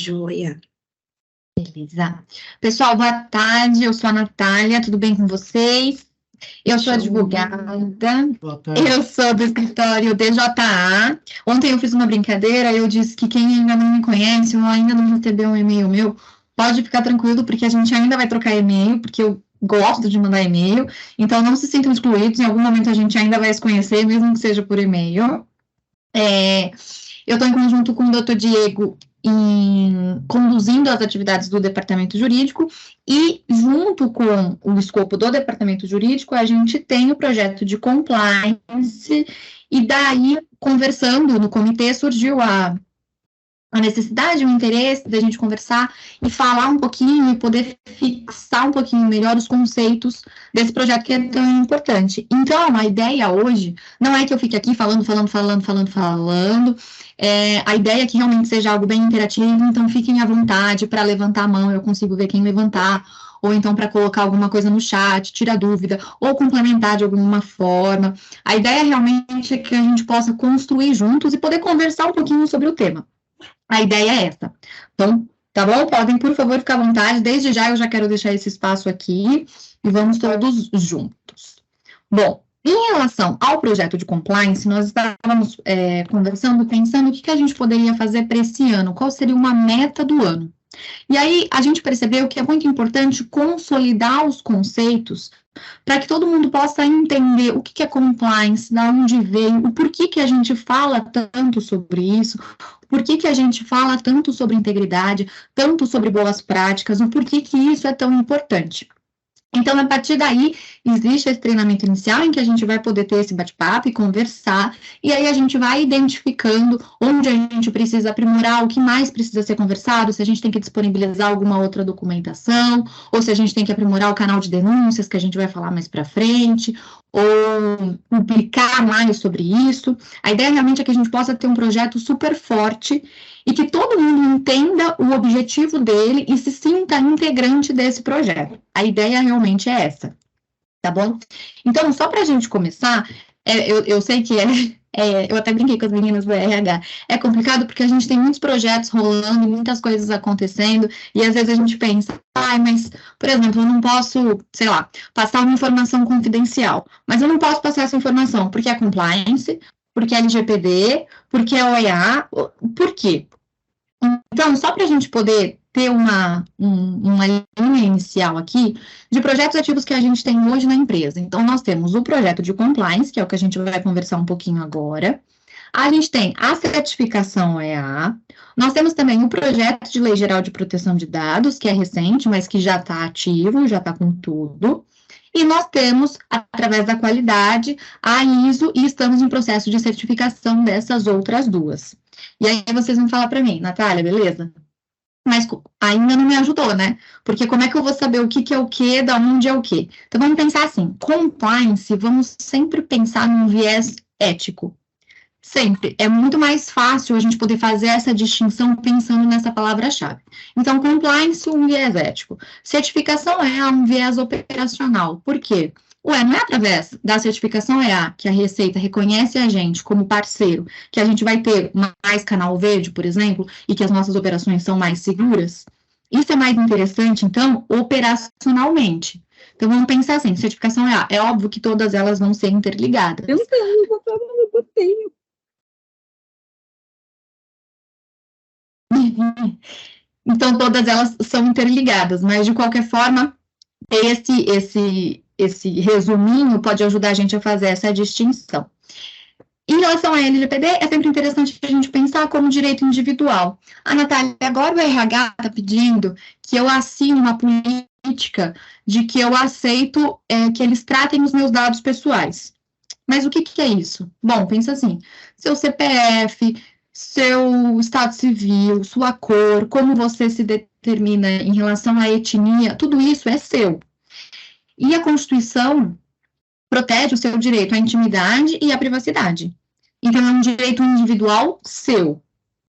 Joia. Beleza. Pessoal, boa tarde. Eu sou a Natália, tudo bem com vocês? Eu sou advogada, eu sou do escritório DJA. Ontem eu fiz uma brincadeira, eu disse que quem ainda não me conhece ou ainda não recebeu um e-mail meu, pode ficar tranquilo, porque a gente ainda vai trocar e-mail, porque eu gosto de mandar e-mail, então não se sintam excluídos, em algum momento a gente ainda vai se conhecer, mesmo que seja por e-mail. Eu estou em conjunto com o Dr. Diego conduzindo as atividades do departamento jurídico e, junto com o escopo do departamento jurídico, a gente tem o projeto de compliance e daí, conversando no comitê, surgiu a necessidade, o interesse da gente conversar e falar um pouquinho e poder fixar um pouquinho melhor os conceitos desse projeto que é tão importante. Então, a ideia hoje não é que eu fique aqui falando. A ideia é que realmente seja algo bem interativo, então fiquem à vontade para levantar a mão, eu consigo ver quem levantar, ou então para colocar alguma coisa no chat, tirar dúvida, ou complementar de alguma forma. A ideia realmente é que a gente possa construir juntos e poder conversar um pouquinho sobre o tema. A ideia é essa. Então, tá bom? Podem, por favor, ficar à vontade. Desde já, eu já quero deixar esse espaço aqui e vamos todos juntos. Bom, em relação ao projeto de compliance, nós estávamos conversando, pensando o que a gente poderia fazer para esse ano, qual seria uma meta do ano. E aí, a gente percebeu que é muito importante consolidar os conceitos para que todo mundo possa entender o que é compliance, de onde veio, o porquê que a gente fala tanto sobre isso, por que a gente fala tanto sobre integridade, tanto sobre boas práticas, o porquê que isso é tão importante. Então, a partir daí, existe esse treinamento inicial em que a gente vai poder ter esse bate-papo e conversar, e aí a gente vai identificando onde a gente precisa aprimorar, o que mais precisa ser conversado, se a gente tem que disponibilizar alguma outra documentação, ou se a gente tem que aprimorar o canal de denúncias, que a gente vai falar mais para frente, ou publicar mais sobre isso. A ideia realmente é que a gente possa ter um projeto super forte e que todo mundo entenda o objetivo dele e se sinta integrante desse projeto. A ideia realmente é essa, tá bom? Então, só para a gente começar, eu sei que eu até brinquei com as meninas do RH, é complicado porque a gente tem muitos projetos rolando, muitas coisas acontecendo, e às vezes a gente pensa, mas, por exemplo, eu não posso, sei lá, passar uma informação confidencial, mas eu não posso passar essa informação porque é compliance, porque é LGPD, porque é OEA, por quê? Então, só para a gente poder ter uma linha inicial aqui de projetos ativos que a gente tem hoje na empresa. Então, nós temos o projeto de compliance, que é o que a gente vai conversar um pouquinho agora. A gente tem a certificação OEA. Nós temos também o projeto de Lei Geral de Proteção de Dados, que é recente, mas que já está ativo, já está com tudo. E nós temos, através da qualidade, a ISO, e estamos em processo de certificação dessas outras duas. E aí vocês vão falar para mim, Natália, beleza? Mas ainda não me ajudou, né? Porque como é que eu vou saber o que é o que, da onde é o que? Então vamos pensar assim, compliance, vamos sempre pensar num viés ético. Sempre. É muito mais fácil a gente poder fazer essa distinção pensando nessa palavra-chave. Então, compliance, um viés ético. Certificação é um viés operacional. Por quê? Não é através da certificação EA que a Receita reconhece a gente como parceiro, que a gente vai ter mais canal verde, por exemplo, e que as nossas operações são mais seguras? Isso é mais interessante, então, operacionalmente. Então, vamos pensar assim, certificação EA, é óbvio que todas elas vão ser interligadas. Eu tenho. Então, todas elas são interligadas, mas, de qualquer forma, esse resuminho pode ajudar a gente a fazer essa distinção. Em relação à LGPD, é sempre interessante a gente pensar como direito individual. A Natália, agora o RH está pedindo que eu assine uma política de que eu aceito que eles tratem os meus dados pessoais. Mas o que é isso? Bom, pensa assim, seu CPF, seu estado civil, sua cor, como você se determina em relação à etnia, tudo isso é seu. E a Constituição protege o seu direito à intimidade e à privacidade. Então, é um direito individual seu.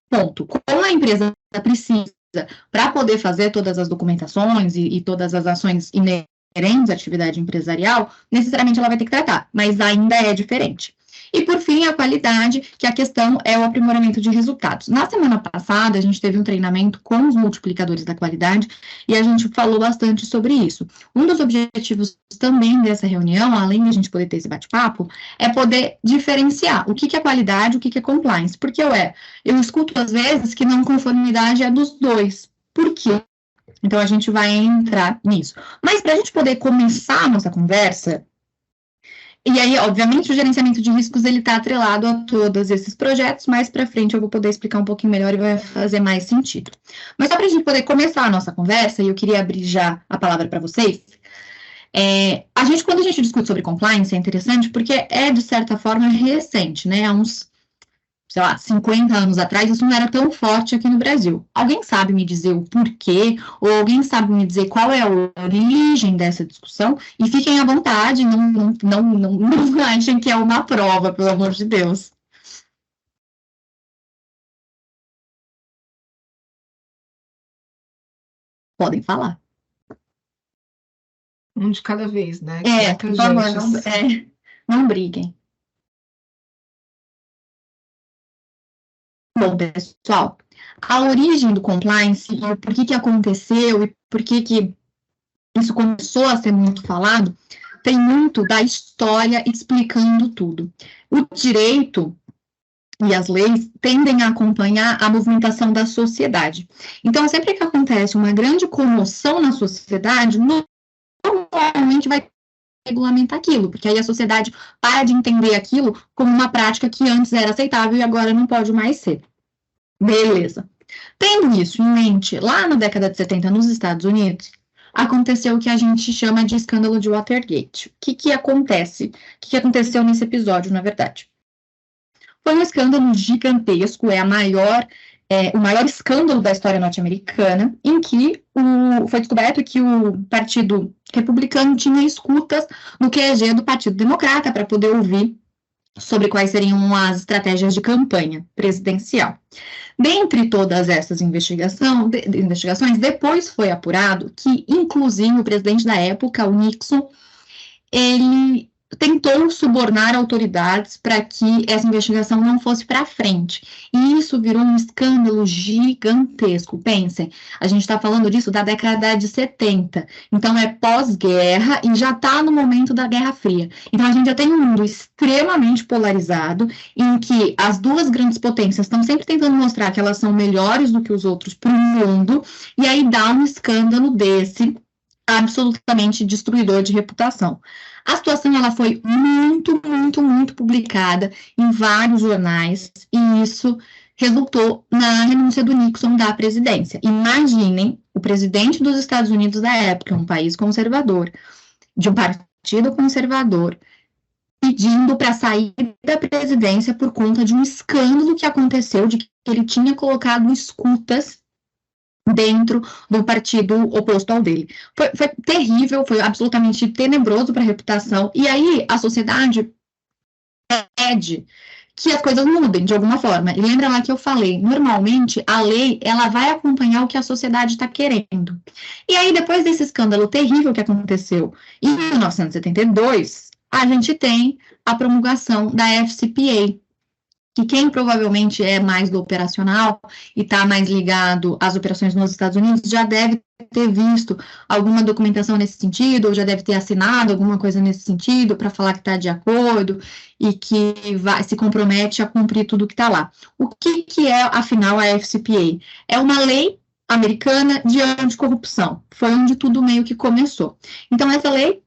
Ponto. Como a empresa precisa, para poder fazer todas as documentações e todas as ações inerentes à atividade empresarial, necessariamente ela vai ter que tratar, mas ainda é diferente. E, por fim, a qualidade, que a questão é o aprimoramento de resultados. Na semana passada, a gente teve um treinamento com os multiplicadores da qualidade e a gente falou bastante sobre isso. Um dos objetivos também dessa reunião, além de a gente poder ter esse bate-papo, é poder diferenciar o que é qualidade e o que é compliance. Porque eu escuto às vezes que não conformidade é dos dois. Por quê? Então, a gente vai entrar nisso. Mas, para a gente poder começar a nossa conversa, e aí, obviamente, o gerenciamento de riscos, ele está atrelado a todos esses projetos, mais para frente eu vou poder explicar um pouquinho melhor e vai fazer mais sentido. Mas só para a gente poder começar a nossa conversa, e eu queria abrir já a palavra para vocês, quando a gente discute sobre compliance, é interessante porque é, de certa forma, recente, né? Há uns, sei lá, 50 anos atrás, isso não era tão forte aqui no Brasil. Alguém sabe me dizer o porquê, ou alguém sabe me dizer qual é a origem dessa discussão? E fiquem à vontade, não achem que é uma prova, pelo amor de Deus. Podem falar. Um de cada vez, né? Por favor, não briguem. Bom, pessoal, a origem do compliance, e por que aconteceu e por que isso começou a ser muito falado, tem muito da história explicando tudo. O direito e as leis tendem a acompanhar a movimentação da sociedade. Então, sempre que acontece uma grande comoção na sociedade, normalmente vai regulamentar aquilo, porque aí a sociedade para de entender aquilo como uma prática que antes era aceitável e agora não pode mais ser. Beleza. Tendo isso em mente, lá na década de 70, nos Estados Unidos, aconteceu o que a gente chama de escândalo de Watergate. O que acontece? O que aconteceu nesse episódio, na verdade? Foi um escândalo gigantesco, o maior escândalo da história norte-americana, em que foi descoberto que o Partido Republicano tinha escutas no QG do Partido Democrata para poder ouvir sobre quais seriam as estratégias de campanha presidencial. Dentre todas essas investigações, depois foi apurado que, inclusive, o presidente da época, o Nixon, ele tentou subornar autoridades para que essa investigação não fosse para frente. E isso virou um escândalo gigantesco. Pensem, a gente está falando disso da década de 70. Então, é pós-guerra e já está no momento da Guerra Fria. Então, a gente já tem um mundo extremamente polarizado, em que as duas grandes potências estão sempre tentando mostrar que elas são melhores do que os outros para o mundo, e aí dá um escândalo desse absolutamente destruidor de reputação. A situação ela foi muito, muito, muito publicada em vários jornais, e isso resultou na renúncia do Nixon da presidência. Imaginem o presidente dos Estados Unidos da época, um país conservador, de um partido conservador, pedindo para sair da presidência por conta de um escândalo que aconteceu, de que ele tinha colocado escutas dentro do partido oposto ao dele. Foi terrível, foi absolutamente tenebroso para a reputação, e aí a sociedade pede que as coisas mudem de alguma forma. E lembra lá que eu falei, normalmente a lei, ela vai acompanhar o que a sociedade está querendo. E aí, depois desse escândalo terrível que aconteceu em 1972, a gente tem a promulgação da FCPA, que quem provavelmente é mais do operacional e está mais ligado às operações nos Estados Unidos já deve ter visto alguma documentação nesse sentido, ou já deve ter assinado alguma coisa nesse sentido para falar que está de acordo e que se compromete a cumprir tudo que está lá. O que é, afinal, a FCPA? É uma lei americana de anticorrupção. Foi onde tudo meio que começou. Então, essa lei,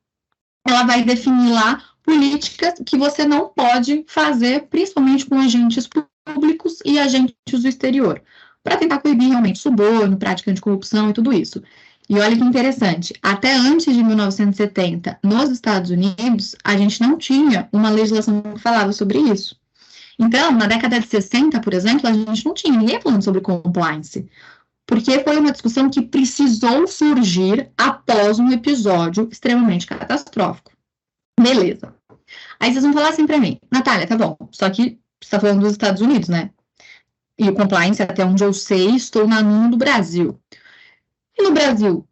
ela vai definir lá políticas que você não pode fazer, principalmente com agentes públicos e agentes do exterior, para tentar coibir realmente suborno, prática de corrupção e tudo isso. E olha que interessante, até antes de 1970, nos Estados Unidos, a gente não tinha uma legislação que falava sobre isso. Então, na década de 60, por exemplo, a gente não tinha ninguém falando sobre compliance, porque foi uma discussão que precisou surgir após um episódio extremamente catastrófico. Beleza. Aí vocês vão falar assim para mim, Natália, tá bom, só que você está falando dos Estados Unidos, né? E o compliance, até onde eu sei, estou na NUM do Brasil. E no Brasil,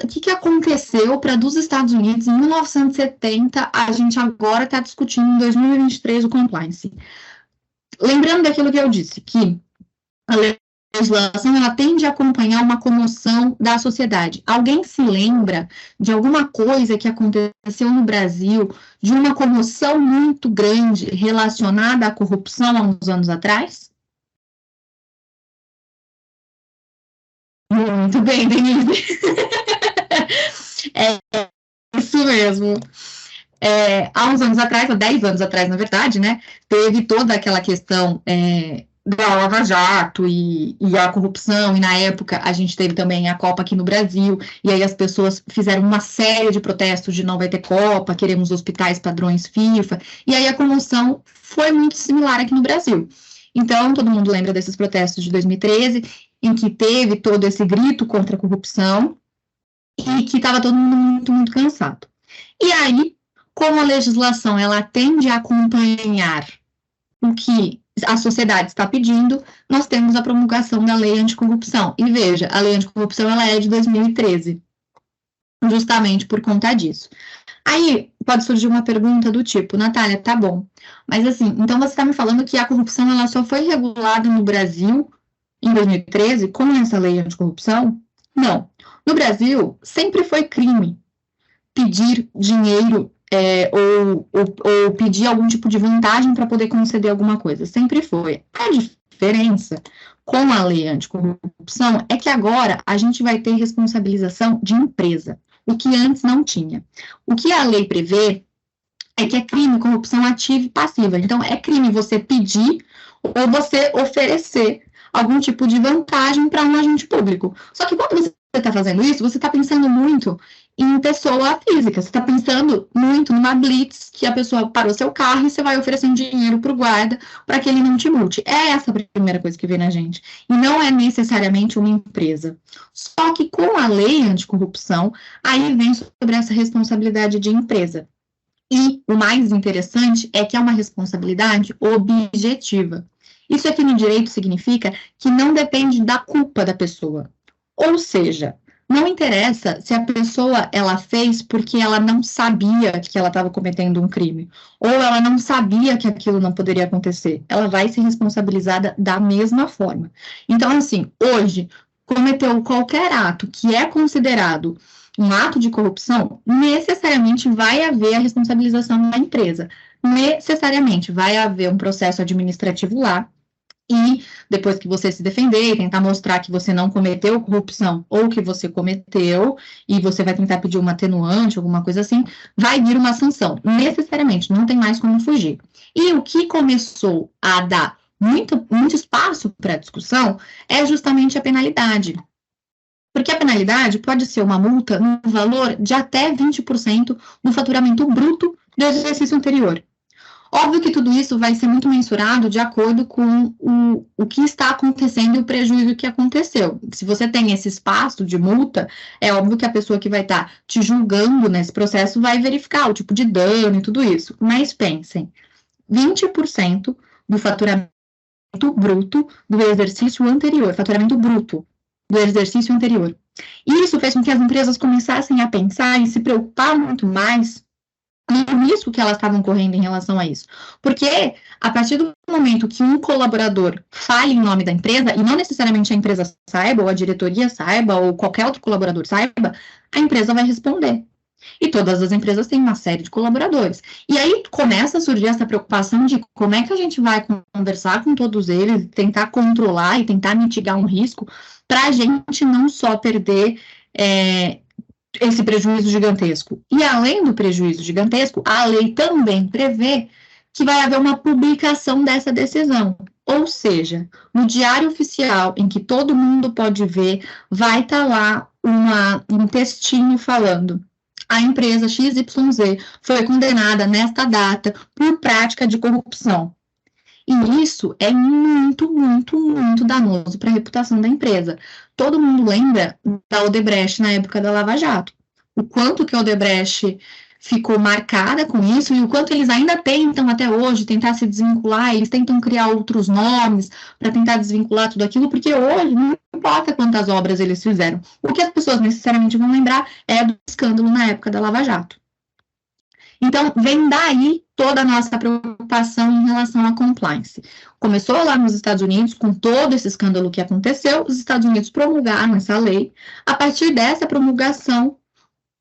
que aconteceu para dos Estados Unidos em 1970, a gente agora está discutindo em 2023 o compliance? Lembrando daquilo que eu disse, que a legislação ela tende a acompanhar uma comoção da sociedade. Alguém se lembra de alguma coisa que aconteceu no Brasil, de uma comoção muito grande relacionada à corrupção há uns anos atrás? Muito bem, Denise. É isso mesmo. Há uns anos atrás, há 10 anos atrás, na verdade, né, teve toda aquela questão da Lava Jato e a corrupção, e na época a gente teve também a Copa aqui no Brasil, e aí as pessoas fizeram uma série de protestos de não vai ter Copa, queremos hospitais padrões FIFA, e aí a comoção foi muito similar aqui no Brasil. Então, todo mundo lembra desses protestos de 2013, em que teve todo esse grito contra a corrupção, e que estava todo mundo muito, muito cansado. E aí, como a legislação ela tende a acompanhar o que a sociedade está pedindo, nós temos a promulgação da lei anticorrupção. E veja, a lei anticorrupção ela é de 2013, justamente por conta disso. Aí pode surgir uma pergunta do tipo, Natália, tá bom, mas assim, então você está me falando que a corrupção ela só foi regulada no Brasil em 2013 com essa lei anticorrupção? Não. No Brasil, sempre foi crime pedir dinheiro ou pedir algum tipo de vantagem para poder conceder alguma coisa. Sempre foi. A diferença com a lei anticorrupção é que agora a gente vai ter responsabilização de empresa, o que antes não tinha. O que a lei prevê é que é crime corrupção ativa e passiva. Então, é crime você pedir ou você oferecer algum tipo de vantagem para um agente público. Só que quando você está fazendo isso, você está pensando muito em pessoa física, você está pensando muito numa blitz, que a pessoa parou seu carro e você vai oferecendo dinheiro para o guarda para que ele não te multe. É essa a primeira coisa que vem na gente. E não é necessariamente uma empresa. Só que com a lei anticorrupção, aí vem sobre essa responsabilidade de empresa. E o mais interessante é que é uma responsabilidade objetiva. Isso aqui no direito significa que não depende da culpa da pessoa. Ou seja, não interessa se a pessoa ela fez porque ela não sabia que ela estava cometendo um crime, ou ela não sabia que aquilo não poderia acontecer. Ela vai ser responsabilizada da mesma forma. Então, assim, hoje, cometeu qualquer ato que é considerado um ato de corrupção, necessariamente vai haver a responsabilização da empresa. Necessariamente vai haver um processo administrativo lá, e depois que você se defender e tentar mostrar que você não cometeu corrupção ou que você cometeu, e você vai tentar pedir uma atenuante, alguma coisa assim, vai vir uma sanção. Necessariamente, não tem mais como fugir. E o que começou a dar muito espaço para discussão é justamente a penalidade. Porque a penalidade pode ser uma multa no valor de até 20% do faturamento bruto do exercício anterior. Óbvio que tudo isso vai ser muito mensurado de acordo com o que está acontecendo e o prejuízo que aconteceu. Se você tem esse espaço de multa, é óbvio que a pessoa que vai estar te julgando nesse processo vai verificar o tipo de dano e tudo isso. Mas pensem, 20% do faturamento bruto do exercício anterior, faturamento bruto do exercício anterior. E isso fez com que as empresas começassem a pensar e se preocupar muito mais no risco que elas estavam correndo em relação a isso. Porque, a partir do momento que um colaborador fale em nome da empresa, e não necessariamente a empresa saiba, ou a diretoria saiba, ou qualquer outro colaborador saiba, a empresa vai responder. E todas as empresas têm uma série de colaboradores. E aí começa a surgir essa preocupação de como é que a gente vai conversar com todos eles, tentar controlar e tentar mitigar um risco, para a gente não só perder esse prejuízo gigantesco. E além do prejuízo gigantesco, a lei também prevê que vai haver uma publicação dessa decisão. Ou seja, no Diário Oficial, em que todo mundo pode ver, vai estar lá um textinho falando: a empresa XYZ foi condenada nesta data por prática de corrupção. E isso é muito, muito, muito danoso para a reputação da empresa. Todo mundo lembra da Odebrecht na época da Lava Jato. O quanto que a Odebrecht ficou marcada com isso, e o quanto eles ainda tentam até hoje tentar se desvincular, eles tentam criar outros nomes para tentar desvincular tudo aquilo, porque hoje não importa quantas obras eles fizeram. O que as pessoas necessariamente vão lembrar é do escândalo na época da Lava Jato. Então, vem daí toda a nossa preocupação em relação à compliance. Começou lá nos Estados Unidos, com todo esse escândalo que aconteceu, os Estados Unidos promulgaram essa lei. A partir dessa promulgação,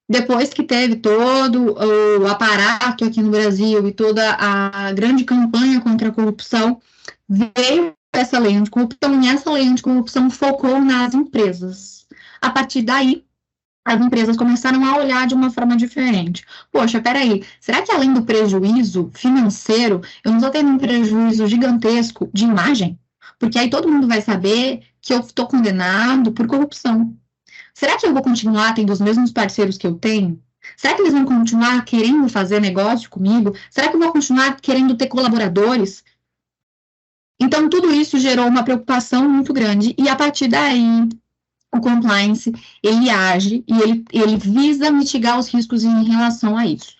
depois que teve todo o aparato aqui no Brasil e toda a grande campanha contra a corrupção, veio essa lei anticorrupção, e essa lei anticorrupção focou nas empresas. A partir daí, as empresas começaram a olhar de uma forma diferente. Poxa, peraí, será que além do prejuízo financeiro, eu não estou tendo um prejuízo gigantesco de imagem? Porque aí todo mundo vai saber que eu estou condenado por corrupção. Será que eu vou continuar tendo os mesmos parceiros que eu tenho? Será que eles vão continuar querendo fazer negócio comigo? Será que eu vou continuar querendo ter colaboradores? Então, tudo isso gerou uma preocupação muito grande, e a partir daí, o compliance, ele age e ele visa mitigar os riscos em relação a isso.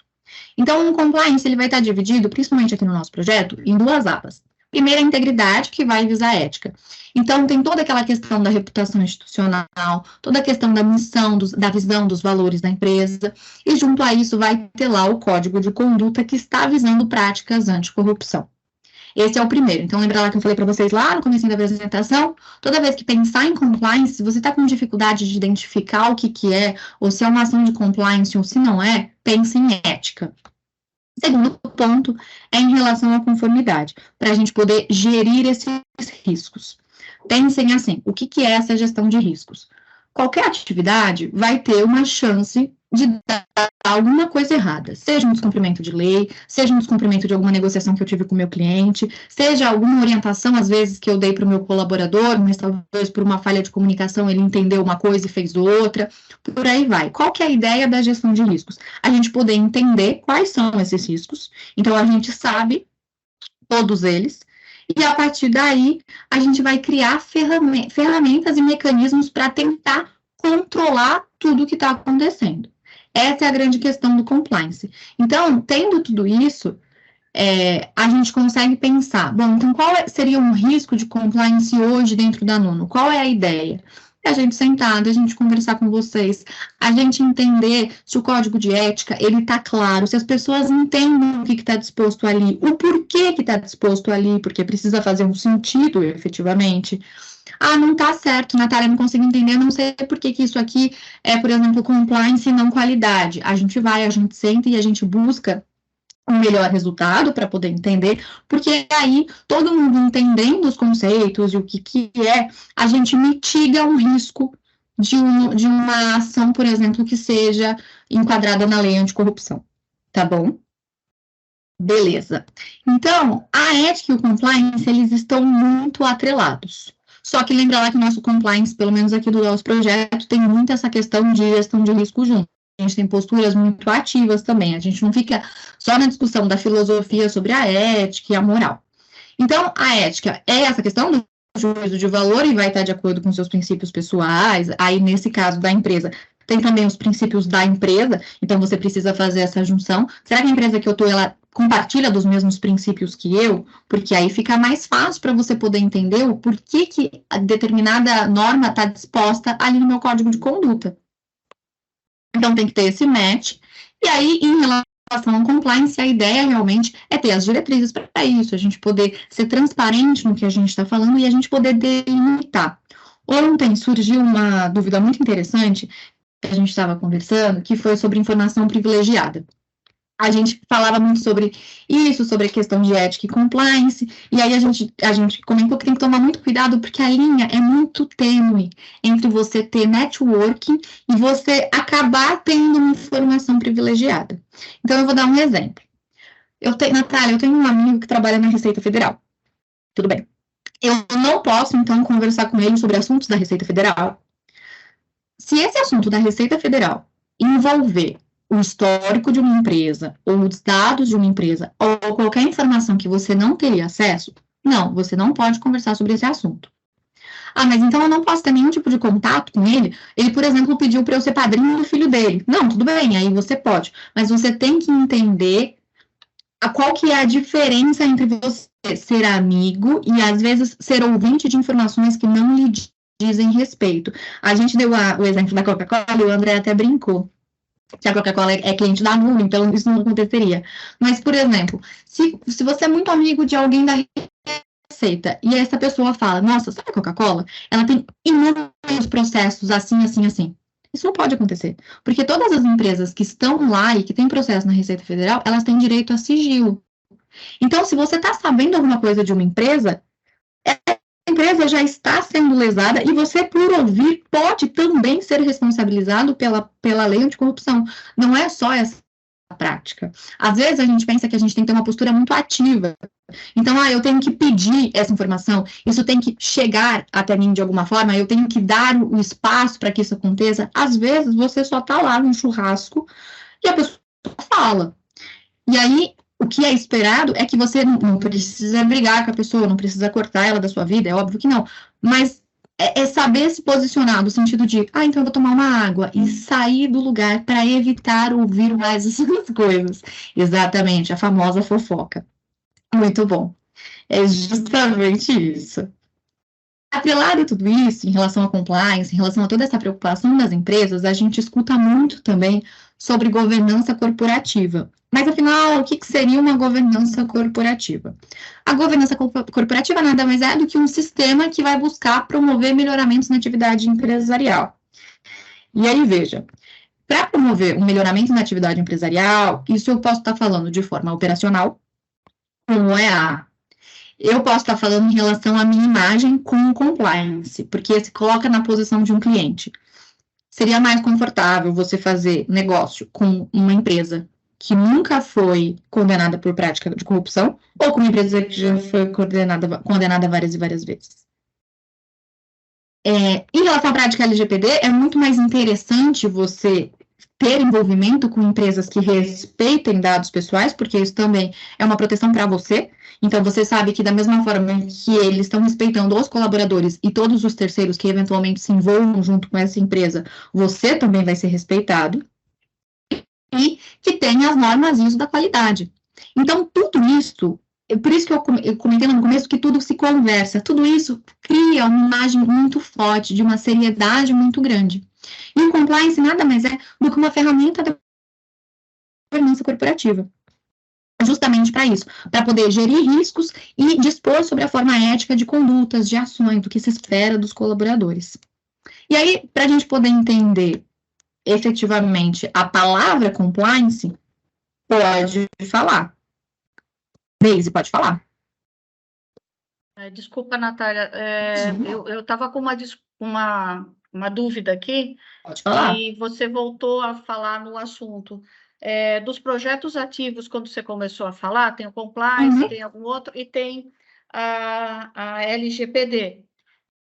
Então, o compliance, ele vai estar dividido, principalmente aqui no nosso projeto, em duas abas. Primeiro, a integridade, que vai visar a ética. Então, tem toda aquela questão da reputação institucional, toda a questão da missão, da visão dos valores da empresa, e junto a isso vai ter lá o código de conduta que está visando práticas anticorrupção. Esse é o primeiro. Então, lembra lá que eu falei para vocês lá no começo da apresentação? Toda vez que pensar em compliance, se você está com dificuldade de identificar o que é, ou se é uma ação de compliance ou se não é, pense em ética. Segundo ponto é em relação à conformidade, para a gente poder gerir esses riscos. Pensem assim, o que é essa gestão de riscos? Qualquer atividade vai ter uma chance de dar alguma coisa errada, seja um descumprimento de lei, seja um descumprimento de alguma negociação que eu tive com o meu cliente, seja alguma orientação, às vezes, que eu dei para o meu colaborador, mas talvez por uma falha de comunicação ele entendeu uma coisa e fez outra, por aí vai. Qual que é a ideia da gestão de riscos? A gente poder entender quais são esses riscos, então a gente sabe todos eles, e a partir daí a gente vai criar ferramentas e mecanismos para tentar controlar tudo o que está acontecendo. Essa é a grande questão do compliance. Então, tendo tudo isso, a gente consegue pensar, bom, então qual seria um risco de compliance hoje dentro da Nuno? Qual é a ideia? É a gente sentar, a gente conversar com vocês, a gente entender se o código de ética, ele está claro, se as pessoas entendem o que está disposto ali, o porquê que está disposto ali, porque precisa fazer um sentido, efetivamente. Ah, não está certo, Natália, não consigo entender, não sei por que isso aqui é, por exemplo, compliance e não qualidade. A gente vai, a gente senta e a gente busca um melhor resultado para poder entender, porque aí todo mundo entendendo os conceitos e o que é, a gente mitiga o risco de uma ação, por exemplo, que seja enquadrada na lei anticorrupção, tá bom? Beleza. Então, a ética e o compliance, eles estão muito atrelados. Só que lembra lá que o nosso compliance, pelo menos aqui do nosso projeto, tem muito essa questão de gestão de risco junto. A gente tem posturas muito ativas também, a gente não fica só na discussão da filosofia sobre a ética e a moral. Então, a ética é essa questão do juízo de valor e vai estar de acordo com seus princípios pessoais, aí nesse caso da empresa, tem também os princípios da empresa, então você precisa fazer essa junção. Será que a empresa que eu estou, ela compartilha dos mesmos princípios que eu? Porque aí fica mais fácil para você poder entender o porquê que a determinada norma está disposta ali no meu código de conduta. Então, tem que ter esse match. E aí, em relação ao compliance, a ideia realmente é ter as diretrizes para isso, a gente poder ser transparente no que a gente está falando e a gente poder delimitar. Ontem surgiu uma dúvida muito interessante que a gente estava conversando, que foi sobre informação privilegiada. A gente falava muito sobre isso, sobre a questão de ética e compliance, e aí a gente comentou que tem que tomar muito cuidado, porque a linha é muito tênue entre você ter networking e você acabar tendo uma informação privilegiada. Então, eu vou dar um exemplo. Natália, eu tenho um amigo que trabalha na Receita Federal. Tudo bem. Eu não posso, então, conversar com ele sobre assuntos da Receita Federal. Se esse assunto da Receita Federal envolver o histórico de uma empresa, ou os dados de uma empresa, ou qualquer informação que você não teria acesso, não, você não pode conversar sobre esse assunto. Ah, mas então eu não posso ter nenhum tipo de contato com ele? Ele, por exemplo, pediu para eu ser padrinho do filho dele. Não, tudo bem, aí você pode. Mas você tem que entender qual que é a diferença entre você ser amigo e, às vezes, ser ouvinte de informações que não lhe dizem respeito. A gente deu o exemplo da Coca-Cola e o André até brincou que a Coca-Cola é cliente da Nuno, então isso não aconteceria. Mas, por exemplo, se você é muito amigo de alguém da Receita e essa pessoa fala, nossa, sabe a Coca-Cola? Ela tem inúmeros processos assim, assim, assim. Isso não pode acontecer, porque todas as empresas que estão lá e que têm processo na Receita Federal, elas têm direito a sigilo. Então, se você está sabendo alguma coisa de uma empresa, a empresa já está sendo lesada e você, por ouvir, pode também ser responsabilizado pela lei anticorrupção. Não é só essa prática. Às vezes a gente pensa que a gente tem que ter uma postura muito ativa. Então, eu tenho que pedir essa informação, isso tem que chegar até mim de alguma forma, eu tenho que dar o espaço para que isso aconteça. Às vezes você só está lá num churrasco e a pessoa fala. E aí, o que é esperado é que você não precisa brigar com a pessoa, não precisa cortar ela da sua vida, é óbvio que não. Mas é saber se posicionar no sentido de, então eu vou tomar uma água e sair do lugar para evitar ouvir mais essas coisas. Exatamente, a famosa fofoca. Muito bom. É justamente isso. Atrelado a tudo isso, em relação à compliance, em relação a toda essa preocupação das empresas, a gente escuta muito também sobre governança corporativa. Mas, afinal, o que seria uma governança corporativa? A governança corporativa nada mais é do que um sistema que vai buscar promover melhoramentos na atividade empresarial. E aí, veja, para promover um melhoramento na atividade empresarial, isso eu posso estar falando de forma operacional, como eu posso estar falando em relação à minha imagem com o compliance, porque se coloca na posição de um cliente. Seria mais confortável você fazer negócio com uma empresa que nunca foi condenada por prática de corrupção ou com uma empresa que já foi condenada várias e várias vezes. Em relação à prática LGPD, é muito mais interessante você ter envolvimento com empresas que respeitem dados pessoais, porque isso também é uma proteção para você. Então, você sabe que da mesma forma que eles estão respeitando os colaboradores e todos os terceiros que eventualmente se envolvam junto com essa empresa, você também vai ser respeitado. E que tem as normas ISO da qualidade. Então, tudo isso, por isso que eu comentei no começo que tudo se conversa, tudo isso cria uma imagem muito forte, de uma seriedade muito grande. E o compliance nada mais é do que uma ferramenta da governança corporativa. Justamente para isso, para poder gerir riscos e dispor sobre a forma ética de condutas, de ações, do que se espera dos colaboradores. E aí, para a gente poder entender efetivamente a palavra compliance, pode falar. Deise, pode falar. Desculpa, Natália, eu estava com uma dúvida aqui, Pode falar. e você voltou a falar no assunto. Dos projetos ativos, quando você começou a falar, tem o compliance, tem algum outro, e tem a LGPD,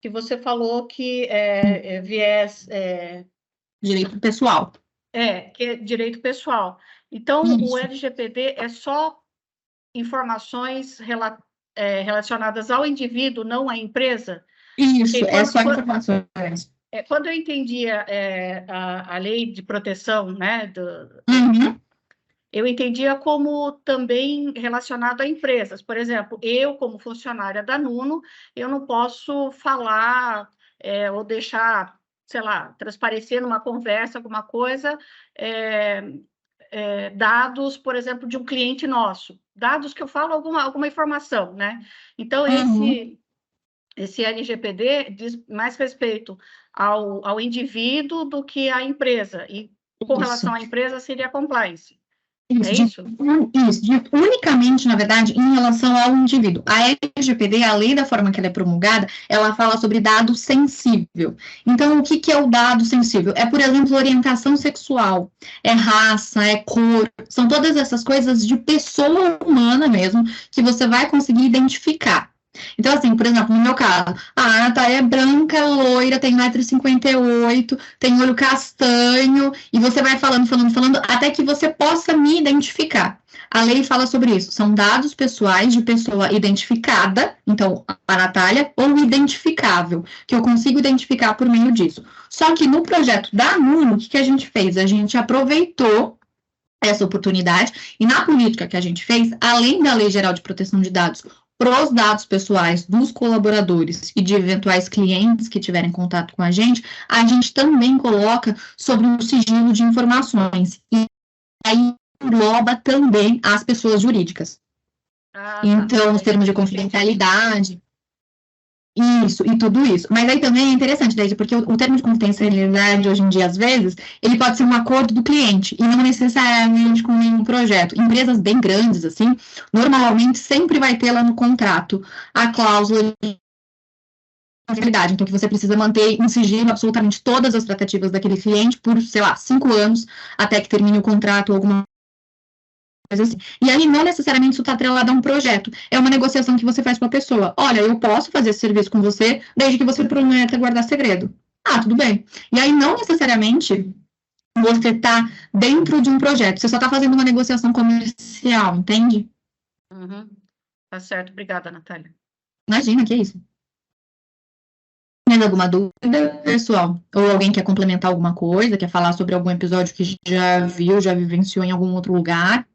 que você falou que é viés... Direito pessoal. que é direito pessoal. Então, o LGPD é só informações relacionadas ao indivíduo, não à empresa? Isso, é só informações. Quando eu entendia a lei de proteção, né, eu entendia como também relacionado a empresas. Por exemplo, eu, como funcionária da Nuno, eu não posso falar ou deixar, sei lá, transparecer numa conversa, alguma coisa, dados, por exemplo, de um cliente nosso. Dados que eu falo alguma informação, né? Então, esse LGPD diz mais respeito ao indivíduo do que à empresa. E com relação à empresa, seria compliance. Isso? Unicamente, na verdade, em relação ao indivíduo. A LGPD, a lei da forma que ela é promulgada, ela fala sobre dado sensível. Então, o que é o dado sensível? É, por exemplo, orientação sexual, é raça, é cor, são todas essas coisas de pessoa humana mesmo, que você vai conseguir identificar. Então, assim, por exemplo, no meu caso, a Natália é branca, loira, tem 1,58 m, tem olho castanho, e você vai falando, até que você possa me identificar. A lei fala sobre isso. São dados pessoais de pessoa identificada, então, a Natália, ou identificável, que eu consigo identificar por meio disso. Só que no projeto da Nuno, o que a gente fez? A gente aproveitou essa oportunidade, e na política que a gente fez, além da Lei Geral de Proteção de Dados, para os dados pessoais dos colaboradores e de eventuais clientes que tiverem contato com a gente também coloca sobre o sigilo de informações, e aí engloba também as pessoas jurídicas. Então, os termos de confidencialidade, isso, e tudo isso. Mas aí também é interessante, Deise, porque o termo de confidencialidade, hoje em dia, às vezes, ele pode ser um acordo do cliente, e não necessariamente com nenhum projeto. Empresas bem grandes, assim, normalmente sempre vai ter lá no contrato a cláusula de confidencialidade, então que você precisa manter em sigilo absolutamente todas as tratativas daquele cliente por, sei lá, 5 anos, até que termine o contrato ou alguma coisa assim. E aí, não necessariamente isso está atrelado a um projeto. É uma negociação que você faz com a pessoa. Olha, eu posso fazer esse serviço com você, desde que você prometa guardar segredo. Ah, tudo bem. E aí, não necessariamente você está dentro de um projeto. Você só está fazendo uma negociação comercial, entende? Uhum. Tá certo. Obrigada, Natália. Imagina, que é isso. Mais alguma dúvida, pessoal? Ou alguém quer complementar alguma coisa, quer falar sobre algum episódio que já viu, já vivenciou em algum outro lugar?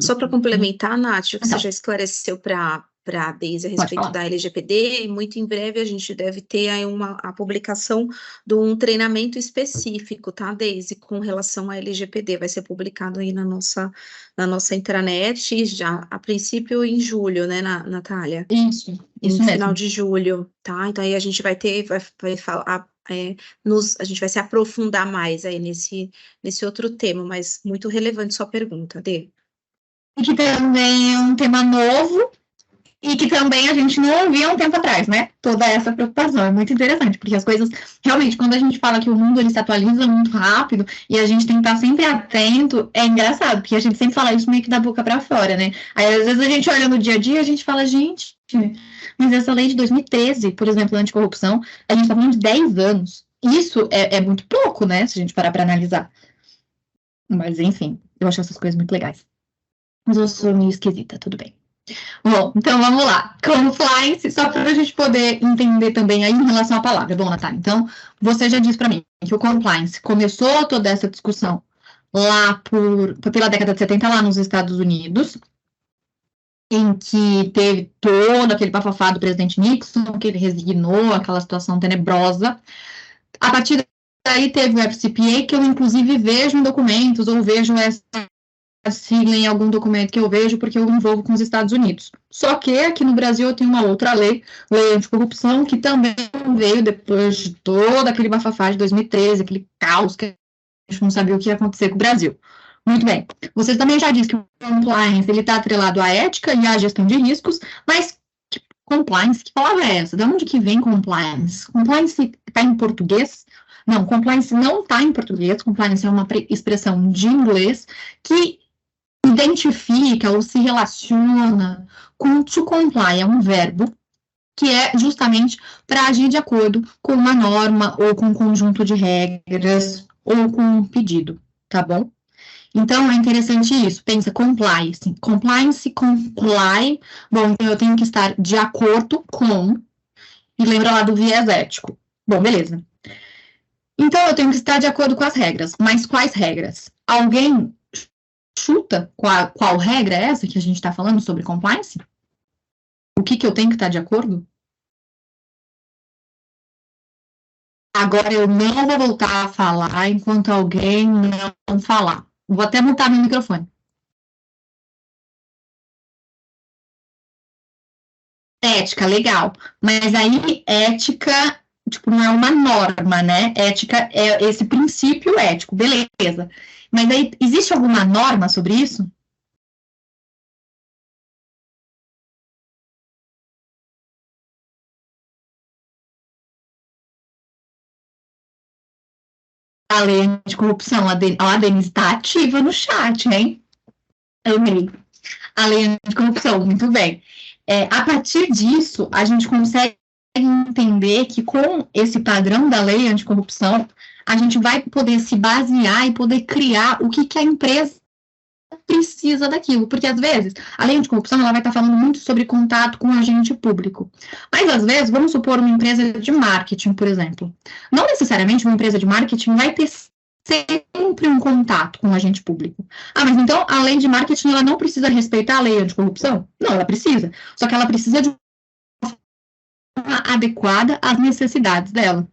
Só para complementar, Nath, o que você já esclareceu para a Deise a respeito da LGPD, e muito em breve a gente deve ter aí a publicação de um treinamento específico, tá, Deise, com relação à LGPD, vai ser publicado aí na nossa intranet, já, a princípio em julho, né, Natália? Isso no mesmo. final de julho, tá? Então aí a gente vai ter, vai falar, a gente vai se aprofundar mais aí nesse outro tema, mas muito relevante sua pergunta, Dê. Que também é um tema novo e que também a gente não ouvia um tempo atrás, né? Toda essa preocupação. É muito interessante, porque as coisas, realmente, quando a gente fala que o mundo ele se atualiza muito rápido e a gente tem que estar sempre atento, é engraçado, porque a gente sempre fala isso meio que da boca para fora, né? Aí, às vezes, a gente olha no dia a dia e a gente fala, gente, mas essa lei de 2013, por exemplo, anticorrupção, a gente tá falando de 10 anos. Isso é muito pouco, né? Se a gente parar para analisar. Mas, enfim, eu acho essas coisas muito legais. Mas eu sou meio esquisita, tudo bem. Bom, então vamos lá. Compliance, só para a gente poder entender também aí em relação à palavra. Bom, Natália, então você já disse para mim que o compliance começou toda essa discussão lá pela década de 70 lá nos Estados Unidos, em que teve todo aquele bafafá do presidente Nixon, que ele resignou, aquela situação tenebrosa. A partir daí teve o FCPA, que eu inclusive vejo em documentos, ou vejo essa sigla em algum documento que eu vejo, porque eu me envolvo com os Estados Unidos. Só que aqui no Brasil eu tenho uma outra lei anticorrupção, que também veio depois de todo aquele bafafá de 2013, aquele caos que a gente não sabia o que ia acontecer com o Brasil. Muito bem. Vocês também já disseram que o compliance está atrelado à ética e à gestão de riscos, mas compliance, que palavra é essa? De onde que vem compliance? Compliance está em português? Não, compliance não está em português. Compliance é uma expressão de inglês que identifica ou se relaciona com to comply, é um verbo que é justamente para agir de acordo com uma norma ou com um conjunto de regras ou com um pedido, tá bom? Então, é interessante isso, pensa, compliance, comply, bom, então eu tenho que estar de acordo com, e lembra lá do viés ético. Bom, beleza. Então, eu tenho que estar de acordo com as regras, mas quais regras? Alguém chuta qual regra é essa que a gente está falando sobre compliance? O que eu tenho que estar de acordo? Agora eu não vou voltar a falar enquanto alguém não falar. Vou até mutar meu microfone. Ética, legal. Mas aí, ética, tipo, não é uma norma, né? Ética é esse princípio ético, beleza. Mas aí, existe alguma norma sobre isso? A lei anticorrupção, a Denise está ativa no chat, hein? Amei. A lei anticorrupção, muito bem. A partir disso, a gente consegue entender que com esse padrão da lei anticorrupção, a gente vai poder se basear e poder criar o que a empresa precisa daquilo, porque às vezes a lei anticorrupção ela vai estar falando muito sobre contato com o agente público, mas às vezes, vamos supor uma empresa de marketing, por exemplo, não necessariamente uma empresa de marketing vai ter sempre um contato com o agente público. Mas então a lei de marketing ela não precisa respeitar a lei anticorrupção? Não, ela precisa, só que ela precisa de uma forma adequada às necessidades dela.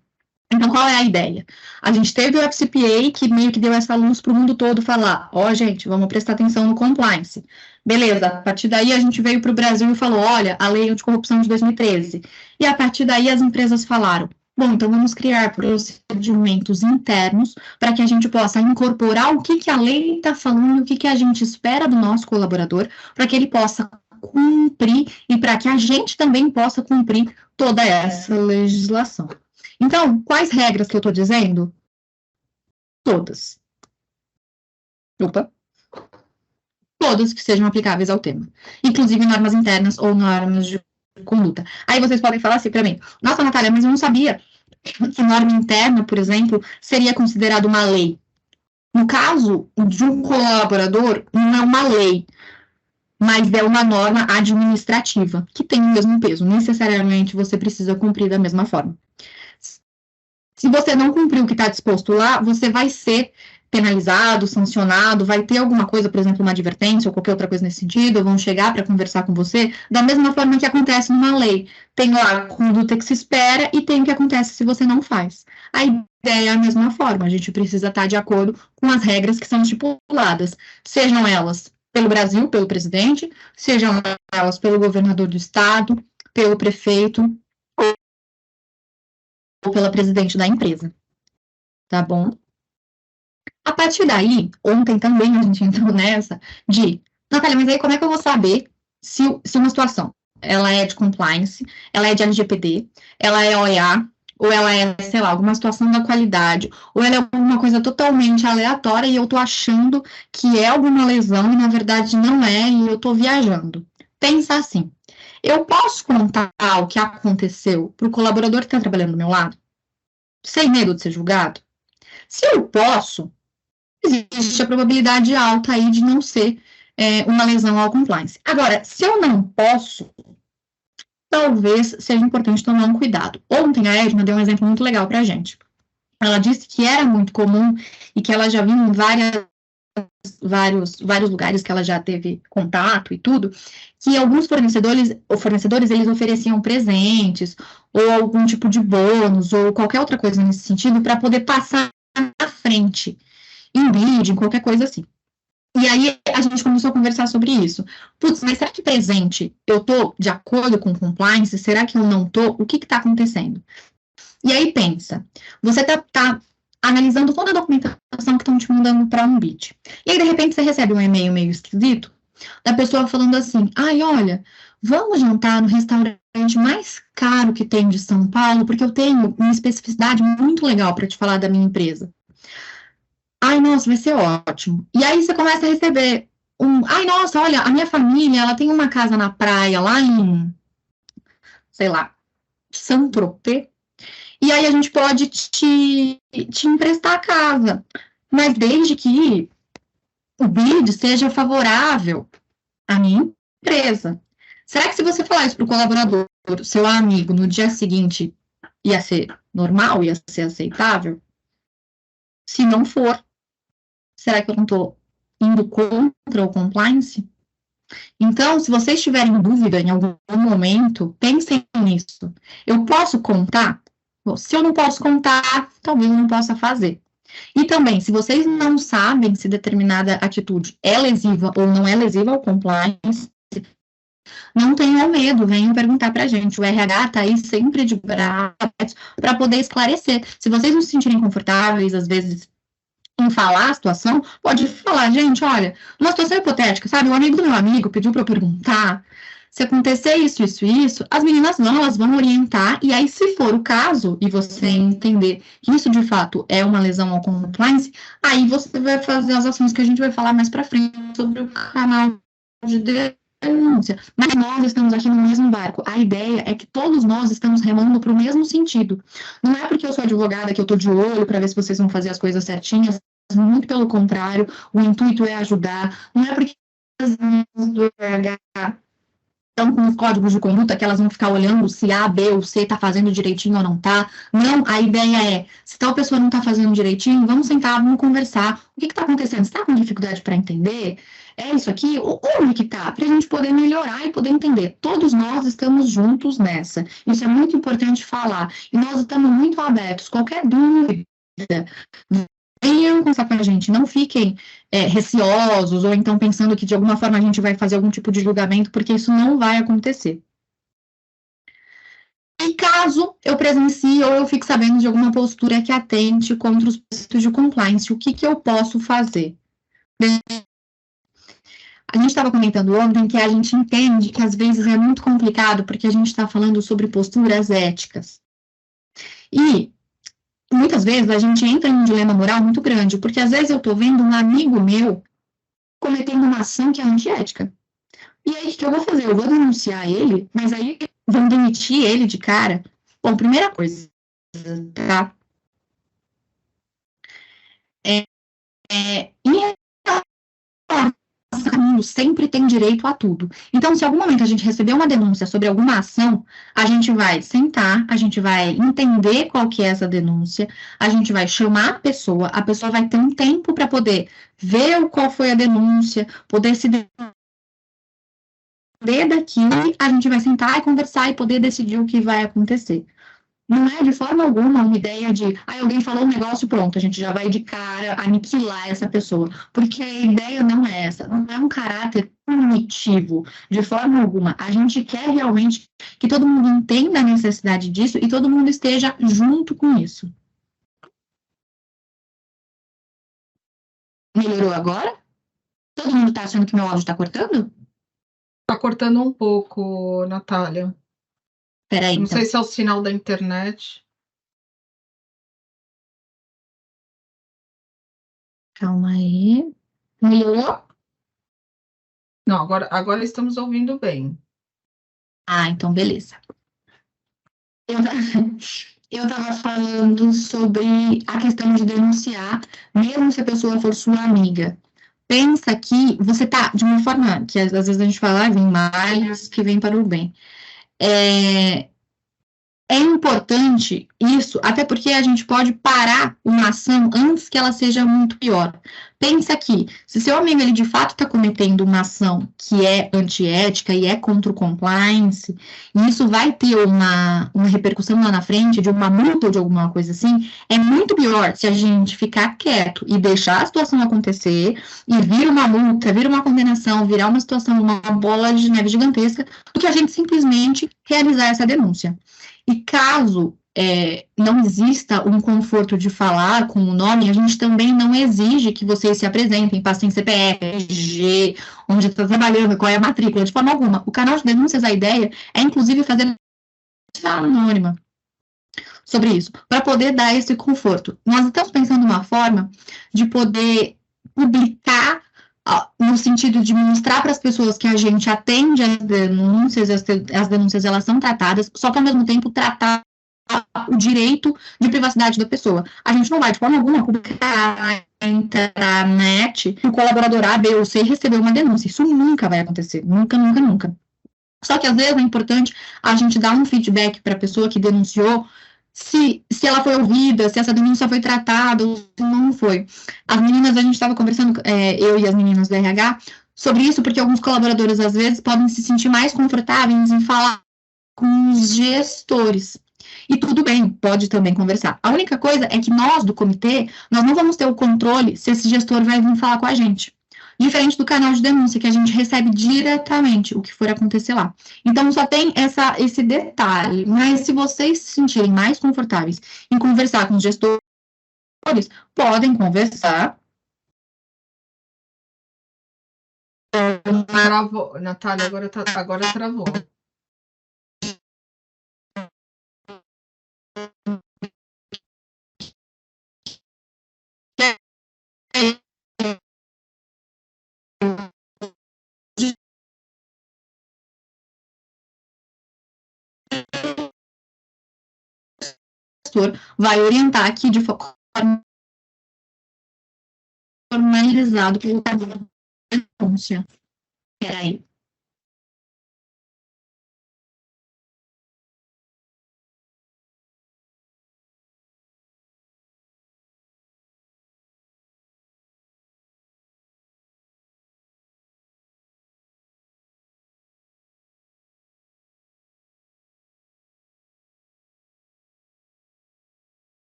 Então, qual é a ideia? A gente teve o FCPA que meio que deu essa luz para o mundo todo falar, gente, vamos prestar atenção no compliance. Beleza, a partir daí a gente veio para o Brasil e falou, olha, a lei anticorrupção de 2013. E a partir daí as empresas falaram, bom, então vamos criar procedimentos internos para que a gente possa incorporar o que a lei está falando, o que a gente espera do nosso colaborador, para que ele possa cumprir e para que a gente também possa cumprir toda essa legislação. Então, quais regras que eu estou dizendo? Todas. Todas que sejam aplicáveis ao tema. Inclusive normas internas ou normas de conduta. Aí vocês podem falar assim para mim, nossa, Natália, mas eu não sabia que norma interna, por exemplo, seria considerada uma lei. No caso de um colaborador, não é uma lei, mas é uma norma administrativa, que tem o mesmo peso. Necessariamente você precisa cumprir da mesma forma. Se você não cumprir o que está disposto lá, você vai ser penalizado, sancionado, vai ter alguma coisa, por exemplo, uma advertência ou qualquer outra coisa nesse sentido, ou vão chegar para conversar com você, da mesma forma que acontece numa lei. Tem lá a conduta que se espera e tem o que acontece se você não faz. A ideia é a mesma forma, a gente precisa estar de acordo com as regras que são estipuladas, sejam elas pelo Brasil, pelo presidente, sejam elas pelo governador do estado, pelo prefeito, ou pela presidente da empresa, tá bom? A partir daí, ontem também a gente entrou nessa de, Natália, mas aí como é que eu vou saber se uma situação, ela é de compliance, ela é de LGPD, ela é OEA, ou ela é, sei lá, alguma situação da qualidade, ou ela é alguma coisa totalmente aleatória e eu tô achando que é alguma lesão e na verdade não é e eu tô viajando. Pensa assim, eu posso contar o que aconteceu para o colaborador que está trabalhando do meu lado? Sem medo de ser julgado? Se eu posso, existe a probabilidade alta aí de não ser uma lesão ao compliance. Agora, se eu não posso, talvez seja importante tomar um cuidado. Ontem a Edna deu um exemplo muito legal para a gente. Ela disse que era muito comum e que ela já viu em vários lugares que ela já teve contato e tudo, que alguns fornecedores eles ofereciam presentes ou algum tipo de bônus ou qualquer outra coisa nesse sentido para poder passar na frente, em vídeo, em qualquer coisa assim. E aí a gente começou a conversar sobre isso. Putz, mas será que presente eu tô de acordo com compliance? Será que eu não tô? O que está acontecendo? E aí pensa, você tá analisando toda a documentação que estão te mandando para um bid. E aí, de repente, você recebe um e-mail meio esquisito da pessoa falando assim, olha, vamos jantar no restaurante mais caro que tem de São Paulo, porque eu tenho uma especificidade muito legal para te falar da minha empresa. Nossa, vai ser ótimo. E aí você começa a receber nossa, olha, a minha família, ela tem uma casa na praia lá em, sei lá, Saint-Tropez, e aí a gente pode te emprestar a casa, mas desde que o bid seja favorável à minha empresa. Será que se você falar isso para o colaborador, seu amigo, no dia seguinte, ia ser normal, ia ser aceitável? Se não for, será que eu não estou indo contra o compliance? Então, se vocês tiverem dúvida em algum momento, pensem nisso. Eu posso contar? Bom, se eu não posso contar, talvez eu não possa fazer. E também, se vocês não sabem se determinada atitude é lesiva ou não é lesiva ao compliance, não tenham medo, venham perguntar para a gente. O RH está aí sempre de braços para poder esclarecer. Se vocês não se sentirem confortáveis, às vezes, em falar a situação, pode falar, gente, olha, uma situação hipotética, sabe? Um amigo do meu amigo pediu para eu perguntar se acontecer isso, as meninas elas vão orientar, e aí, se for o caso, e você entender que isso, de fato, é uma lesão ao compliance, aí você vai fazer as ações que a gente vai falar mais para frente sobre o canal de denúncia, mas nós estamos aqui no mesmo barco. A ideia é que todos nós estamos remando para o mesmo sentido. Não é porque eu sou advogada que eu estou de olho para ver se vocês vão fazer as coisas certinhas, muito pelo contrário, o intuito é ajudar. Não é porque as meninas do RH estão com os códigos de conduta que elas vão ficar olhando se A, B ou C está fazendo direitinho ou não está. Não, a ideia é, se tal pessoa não está fazendo direitinho, vamos sentar, vamos conversar. O que está acontecendo? Você está com dificuldade para entender? É isso aqui? Onde que está? Para a gente poder melhorar e poder entender. Todos nós estamos juntos nessa. Isso é muito importante falar. E nós estamos muito abertos. Qualquer dúvida, venham conversar com a gente. Não fiquem receosos ou então pensando que de alguma forma a gente vai fazer algum tipo de julgamento, porque isso não vai acontecer. E caso eu presencie ou eu fique sabendo de alguma postura que atente contra os preceitos de compliance, o que eu posso fazer? A gente estava comentando ontem que a gente entende que às vezes é muito complicado porque a gente está falando sobre posturas éticas. E muitas vezes a gente entra em um dilema moral muito grande, porque às vezes eu estou vendo um amigo meu cometendo uma ação que é antiética. E aí, o que eu vou fazer? Eu vou denunciar ele, mas aí vão demitir ele de cara? Bom, primeira coisa, tá? Em caminho sempre tem direito a tudo. Então, se em algum momento a gente receber uma denúncia sobre alguma ação, a gente vai sentar, a gente vai entender qual que é essa denúncia, a gente vai chamar a pessoa vai ter um tempo para poder ver qual foi a denúncia, poder se daquilo, a gente vai sentar e conversar e poder decidir o que vai acontecer. Não é de forma alguma uma ideia de, alguém falou um negócio, pronto, a gente já vai de cara aniquilar essa pessoa. Porque a ideia não é essa, não é um caráter punitivo, de forma alguma. A gente quer realmente que todo mundo entenda a necessidade disso e todo mundo esteja junto com isso. Melhorou agora? Todo mundo está achando que meu áudio está cortando? Está cortando um pouco, Natália. Peraí, não sei se é o sinal da internet. Calma aí. Melhorou? Não, agora estamos ouvindo bem. Então beleza. Eu estava falando sobre a questão de denunciar, mesmo se a pessoa for sua amiga. Pensa que você tá de uma forma que às vezes a gente fala, vem males que vem para o bem. É importante isso, até porque a gente pode parar uma ação antes que ela seja muito pior. Pensa que, se seu amigo ele de fato está cometendo uma ação que é antiética e é contra o compliance, e isso vai ter uma repercussão lá na frente de uma multa ou de alguma coisa assim, é muito pior se a gente ficar quieto e deixar a situação acontecer e vir uma multa, vir uma condenação, virar uma situação, uma bola de neve gigantesca, do que a gente simplesmente realizar essa denúncia. E caso não exista um conforto de falar com o nome, a gente também não exige que vocês se apresentem, passem CPF, RG, onde está trabalhando, qual é a matrícula, de forma alguma. O canal de denúncias, a ideia é, inclusive, fazer anônima sobre isso, para poder dar esse conforto. Nós estamos pensando uma forma de poder publicar no sentido de mostrar para as pessoas que a gente atende as denúncias, as denúncias elas são tratadas, só que ao mesmo tempo tratar o direito de privacidade da pessoa. A gente não vai, de forma alguma, publicar na internet que o colaborador A, B ou C recebeu uma denúncia. Isso nunca vai acontecer. Nunca, nunca, nunca. Só que às vezes é importante a gente dar um feedback para a pessoa que denunciou se ela foi ouvida, se essa denúncia foi tratada ou se não foi. As meninas, a gente estava conversando, eu e as meninas do RH, sobre isso, porque alguns colaboradores, às vezes, podem se sentir mais confortáveis em falar com os gestores. E tudo bem, pode também conversar. A única coisa é que nós, do comitê, nós não vamos ter o controle se esse gestor vai vir falar com a gente. Diferente do canal de denúncia, que a gente recebe diretamente o que for acontecer lá. Então, só tem esse detalhe. Mas se vocês se sentirem mais confortáveis em conversar com os gestores, podem conversar. Travou. Natália, agora travou. gestor vai orientar aqui de forma formalizado pelo cargo de denúncia. Peraí.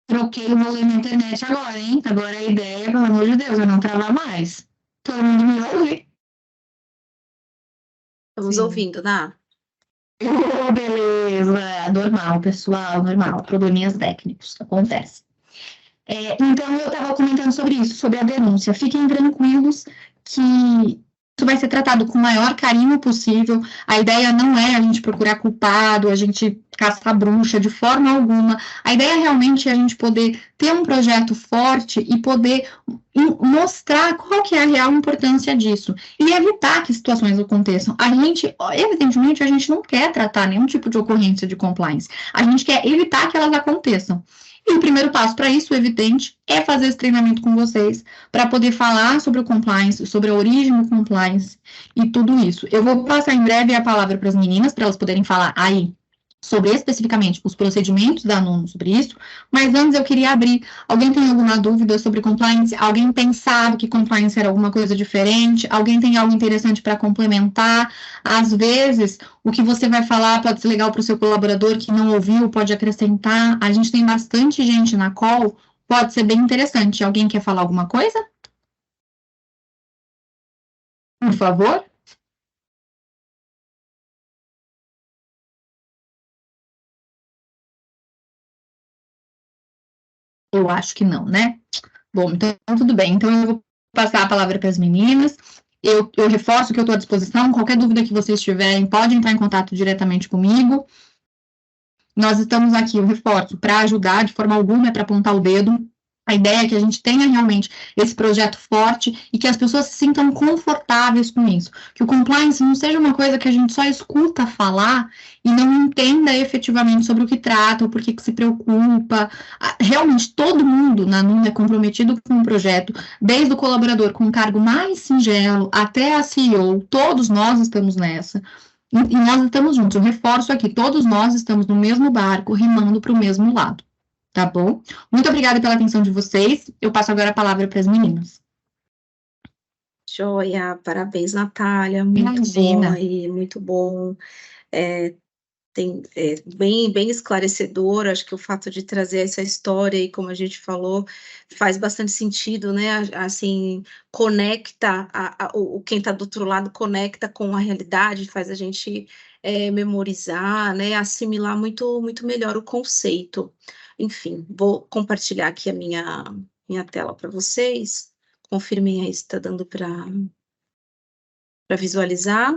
Troquei o volume da internet agora, hein? Agora a ideia, pelo amor de Deus, é não travar mais. Todo mundo me ouve? Estamos ouvindo, Ná. Oh, beleza. Normal, pessoal, normal. Probleminhas técnicos, acontece. Então, eu estava comentando sobre isso, sobre a denúncia. Fiquem tranquilos que isso vai ser tratado com o maior carinho possível. A ideia não é a gente procurar culpado, a gente caçar bruxa de forma alguma. A ideia realmente é a gente poder ter um projeto forte e poder mostrar qual que é a real importância disso e evitar que situações aconteçam. Evidentemente, a gente não quer tratar nenhum tipo de ocorrência de compliance. A gente quer evitar que elas aconteçam. E o primeiro passo para isso, evidente, é fazer esse treinamento com vocês, para poder falar sobre o compliance, sobre a origem do compliance e tudo isso. Eu vou passar em breve a palavra para as meninas, para elas poderem falar aí sobre especificamente os procedimentos da Nuno sobre isso, mas antes eu queria abrir. Alguém tem alguma dúvida sobre compliance? Alguém pensava que compliance era alguma coisa diferente? Alguém tem algo interessante para complementar? Às vezes, o que você vai falar pode ser legal para o seu colaborador que não ouviu, pode acrescentar. A gente tem bastante gente na call, pode ser bem interessante. Alguém quer falar alguma coisa? Por favor? Eu acho que não, né? Bom, então tudo bem. Então eu vou passar a palavra para as meninas. Eu reforço que eu estou à disposição. Qualquer dúvida que vocês tiverem, pode entrar em contato diretamente comigo. Nós estamos aqui, eu reforço, para ajudar, de forma alguma é para apontar o dedo. A ideia é que a gente tenha realmente esse projeto forte e que as pessoas se sintam confortáveis com isso. Que o compliance não seja uma coisa que a gente só escuta falar e não entenda efetivamente sobre o que trata, ou por que se preocupa. Realmente, todo mundo na Nuno é comprometido com o projeto, desde o colaborador com o cargo mais singelo até a CEO, todos nós estamos nessa. E nós estamos juntos. Eu reforço aqui, todos nós estamos no mesmo barco, remando para o mesmo lado. Tá bom? Muito obrigada pela atenção de vocês. Eu passo agora a palavra para as meninas. Joia, parabéns, Natália. Muito bom aí, muito bom. Bem esclarecedor. Acho que o fato de trazer essa história e, como a gente falou, faz bastante sentido, né? Assim, conecta quem está do outro lado, conecta com a realidade, faz a gente memorizar, né? Assimilar muito, muito melhor o conceito. Enfim, vou compartilhar aqui a minha tela para vocês. Confirmem aí se está dando para visualizar.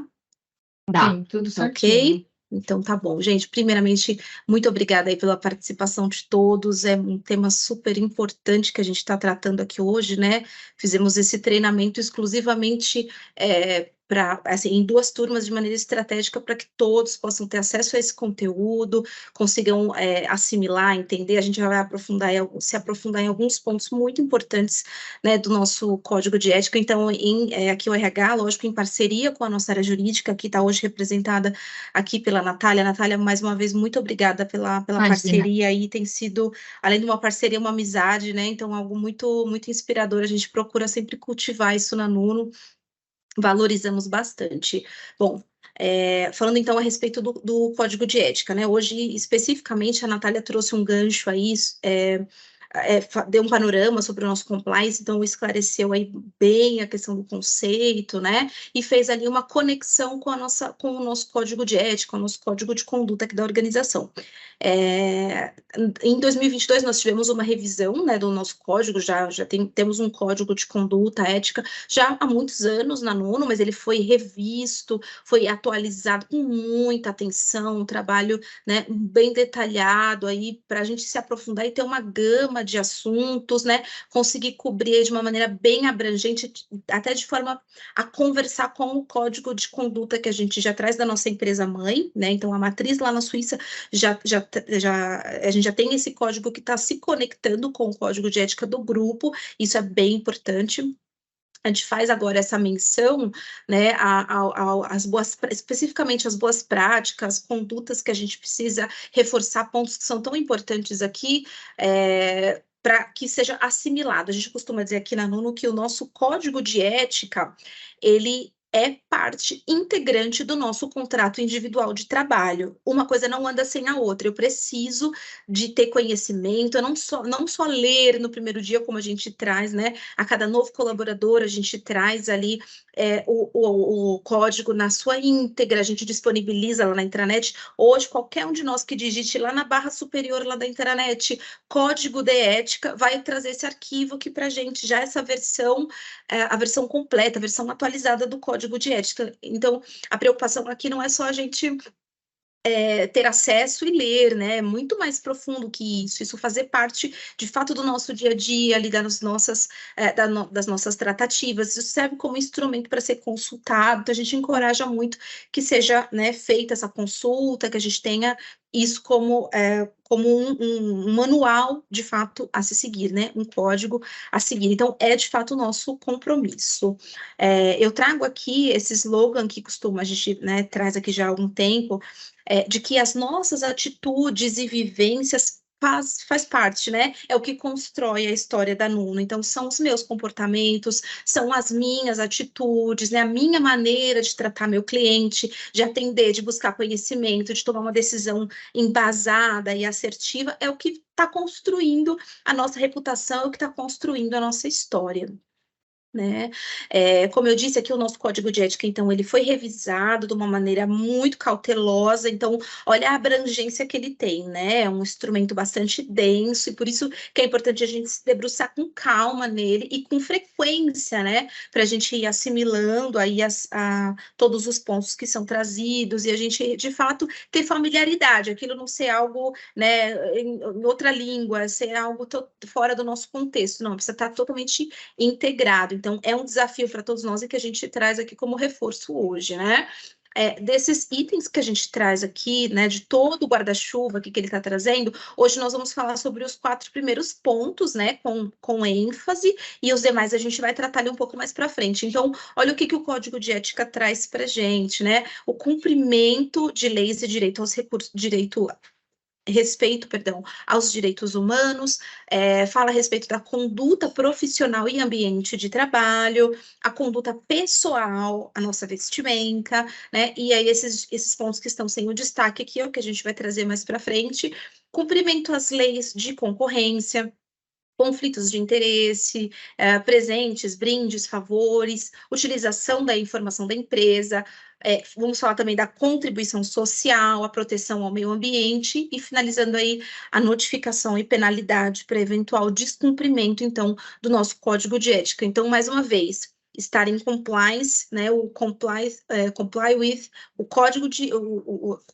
Dá. Sim, tudo certinho. Ok? Então, tá bom. Gente, primeiramente, muito obrigada aí pela participação de todos. É um tema super importante que a gente está tratando aqui hoje, né? Fizemos esse treinamento exclusivamente assim, em 2 turmas de maneira estratégica para que todos possam ter acesso a esse conteúdo, consigam assimilar, entender. A gente vai se aprofundar em alguns pontos muito importantes, né, do nosso código de ética. Então, aqui o RH, lógico, em parceria com a nossa área jurídica, que está hoje representada aqui pela Natália. Natália, mais uma vez, muito obrigada pela parceria aí. Tem sido, além de uma parceria, uma amizade, né? Então, algo muito, muito inspirador. A gente procura sempre cultivar isso na Nuno. Valorizamos bastante. Bom, falando então a respeito do código de ética, né? Hoje, especificamente, a Natália trouxe um gancho aí, deu um panorama sobre o nosso compliance, então esclareceu aí bem a questão do conceito, né? E fez ali uma conexão com o nosso código de ética, com o nosso código de conduta aqui da organização. Em 2022, nós tivemos uma revisão, né, do nosso código, temos um código de conduta ética já há muitos anos na Nuno, mas ele foi revisto, foi atualizado com muita atenção, um trabalho, né, bem detalhado aí para a gente se aprofundar e ter uma gama gama de assuntos, né? Conseguir cobrir de uma maneira bem abrangente, até de forma a conversar com o código de conduta que a gente já traz da nossa empresa mãe, né? Então, a matriz lá na Suíça, a gente já tem esse código que está se conectando com o código de ética do grupo, isso é bem importante. A gente faz agora essa menção, né, especificamente as boas práticas, condutas que a gente precisa reforçar, pontos que são tão importantes aqui, para que seja assimilado. A gente costuma dizer aqui na Nuno que o nosso código de ética, ele é parte integrante do nosso contrato individual de trabalho. Uma coisa não anda sem a outra. Eu preciso de ter conhecimento, eu não só ler no primeiro dia, como a gente traz, né? A cada novo colaborador, a gente traz ali o código na sua íntegra, a gente disponibiliza lá na intranet. Hoje, qualquer um de nós que digite lá na barra superior lá da intranet, código de ética, vai trazer esse arquivo aqui para a gente, já essa versão, a versão completa, a versão atualizada do código de ética. Então, a preocupação aqui não é só a gente ter acesso e ler, né? É muito mais profundo que isso fazer parte, de fato, do nosso dia a dia, ali das nossas tratativas. Isso serve como instrumento para ser consultado, então a gente encoraja muito que seja, né, feita essa consulta, que a gente tenha isso como um manual, de fato, a se seguir, né? Um código a seguir. Então, é, de fato, o nosso compromisso. Eu trago aqui esse slogan que a gente, né, traz aqui já há algum tempo, de que as nossas atitudes e vivências faz parte, né? É o que constrói a história da Nuno. Então, são os meus comportamentos, são as minhas atitudes, né? A minha maneira de tratar meu cliente, de atender, de buscar conhecimento, de tomar uma decisão embasada e assertiva, é o que está construindo a nossa reputação, é o que está construindo a nossa história. Né? Como eu disse aqui, o nosso código de ética, então, ele foi revisado de uma maneira muito cautelosa, então, olha a abrangência que ele tem, né? É um instrumento bastante denso, e por isso que é importante a gente se debruçar com calma nele e com frequência, né? Para a gente ir assimilando aí todos os pontos que são trazidos, e a gente, de fato, ter familiaridade, aquilo não ser algo, né, em outra língua, ser algo fora do nosso contexto, não, precisa estar totalmente integrado. Então, é um desafio para todos nós e que a gente traz aqui como reforço hoje, né? Desses itens que a gente traz aqui, né, de todo o guarda-chuva que ele está trazendo, hoje nós vamos falar sobre os 4 primeiros pontos, né, com ênfase, e os demais a gente vai tratar ali um pouco mais para frente. Então, olha o que o Código de Ética traz para a gente, né? O cumprimento de leis e respeito aos direitos humanos, fala a respeito da conduta profissional e ambiente de trabalho, a conduta pessoal, a nossa vestimenta, né? E aí esses pontos que estão sem o destaque aqui, é o que a gente vai trazer mais para frente, cumprimento às leis de concorrência, conflitos de interesse, presentes, brindes, favores, utilização da informação da empresa, vamos falar também da contribuição social, a proteção ao meio ambiente e finalizando aí a notificação e penalidade para eventual descumprimento, então, do nosso código de ética. Então, mais uma vez, estar em compliance, né, comply with, o código de,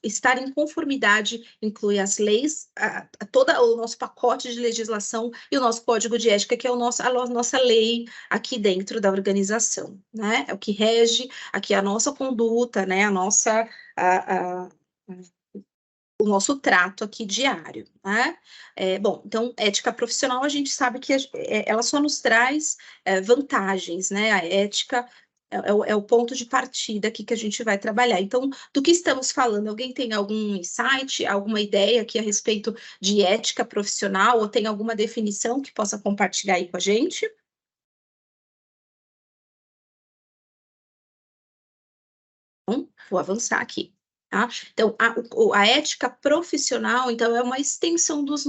estar em conformidade inclui as leis, todo o nosso pacote de legislação e o nosso código de ética, que é a nossa lei aqui dentro da organização, né, é o que rege aqui a nossa conduta, né, o nosso trato aqui diário, né? Bom, então, ética profissional, a gente sabe que ela só nos traz vantagens, né? A ética é o ponto de partida aqui que a gente vai trabalhar. Então, do que estamos falando? Alguém tem algum insight, alguma ideia aqui a respeito de ética profissional, ou tem alguma definição que possa compartilhar aí com a gente? Bom, vou avançar aqui. Tá? Então, a ética profissional, então, é uma extensão dos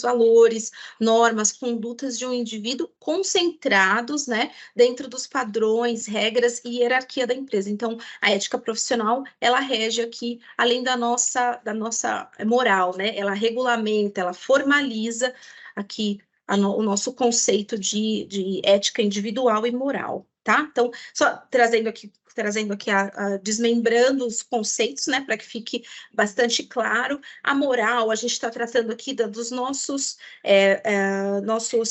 valores, normas, condutas de um indivíduo concentrados, né, dentro dos padrões, regras e hierarquia da empresa. Então, a ética profissional, ela rege aqui, além da nossa moral, né, ela regulamenta, ela formaliza aqui o nosso conceito de ética individual e moral. Tá? Então, só trazendo aqui trazendo aqui, desmembrando os conceitos, né, para que fique bastante claro. A moral, a gente está tratando aqui dos nossos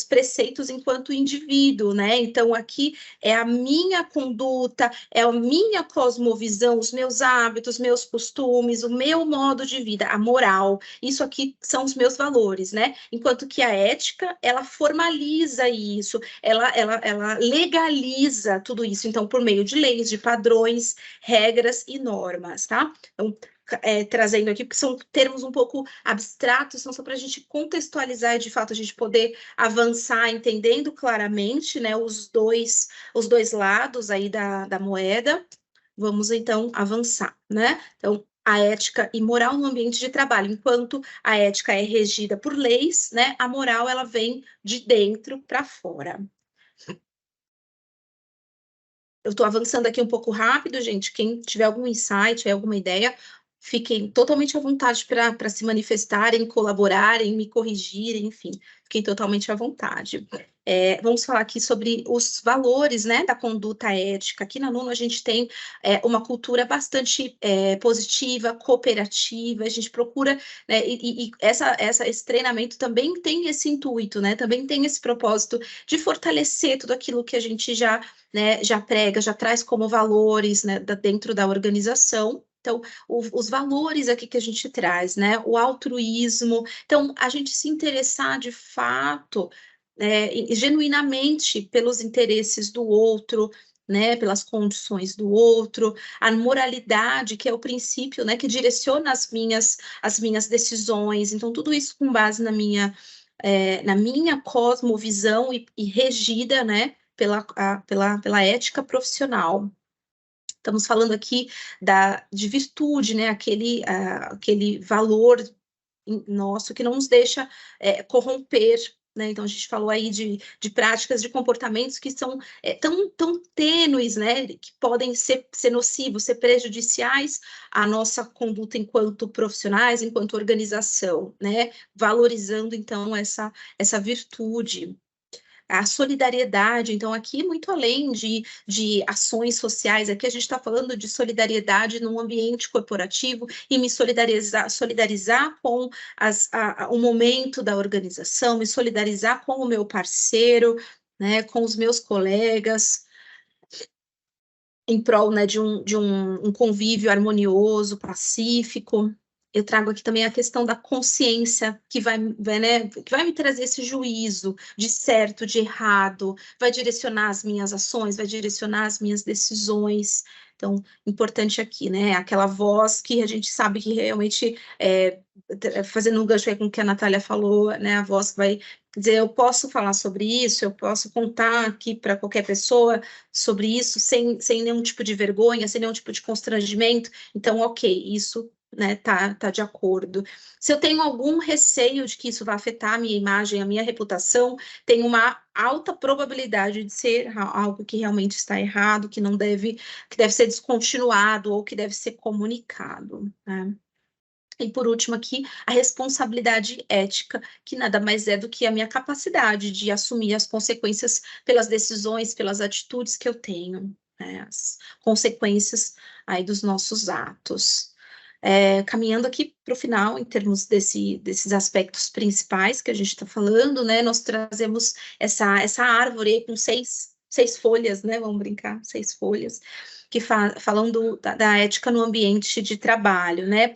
preceitos enquanto indivíduo, né? Então, aqui é a minha conduta, é a minha cosmovisão, os meus hábitos, meus costumes, o meu modo de vida, a moral. Isso aqui são os meus valores, né? Enquanto que a ética, ela formaliza isso, ela legaliza tudo isso, então, por meio de leis, de padrões, regras e normas, tá? Então, trazendo aqui, porque são termos um pouco abstratos, são só para a gente contextualizar e, de fato, a gente poder avançar entendendo claramente, né, os dois lados aí da moeda. Vamos, então, avançar, né? Então, a ética e moral no ambiente de trabalho. Enquanto a ética é regida por leis, né, a moral, ela vem de dentro para fora. Eu estou avançando aqui um pouco rápido, gente. Quem tiver algum insight, alguma ideia, fiquem totalmente à vontade para se manifestarem, colaborarem, me corrigirem, enfim, fiquem totalmente à vontade. Vamos falar aqui sobre os valores, né, da conduta ética. Aqui na Nuno a gente tem uma cultura bastante positiva, cooperativa, a gente procura, né, e esse treinamento também tem esse intuito, né, também tem esse propósito de fortalecer tudo aquilo que a gente já, né, já prega, já traz como valores, né, dentro da organização. Então, os valores aqui que a gente traz, né? O altruísmo. Então, a gente se interessar de fato, genuinamente pelos interesses do outro, né? Pelas condições do outro. A moralidade, que é o princípio, né? Que direciona as minhas decisões. Então, tudo isso com base na minha cosmovisão e regida, né? Pela ética profissional. Estamos falando aqui de virtude, né? Aquele valor nosso que não nos deixa corromper, né? Então, a gente falou aí de práticas, de comportamentos que são tão tênues, né? Que podem ser nocivos, ser prejudiciais à nossa conduta enquanto profissionais, enquanto organização, né? Valorizando, então, essa virtude. A solidariedade, então, aqui, muito além de ações sociais, aqui a gente está falando de solidariedade num ambiente corporativo e me solidarizar com o momento da organização, me solidarizar com o meu parceiro, né, com os meus colegas, em prol, né, de um convívio harmonioso, pacífico. Eu trago aqui também a questão da consciência, que vai me trazer esse juízo de certo, de errado, vai direcionar as minhas ações, vai direcionar as minhas decisões. Então, importante aqui, né? Aquela voz que a gente sabe que realmente, fazendo um gancho aí com o que a Natália falou, né? A voz que vai dizer, eu posso falar sobre isso, eu posso contar aqui para qualquer pessoa sobre isso, sem nenhum tipo de vergonha, sem nenhum tipo de constrangimento. Então, ok, isso, né, tá de acordo. Se eu tenho algum receio de que isso vai afetar a minha imagem, a minha reputação, tem uma alta probabilidade de ser algo que realmente está errado, que deve ser descontinuado ou que deve ser comunicado, né? E por último aqui, a responsabilidade ética, que nada mais é do que a minha capacidade de assumir as consequências pelas decisões, pelas atitudes que eu tenho, né? As consequências aí dos nossos atos. Caminhando aqui para o final, em termos desses aspectos principais que a gente está falando, né? Nós trazemos essa árvore com seis folhas, né? Vamos brincar, 6 folhas, que falam da ética no ambiente de trabalho, né?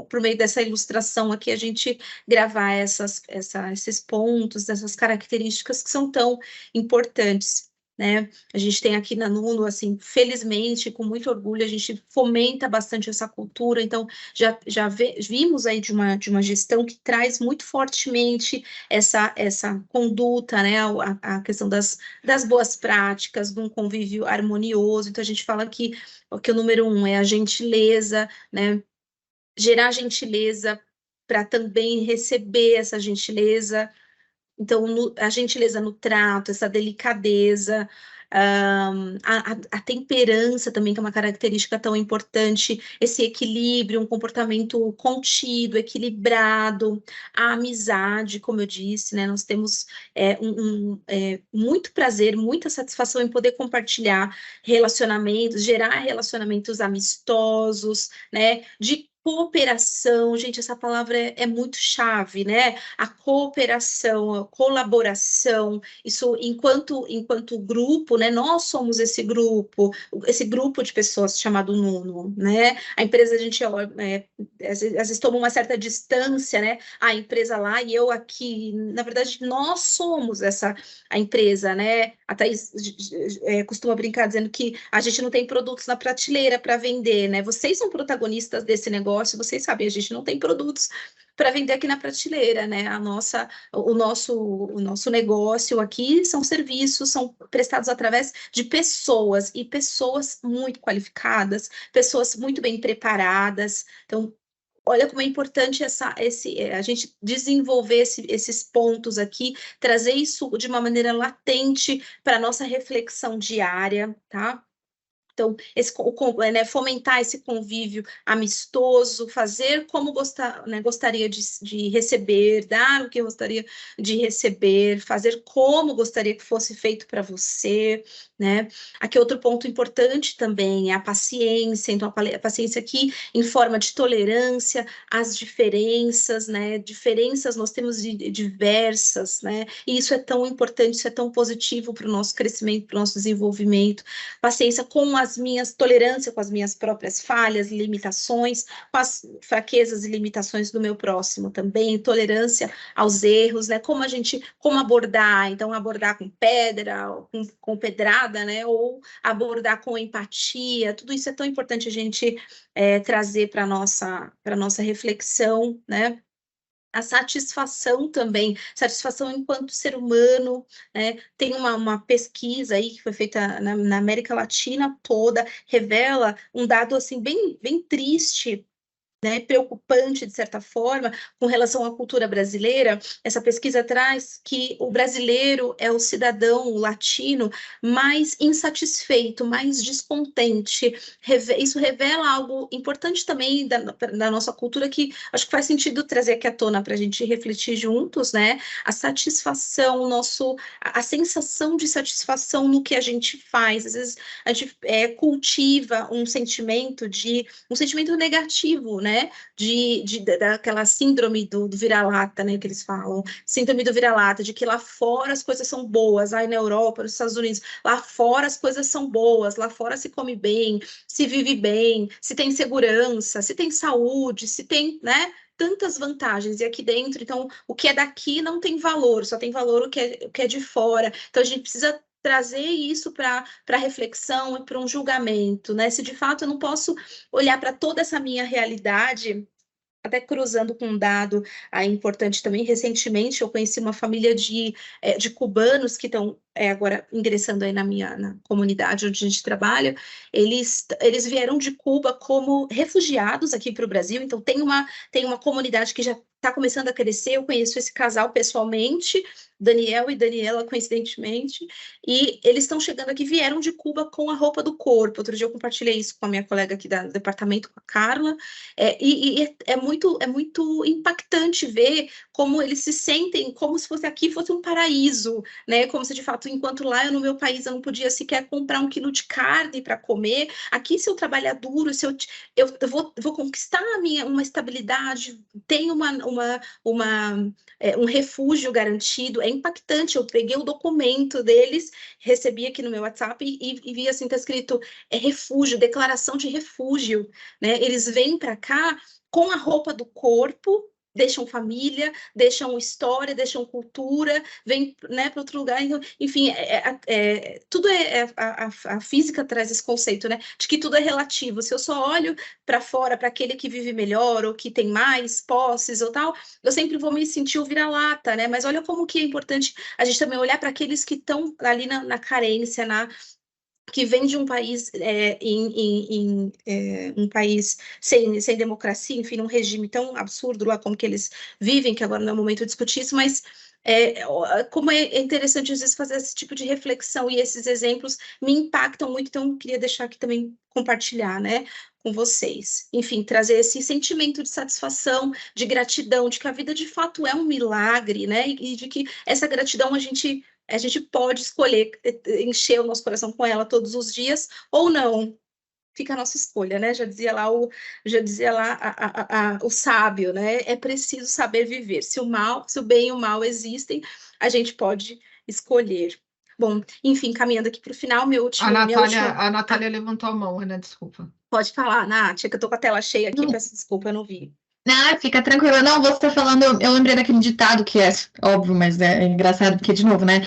Por meio dessa ilustração aqui, a gente gravar esses pontos, essas características que são tão importantes, né? A gente tem aqui na Nuno, assim, felizmente, com muito orgulho, a gente fomenta bastante essa cultura, então já vimos aí de uma gestão que traz muito fortemente essa conduta, né? A questão das boas práticas, de um convívio harmonioso. Então, a gente fala que o número 1 é a gentileza, né? Gerar gentileza para também receber essa gentileza. Então, a gentileza no trato, essa delicadeza, a temperança também, que é uma característica tão importante, esse equilíbrio, um comportamento contido, equilibrado, a amizade, como eu disse, né? Nós temos muito prazer, muita satisfação em poder compartilhar relacionamentos, gerar relacionamentos amistosos, né? De cooperação, gente, essa palavra é muito chave, né? A cooperação, a colaboração, isso enquanto grupo, né? Nós somos esse grupo de pessoas chamado Nuno, né? A empresa, a gente às vezes toma uma certa distância, né? A empresa lá e eu aqui, na verdade, nós somos a empresa, né? A Thaís costuma brincar dizendo que a gente não tem produtos na prateleira para vender, né? Vocês são protagonistas desse negócio, vocês sabem, a gente não tem produtos para vender aqui na prateleira, né? O nosso negócio aqui são serviços, são prestados através de pessoas, e pessoas muito qualificadas, pessoas muito bem preparadas. Então, olha como é importante a gente desenvolver esses pontos aqui, trazer isso de uma maneira latente para a nossa reflexão diária, tá? Então, fomentar esse convívio amistoso, fazer como gostaria de receber, dar o que gostaria de receber, fazer como gostaria que fosse feito para você, né? Aqui outro ponto importante também é a paciência. Então, a paciência aqui em forma de tolerância às diferenças, né? Diferenças nós temos diversas, né? E isso é tão importante, isso é tão positivo para o nosso crescimento, para o nosso desenvolvimento. Paciência com tolerância com as minhas próprias falhas, limitações, com as fraquezas e limitações do meu próximo também, tolerância aos erros, né? Como abordar, então abordar com pedra, com pedrada, né? Ou abordar com empatia, tudo isso é tão importante a gente trazer para a nossa reflexão, né? A satisfação também, satisfação enquanto ser humano, né? Tem uma pesquisa aí que foi feita na América Latina toda, revela um dado assim bem, bem triste, né, preocupante, de certa forma, com relação à cultura brasileira. Essa pesquisa traz que o brasileiro é o cidadão latino mais insatisfeito, mais descontente. Isso revela algo importante também da nossa cultura, que acho que faz sentido trazer aqui à tona para a gente refletir juntos, né? A satisfação, a sensação de satisfação no que a gente faz. Às vezes a gente cultiva um sentimento negativo, né? Daquela síndrome do vira-lata, né, que eles falam, síndrome do vira-lata, de que lá fora as coisas são boas, aí na Europa, nos Estados Unidos, lá fora as coisas são boas, lá fora se come bem, se vive bem, se tem segurança, se tem saúde, se tem, né, tantas vantagens, e aqui dentro, então, o que é daqui não tem valor, só tem valor o que é de fora. Então, a gente precisa trazer isso para reflexão e para um julgamento, né? Se de fato eu não posso olhar para toda essa minha realidade, até cruzando com um dado importante também, recentemente eu conheci uma família de cubanos que estão agora ingressando aí na comunidade onde a gente trabalha. Eles vieram de Cuba como refugiados aqui para o Brasil, então tem uma comunidade que já está começando a crescer. Eu conheço esse casal pessoalmente, Daniel e Daniela, coincidentemente, e eles estão chegando aqui, vieram de Cuba com a roupa do corpo. Outro dia eu compartilhei isso com a minha colega aqui do departamento, com a Carla, e é muito impactante ver como eles se sentem como se fosse um paraíso, né? Como se de fato, enquanto lá no meu país eu não podia sequer comprar 1 quilo de carne para comer, aqui se eu trabalhar duro, se eu vou conquistar uma estabilidade, tenho um refúgio garantido. É impactante. Eu peguei o documento deles, recebi aqui no meu WhatsApp e vi assim, tá escrito refúgio, declaração de refúgio, né? Eles vêm para cá com a roupa do corpo, deixam família, deixam história, deixam cultura, vêm, né, para outro lugar. Então, enfim, tudo a física traz esse conceito, né, de que tudo é relativo. Se eu só olho para fora, para aquele que vive melhor ou que tem mais posses ou tal, eu sempre vou me sentir o vira-lata, né? Mas olha como que é importante a gente também olhar para aqueles que estão ali na carência, que vem de um país um país sem democracia, enfim, um regime tão absurdo lá como que eles vivem, que agora não é o momento de discutir isso, mas Como é interessante às vezes fazer esse tipo de reflexão, e esses exemplos me impactam muito, então eu queria deixar aqui também compartilhar, né, com vocês. Enfim, trazer esse sentimento de satisfação, de gratidão, de que a vida de fato é um milagre, né, e de que essa gratidão a gente pode escolher encher o nosso coração com ela todos os dias, ou não. Fica a nossa escolha, né? Já dizia lá o sábio, né? É preciso saber viver. Se o bem e o mal existem, a gente pode escolher. Bom, enfim, caminhando aqui para o final, A Natália levantou a mão, Ana, desculpa. Pode falar, Nath, que eu tô com a tela cheia aqui, peço desculpa, eu não vi. Não, fica tranquila. Não, você tá falando, eu lembrei daquele ditado que é óbvio, mas é engraçado porque, de novo, né?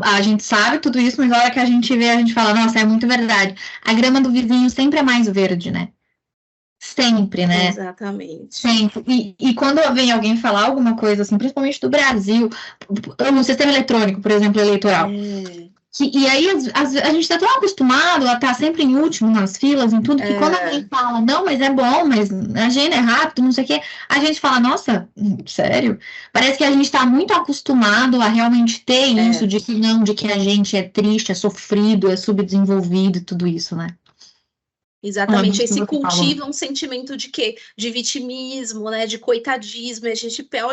A gente sabe tudo isso, mas na hora que a gente vê, a gente fala, nossa, é muito verdade. A grama do vizinho sempre é mais verde, né? Sempre, né? Exatamente. Sempre. E quando vem alguém falar alguma coisa, assim, principalmente do Brasil, o sistema eletrônico, por exemplo, eleitoral. E aí a gente está tão acostumado a estar sempre em último nas filas, em tudo, que quando alguém fala, não, mas é bom, mas a agenda é rápido, não sei o quê, a gente fala, nossa, sério? Parece que a gente está muito acostumado a realmente ter isso, de que a gente é triste, é sofrido, é subdesenvolvido e tudo isso, né? Exatamente, aí se cultiva um sentimento de quê? De vitimismo, né? De coitadismo,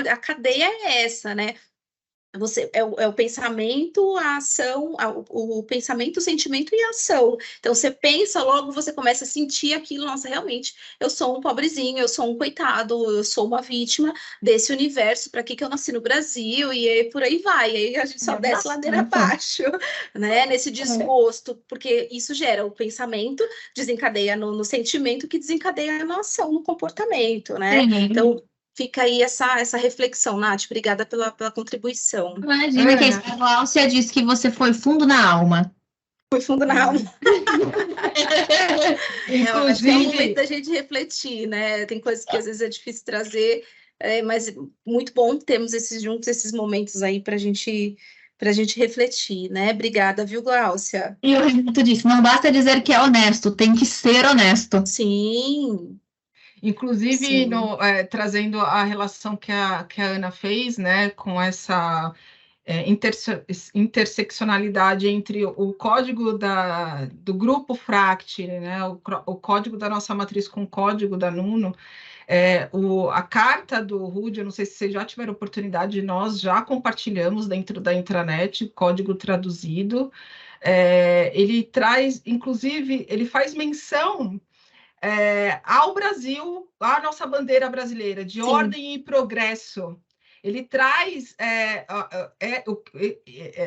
a cadeia é essa, né? É o pensamento, a ação, o pensamento, o sentimento e a ação. Então, você pensa, logo você começa a sentir aquilo, nossa, realmente, eu sou um pobrezinho, eu sou um coitado, eu sou uma vítima desse universo, para que eu nasci no Brasil, e aí, por aí vai, aí a gente só desce ladeira abaixo, né, nesse desgosto, porque isso gera o pensamento, desencadeia no sentimento, que desencadeia na ação, no comportamento, né? Então, fica aí essa reflexão, Nath. Obrigada pela contribuição. Imagina que a Gláucia disse que você foi fundo na alma. Foi fundo na alma. Inclusive... É o momento da gente refletir, né? Tem coisas que às vezes é difícil trazer, mas muito bom termos esses momentos aí para a gente refletir, né? Obrigada, viu, Gláucia? E o Renato disse, não basta dizer que é honesto, tem que ser honesto. Sim. Inclusive, trazendo a relação que a Ana fez, né, com essa interseccionalidade entre o código do grupo Fract, né, o código da nossa matriz com o código da Nuno, a carta do Rude, eu não sei se vocês já tiveram oportunidade, nós já compartilhamos dentro da intranet, código traduzido. Ele traz, inclusive, ele faz menção ao Brasil, à nossa bandeira brasileira, de ordem e progresso. Ele traz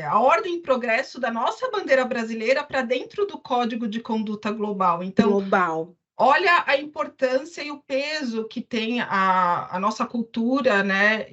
a ordem e progresso da nossa bandeira brasileira para dentro do Código de Conduta Global. Então, olha a importância e o peso que tem a nossa cultura, né,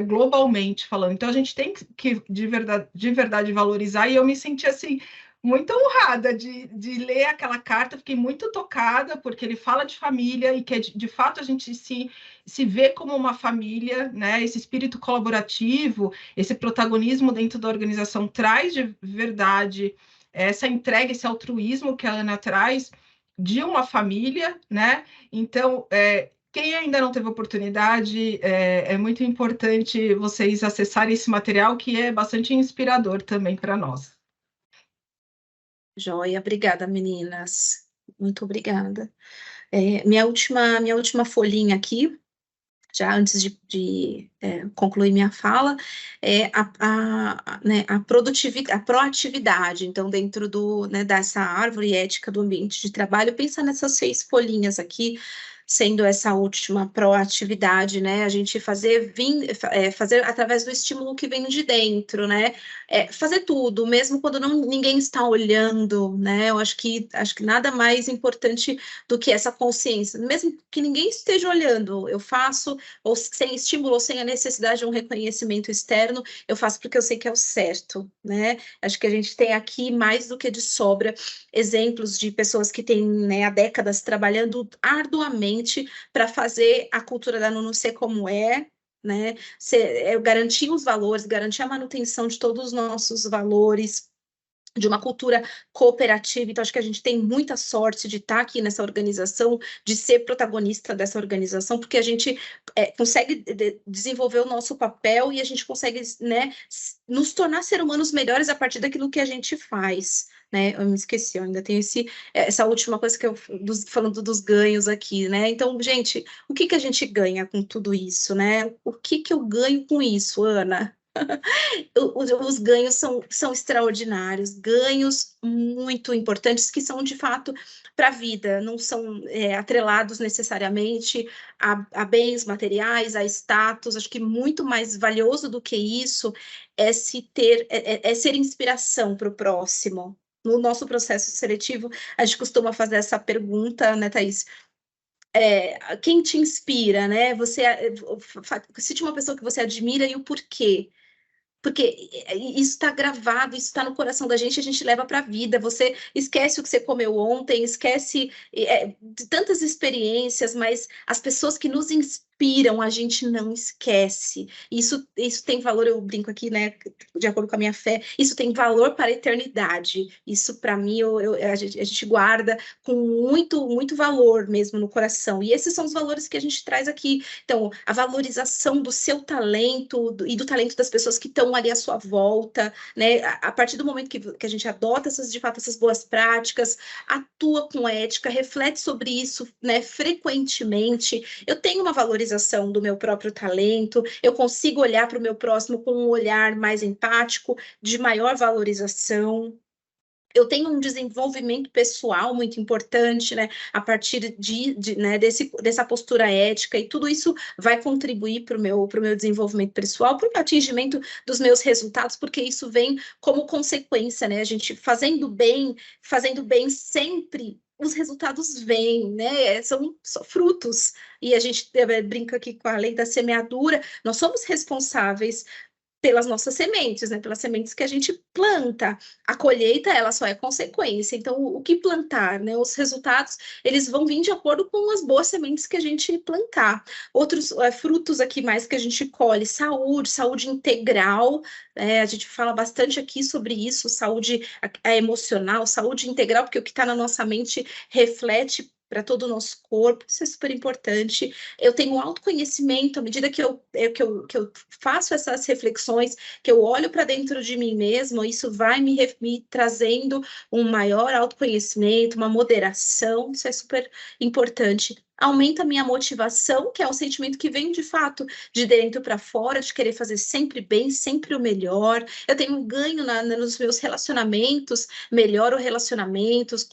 globalmente falando. Então, a gente tem que de verdade valorizar, e eu me senti assim, muito honrada de ler aquela carta, fiquei muito tocada, porque ele fala de família e que de fato a gente se vê como uma família, né? Esse espírito colaborativo, esse protagonismo dentro da organização traz de verdade essa entrega, esse altruísmo que a Ana traz de uma família, né? Então, quem ainda não teve oportunidade, é muito importante vocês acessarem esse material, que é bastante inspirador também para nós. Joia, obrigada, meninas. Muito obrigada. Minha última folhinha aqui, já antes de concluir minha fala, é a proatividade. Então, dentro dessa árvore ética do ambiente de trabalho, pensa nessas 6 folhinhas aqui, sendo essa última proatividade, né? A gente fazer através do estímulo que vem de dentro, né? Fazer tudo, mesmo quando ninguém está olhando, né? Eu acho que nada mais importante do que essa consciência, mesmo que ninguém esteja olhando, eu faço, ou sem estímulo, ou sem a necessidade de um reconhecimento externo, eu faço porque eu sei que é o certo, né? Acho que a gente tem aqui, mais do que de sobra, exemplos de pessoas que têm, né, há décadas trabalhando arduamente para fazer a cultura da Nuno ser como é, né? Garantir os valores, garantir a manutenção de todos os nossos valores, de uma cultura cooperativa. Então acho que a gente tem muita sorte de estar aqui nessa organização, de ser protagonista dessa organização, porque a gente consegue desenvolver o nosso papel e a gente consegue, né, nos tornar seres humanos melhores a partir daquilo que a gente faz, né? Eu me esqueci, eu ainda tenho essa última coisa que falando dos ganhos aqui, né? Então, gente, o que a gente ganha com tudo isso, né? O que eu ganho com isso, Ana? Os ganhos são extraordinários, ganhos muito importantes que são, de fato, para a vida, não são atrelados necessariamente a bens materiais, a status. Acho que muito mais valioso do que isso é ser inspiração para o próximo. No nosso processo seletivo, a gente costuma fazer essa pergunta, né, Thaís? Quem te inspira, né? Cite uma pessoa que você admira e o porquê. Porque isso está gravado, isso está no coração da gente, a gente leva para a vida. Você esquece o que você comeu ontem, esquece de tantas experiências, mas as pessoas que nos inspiram, a gente não esquece. Isso tem valor, eu brinco aqui, né, de acordo com a minha fé, isso tem valor para a eternidade. Isso, para mim, a gente guarda com muito, muito valor mesmo no coração. E esses são os valores que a gente traz aqui. Então, a valorização do seu talento e do talento das pessoas que estão ali à sua volta, né? A partir do momento que a gente adota de fato, essas boas práticas, atua com ética, reflete sobre isso, né, frequentemente. Eu tenho uma valorização do meu próprio talento, eu consigo olhar para o meu próximo com um olhar mais empático, de maior valorização. Eu tenho um desenvolvimento pessoal muito importante, né, a partir né, dessa postura ética, e tudo isso vai contribuir para o meu desenvolvimento pessoal, para o atingimento dos meus resultados, porque isso vem como consequência, né, a gente fazendo bem sempre, os resultados vêm, né, são só frutos, e a gente brinca aqui com a lei da semeadura, nós somos responsáveis pelas nossas sementes, né? Pelas sementes que a gente planta. A colheita, ela só é consequência. Então, o que plantar, né? Os resultados, eles vão vir de acordo com as boas sementes que a gente plantar. Outros frutos aqui mais que a gente colhe, saúde integral, a gente fala bastante aqui sobre isso, saúde emocional, saúde integral, porque o que está na nossa mente reflete para todo o nosso corpo, isso é super importante. Eu tenho autoconhecimento, à medida que eu faço essas reflexões, que eu olho para dentro de mim mesmo, isso vai me trazendo um maior autoconhecimento, uma moderação, isso é super importante. Aumenta a minha motivação, que é um sentimento que vem, de fato, de dentro para fora, de querer fazer sempre bem, sempre o melhor. Eu tenho um ganho nos meus relacionamentos, melhoro relacionamentos,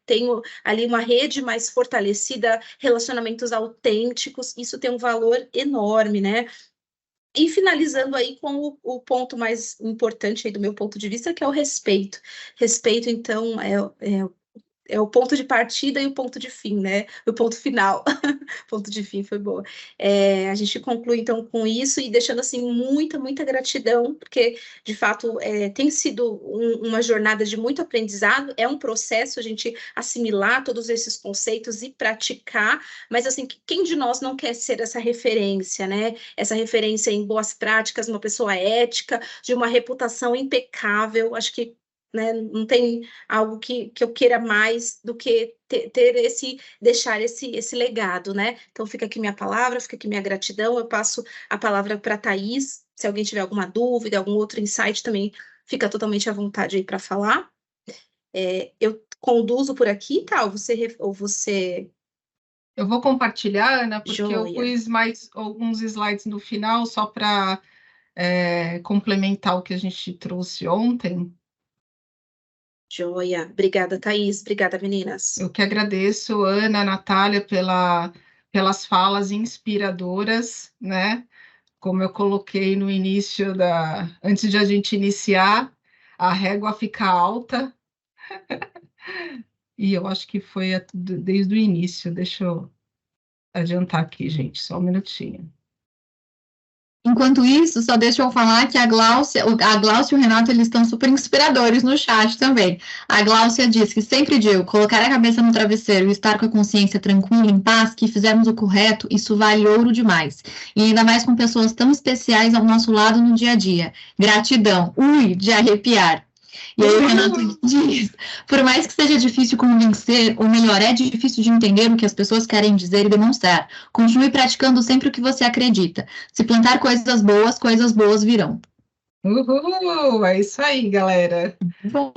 tenho ali uma rede mais fortalecida, relacionamentos autênticos, isso tem um valor enorme, né? E finalizando aí com o ponto mais importante aí do meu ponto de vista, que é o respeito. Respeito, então, é o ponto de partida e o ponto de fim, né? O ponto final. Ponto de fim foi boa. A gente conclui, então, com isso e deixando, assim, muita, muita gratidão, porque, de fato, tem sido uma jornada de muito aprendizado, é um processo a gente assimilar todos esses conceitos e praticar, mas, assim, quem de nós não quer ser essa referência, né? Essa referência em boas práticas, uma pessoa ética, de uma reputação impecável, acho que, né, não tem algo que eu queira mais do que deixar esse legado, né? Então fica aqui minha palavra, fica aqui minha gratidão, eu passo a palavra para a Thaís, se alguém tiver alguma dúvida, algum outro insight também, fica totalmente à vontade aí para falar. Eu conduzo por aqui, tá? Ou você... Eu vou compartilhar, Ana, porque eu pus mais alguns slides no final, só para complementar o que a gente trouxe ontem. Joia. Obrigada, Thaís. Obrigada, meninas. Eu que agradeço, Ana, Natália, pelas falas inspiradoras, né? Como eu coloquei no início antes de a gente iniciar, a régua fica alta. E eu acho que foi desde o início. Deixa eu adiantar aqui, gente, só um minutinho. Enquanto isso, só deixa eu falar que a Gláucia e o Renato, eles estão super inspiradores no chat também. A Gláucia diz que sempre digo, colocar a cabeça no travesseiro e estar com a consciência tranquila, em paz, que fizemos o correto, isso vale ouro demais. E ainda mais com pessoas tão especiais ao nosso lado no dia a dia. Gratidão. Ui, de arrepiar. E aí o Renato diz, por mais que seja difícil convencer, ou melhor, é difícil de entender o que as pessoas querem dizer e demonstrar. Continue praticando sempre o que você acredita. Se plantar coisas boas virão. Uhul! É isso aí, galera. Bom.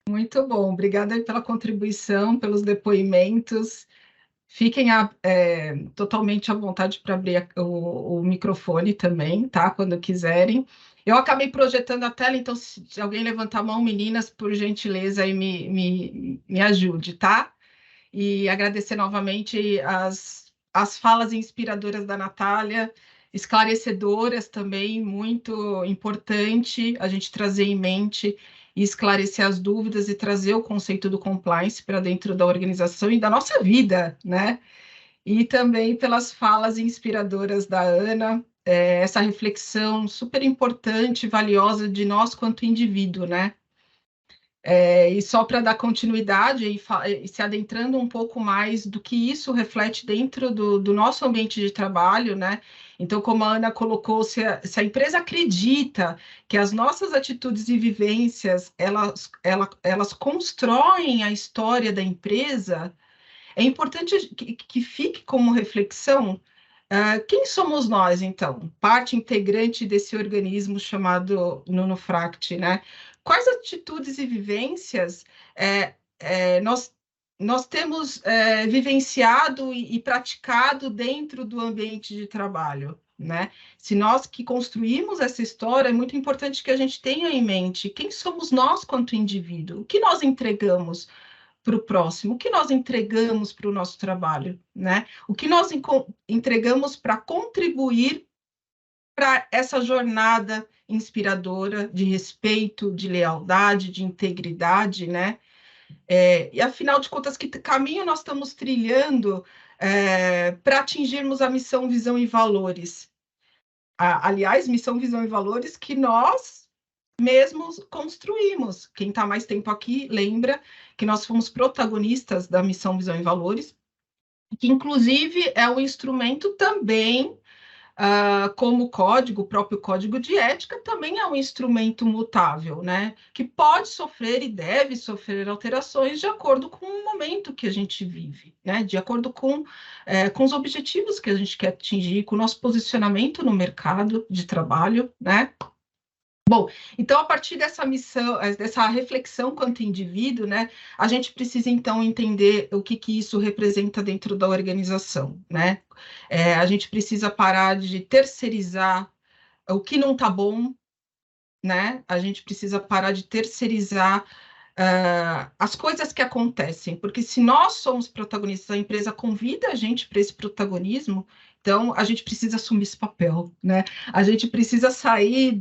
Muito bom. Obrigada aí pela contribuição, pelos depoimentos. Fiquem totalmente à vontade para abrir o microfone também, tá? Quando quiserem. Eu acabei projetando a tela, então se alguém levantar a mão, meninas, por gentileza, aí me ajude, tá? E agradecer novamente as falas inspiradoras da Natália, esclarecedoras também, muito importante a gente trazer em mente e esclarecer as dúvidas e trazer o conceito do compliance para dentro da organização e da nossa vida, né? E também pelas falas inspiradoras da Ana, essa reflexão super importante e valiosa de nós quanto indivíduo, né? E só para dar continuidade e se adentrando um pouco mais do que isso reflete dentro do nosso ambiente de trabalho, né? Então, como a Ana colocou, se a empresa acredita que as nossas atitudes e vivências, elas constroem a história da empresa, é importante que fique como reflexão quem somos nós, então? Parte integrante desse organismo chamado Nunofract, né? Quais atitudes e vivências nós temos vivenciado e praticado dentro do ambiente de trabalho, né? Se nós que construímos essa história, é muito importante que a gente tenha em mente quem somos nós quanto indivíduo, o que nós entregamos para o próximo, o que nós entregamos para o nosso trabalho, né? O que nós entregamos para contribuir para essa jornada inspiradora de respeito, de lealdade, de integridade, né? E afinal de contas, que caminho nós estamos trilhando para atingirmos a missão, visão e valores? Aliás, missão, visão e valores que nós mesmos construímos. Quem está mais tempo aqui lembra que nós fomos protagonistas da missão, visão e valores, que inclusive é um instrumento também, como o próprio código de ética, também é um instrumento mutável, né? Que pode sofrer e deve sofrer alterações de acordo com o momento que a gente vive, né? De acordo com os objetivos que a gente quer atingir, com o nosso posicionamento no mercado de trabalho, né? Bom, então, a partir dessa missão, dessa reflexão quanto indivíduo, né, a gente precisa, então, entender o que isso representa dentro da organização, né? A gente precisa parar de terceirizar o que não está bom, né? A gente precisa parar de terceirizar as coisas que acontecem, porque se nós somos protagonistas, a empresa convida a gente para esse protagonismo, então a gente precisa assumir esse papel, né? A gente precisa sair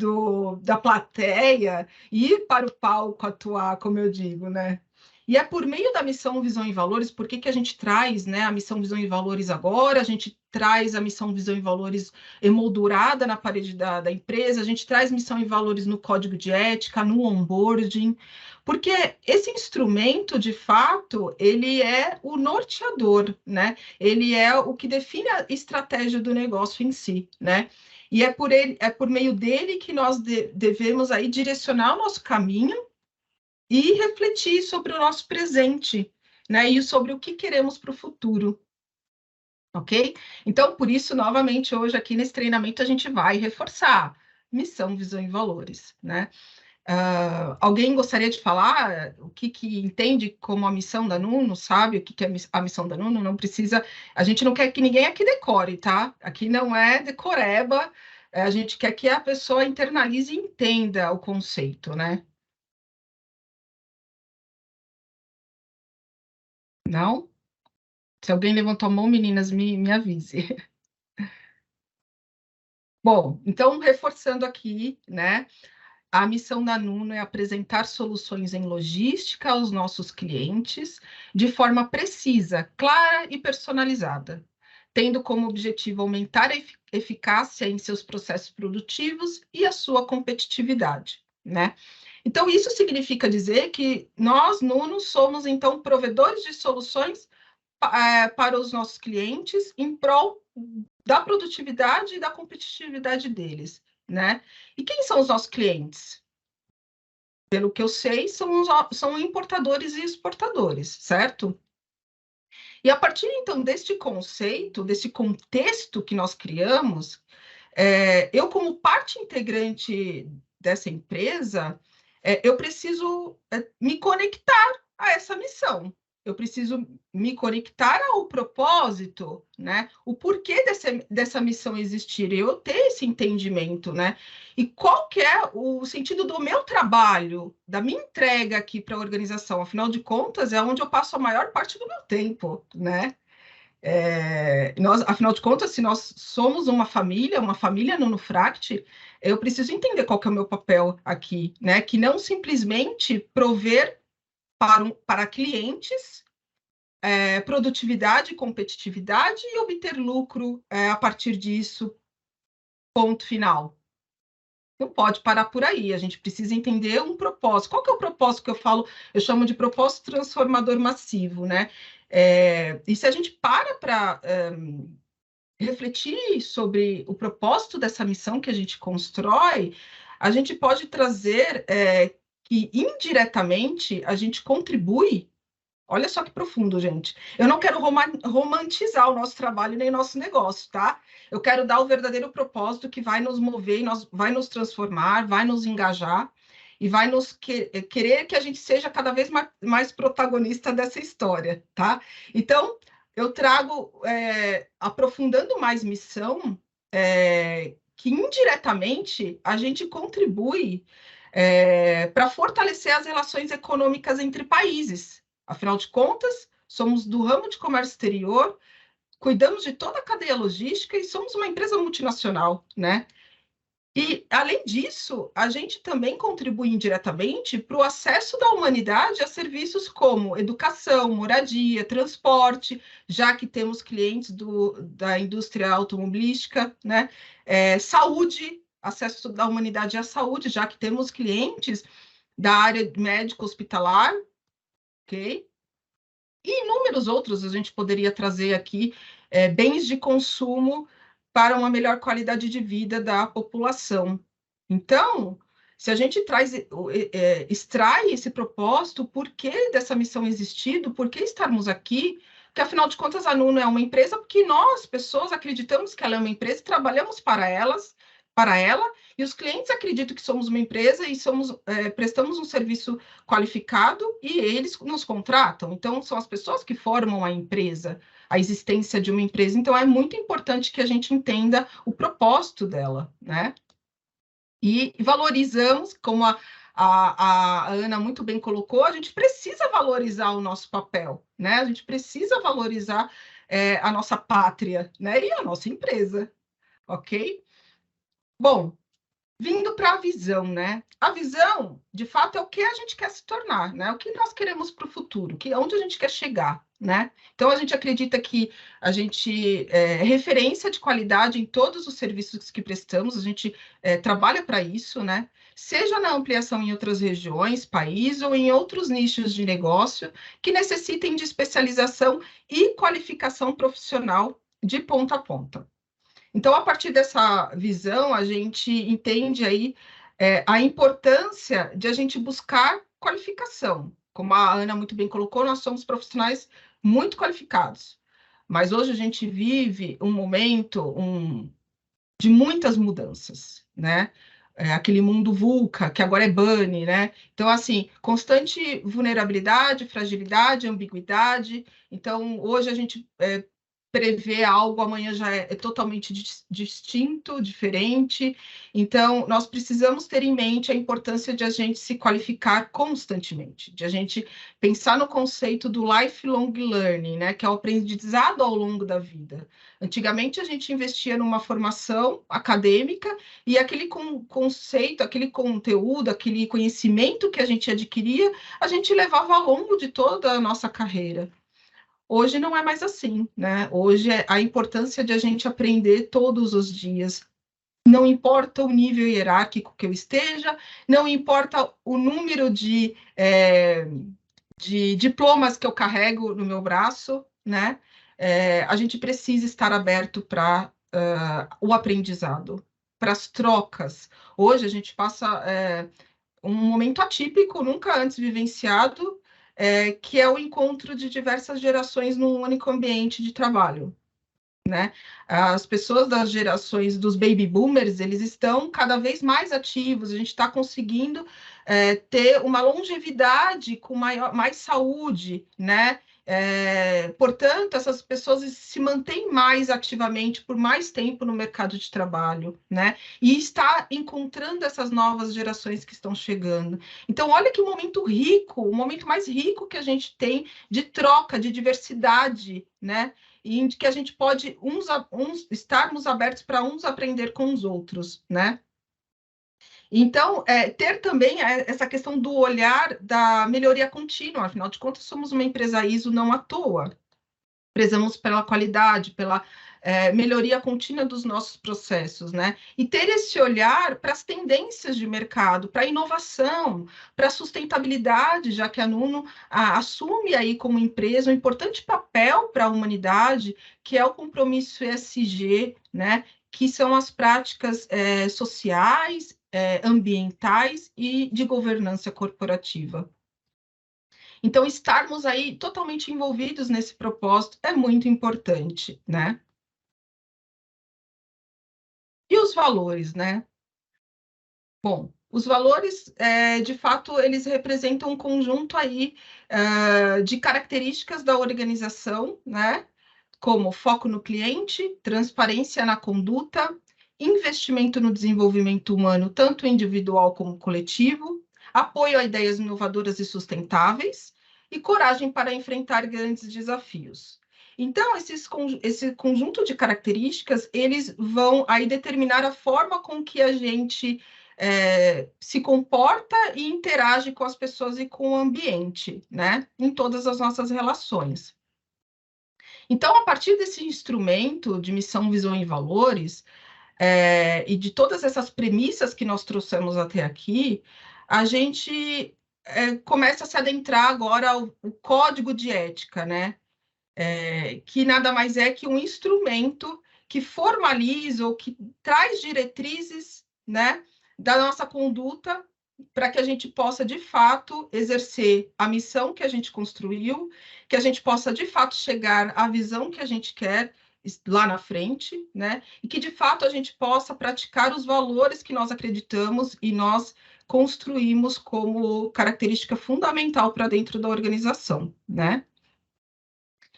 da plateia e ir para o palco atuar, como eu digo, né? E é por meio da missão, visão e valores, por que a gente traz, né, a missão, visão e valores agora, a gente traz a missão, visão e valores emoldurada na parede da empresa, a gente traz missão e valores no código de ética, no onboarding, porque esse instrumento, de fato, ele é o norteador, né? Ele é o que define a estratégia do negócio em si, né? E é por meio dele que nós devemos aí direcionar o nosso caminho e refletir sobre o nosso presente, né? E sobre o que queremos para o futuro. Ok? Então, por isso, novamente, hoje aqui nesse treinamento, a gente vai reforçar missão, visão e valores, né? Alguém gostaria de falar o que entende como a missão da Nuno, sabe o que é a missão da Nuno? Não precisa, a gente não quer que ninguém aqui decore, tá? Aqui não é decoreba, a gente quer que a pessoa internalize e entenda o conceito, né? Não? Se alguém levantou a mão, meninas, me avise. Bom, então, reforçando aqui, né? A missão da Nuno é apresentar soluções em logística aos nossos clientes de forma precisa, clara e personalizada, tendo como objetivo aumentar a eficácia em seus processos produtivos e a sua competitividade, né? Então, isso significa dizer que nós, Nuno, somos, então, provedores de soluções para os nossos clientes em prol da produtividade e da competitividade deles, né? E quem são os nossos clientes? pelo que eu sei, são importadores e exportadores, certo? E a partir, então, deste conceito, desse contexto que nós criamos, eu, como parte integrante dessa empresa, eu preciso me conectar a essa missão. Eu preciso me conectar ao propósito, né? O porquê dessa missão existir, eu ter esse entendimento, né? E qual que é o sentido do meu trabalho, da minha entrega aqui para a organização? Afinal de contas, é onde eu passo a maior parte do meu tempo, né? Afinal de contas, se nós somos uma família no Nufract, eu preciso entender qual que é o meu papel aqui, né? Que não simplesmente prover para clientes produtividade, competitividade e obter lucro a partir disso, ponto final. Não pode parar por aí, a gente precisa entender um propósito. Qual que é o propósito que eu falo? Eu chamo de propósito transformador massivo, né? E se a gente para refletir sobre o propósito dessa missão que a gente constrói, a gente pode trazer que indiretamente a gente contribui. Olha só que profundo, gente. Eu não quero romantizar o nosso trabalho nem nosso negócio, tá? Eu quero dar o verdadeiro propósito que vai nos mover, vai nos transformar, vai nos engajar e vai nos querer que a gente seja cada vez mais protagonista dessa história, tá? Então, eu trago, aprofundando mais missão, que indiretamente a gente contribui para fortalecer as relações econômicas entre países. Afinal de contas, somos do ramo de comércio exterior, cuidamos de toda a cadeia logística e somos uma empresa multinacional, né? E, além disso, a gente também contribui indiretamente para o acesso da humanidade a serviços como educação, moradia, transporte, já que temos clientes da indústria automobilística, né? Saúde, acesso da humanidade à saúde, já que temos clientes da área médico-hospitalar, ok? E inúmeros outros a gente poderia trazer aqui, bens de consumo para uma melhor qualidade de vida da população. Então, se a gente extrai esse propósito, o porquê dessa missão existir, do porquê estarmos aqui, porque afinal de contas a Nuno é uma empresa, porque nós, pessoas, acreditamos que ela é uma empresa e trabalhamos para ela, e os clientes acreditam que somos uma empresa e prestamos um serviço qualificado e eles nos contratam. Então, são as pessoas que formam a empresa, a existência de uma empresa. Então, é muito importante que a gente entenda o propósito dela, né? E valorizamos, como a Ana muito bem colocou, a gente precisa valorizar o nosso papel, né? A gente precisa valorizar a nossa pátria, né? E a nossa empresa, ok? Bom, vindo para a visão, né? A visão, de fato, é o que a gente quer se tornar, né? O que nós queremos para o futuro, onde a gente quer chegar, né? Então, a gente acredita que a gente é referência de qualidade em todos os serviços que prestamos, a gente trabalha para isso, né? Seja na ampliação em outras regiões, país ou em outros nichos de negócio que necessitem de especialização e qualificação profissional de ponta a ponta. Então, a partir dessa visão, a gente entende aí a importância de a gente buscar qualificação. Como a Ana muito bem colocou, nós somos profissionais muito qualificados. Mas hoje a gente vive um momento de muitas mudanças, né? Aquele mundo VUCA, que agora é BANI, né? Então, assim, constante vulnerabilidade, fragilidade, ambiguidade. Então, hoje a gente prever algo, amanhã já é totalmente distinto, diferente. Então, nós precisamos ter em mente a importância de a gente se qualificar constantemente, de a gente pensar no conceito do lifelong learning, né, que é o aprendizado ao longo da vida. Antigamente, a gente investia numa formação acadêmica e aquele conceito, aquele conteúdo, aquele conhecimento que a gente adquiria, a gente levava ao longo de toda a nossa carreira. Hoje não é mais assim, né? Hoje a importância de a gente aprender todos os dias. Não importa o nível hierárquico que eu esteja, não importa o número de diplomas que eu carrego no meu braço, né? A gente precisa estar aberto para o aprendizado, para as trocas. Hoje a gente passa um momento atípico, nunca antes vivenciado, que é o encontro de diversas gerações num único ambiente de trabalho, né? As pessoas das gerações dos baby boomers, eles estão cada vez mais ativos, a gente está conseguindo ter uma longevidade com mais saúde, né? Portanto, essas pessoas se mantêm mais ativamente por mais tempo no mercado de trabalho, né? E está encontrando essas novas gerações que estão chegando. Então, olha que momento rico, o momento mais rico que a gente tem de troca, de diversidade, né? E em que a gente pode estarmos abertos para uns aprender com os outros, né? Então, ter também essa questão do olhar da melhoria contínua, afinal de contas, somos uma empresa ISO não à toa. Prezamos pela qualidade, pela melhoria contínua dos nossos processos, né? E ter esse olhar para as tendências de mercado, para a inovação, para a sustentabilidade, já que a Nuno assume aí como empresa um importante papel para a humanidade, que é o compromisso ESG, né? Que são as práticas sociais, ambientais e de governança corporativa. Então, estarmos aí totalmente envolvidos nesse propósito é muito importante, né? E os valores, né? Bom, os valores, de fato, eles representam um conjunto aí de características da organização, né? Como foco no cliente, transparência na conduta, investimento no desenvolvimento humano, tanto individual como coletivo, apoio a ideias inovadoras e sustentáveis, e coragem para enfrentar grandes desafios. Então, esse conjunto de características, eles vão aí determinar a forma com que a gente se comporta e interage com as pessoas e com o ambiente, né? Em todas as nossas relações. Então, a partir desse instrumento de missão, visão e valores, e de todas essas premissas que nós trouxemos até aqui, a gente começa a se adentrar agora ao código de ética, né? Que nada mais é que um instrumento que formaliza ou que traz diretrizes, né, da nossa conduta para que a gente possa, de fato, exercer a missão que a gente construiu, que a gente possa, de fato, chegar à visão que a gente quer lá na frente, né? E que, de fato, a gente possa praticar os valores que nós acreditamos e nós construímos como característica fundamental para dentro da organização, né?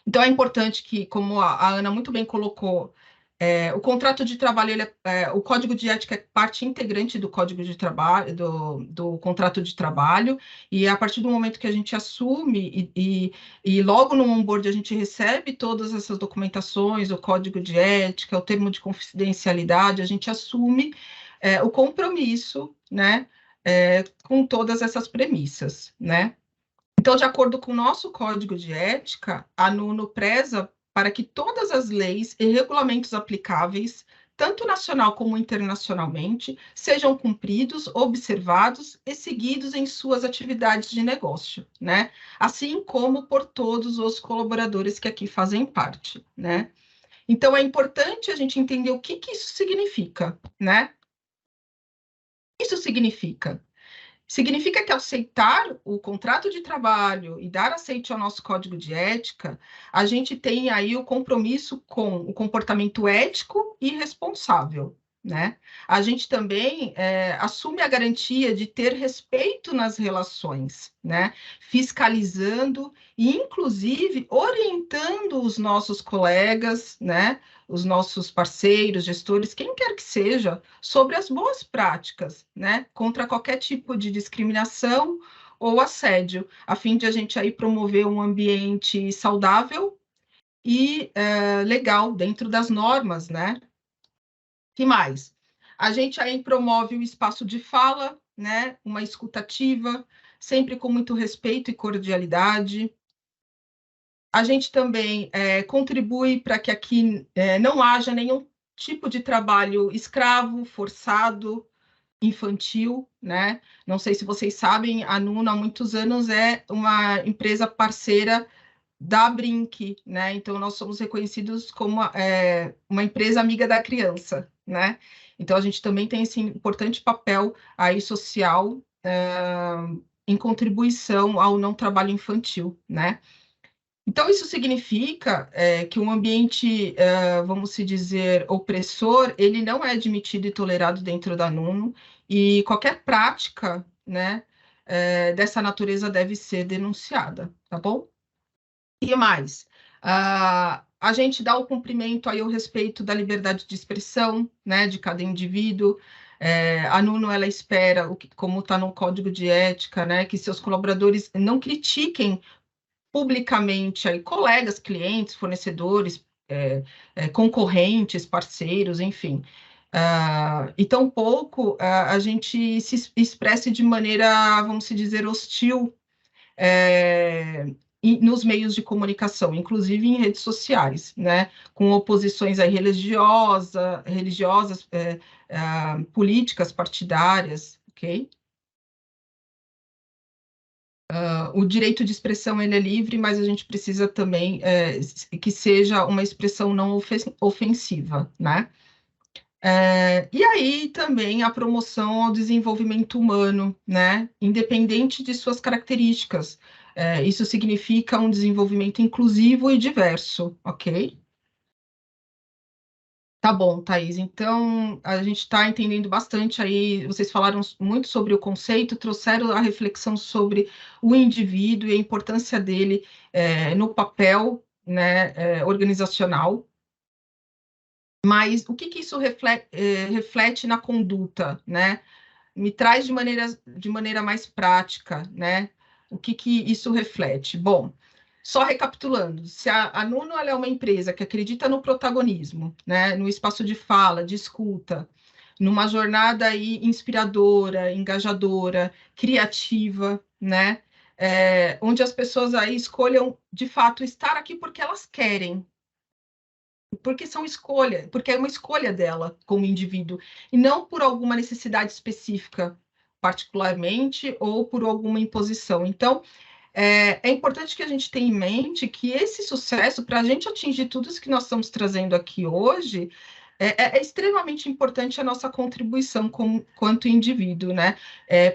Então, é importante que, como a Ana muito bem colocou, o contrato de trabalho, o código de ética é parte integrante do código de trabalho, do contrato de trabalho, e a partir do momento que a gente assume e logo no onboard a gente recebe todas essas documentações, o código de ética, o termo de confidencialidade, a gente assume o compromisso, né, com todas essas premissas, né? Então, de acordo com o nosso código de ética, a Nuno preza para que todas as leis e regulamentos aplicáveis, tanto nacional como internacionalmente, sejam cumpridos, observados e seguidos em suas atividades de negócio, né? Assim como por todos os colaboradores que aqui fazem parte, né? Então, é importante a gente entender o que isso significa, né? Isso significa que, ao aceitar o contrato de trabalho e dar aceite ao nosso código de ética, a gente tem aí o compromisso com o comportamento ético e responsável, né? A gente também assume a garantia de ter respeito nas relações, né? Fiscalizando e, inclusive, orientando os nossos colegas, né? Os nossos parceiros, gestores, quem quer que seja, sobre as boas práticas, né? Contra qualquer tipo de discriminação ou assédio, a fim de a gente aí promover um ambiente saudável e legal dentro das normas, né? Que mais? A gente aí promove o espaço de fala, né? Uma escuta ativa, sempre com muito respeito e cordialidade. A gente também contribui para que aqui não haja nenhum tipo de trabalho escravo, forçado, infantil, né? Não sei se vocês sabem, a Nuno há muitos anos é uma empresa parceira da Brinq, né? Então, nós somos reconhecidos como uma empresa amiga da criança, né? Então, a gente também tem esse importante papel aí social em contribuição ao não trabalho infantil, né? Então, isso significa que um ambiente, vamos se dizer, opressor, ele não é admitido e tolerado dentro da NUNO, e qualquer prática, né, dessa natureza deve ser denunciada, tá bom? E mais, a gente dá o cumprimento aí ao respeito da liberdade de expressão, né, de cada indivíduo. A NUNO, ela espera, como está no Código de Ética, né, que seus colaboradores não critiquem publicamente aí, colegas, clientes, fornecedores, concorrentes, parceiros, enfim. E tampouco a gente se expresse de maneira, vamos dizer, hostil nos meios de comunicação, inclusive em redes sociais, né, com oposições aí religiosas, políticas partidárias, ok? O direito de expressão ele é livre, mas a gente precisa também que seja uma expressão não ofensiva, né? E aí também a promoção ao desenvolvimento humano, né? Independente de suas características. Isso significa um desenvolvimento inclusivo e diverso, ok? Tá bom, Thaís. Então, a gente está entendendo bastante aí, vocês falaram muito sobre o conceito, trouxeram a reflexão sobre o indivíduo e a importância dele no papel, né, organizacional. Mas o que isso reflete na conduta, né? Me traz de maneira mais prática, né? O que isso reflete? Bom, só recapitulando, se a NUNO é uma empresa que acredita no protagonismo, né, no espaço de fala, de escuta, numa jornada aí inspiradora, engajadora, criativa, né, onde as pessoas aí escolham, de fato, estar aqui porque elas querem, porque porque é uma escolha dela como indivíduo, e não por alguma necessidade específica, particularmente, ou por alguma imposição. Então, é importante que a gente tenha em mente que esse sucesso, para a gente atingir tudo isso que nós estamos trazendo aqui hoje, é extremamente importante a nossa contribuição quanto indivíduo, né?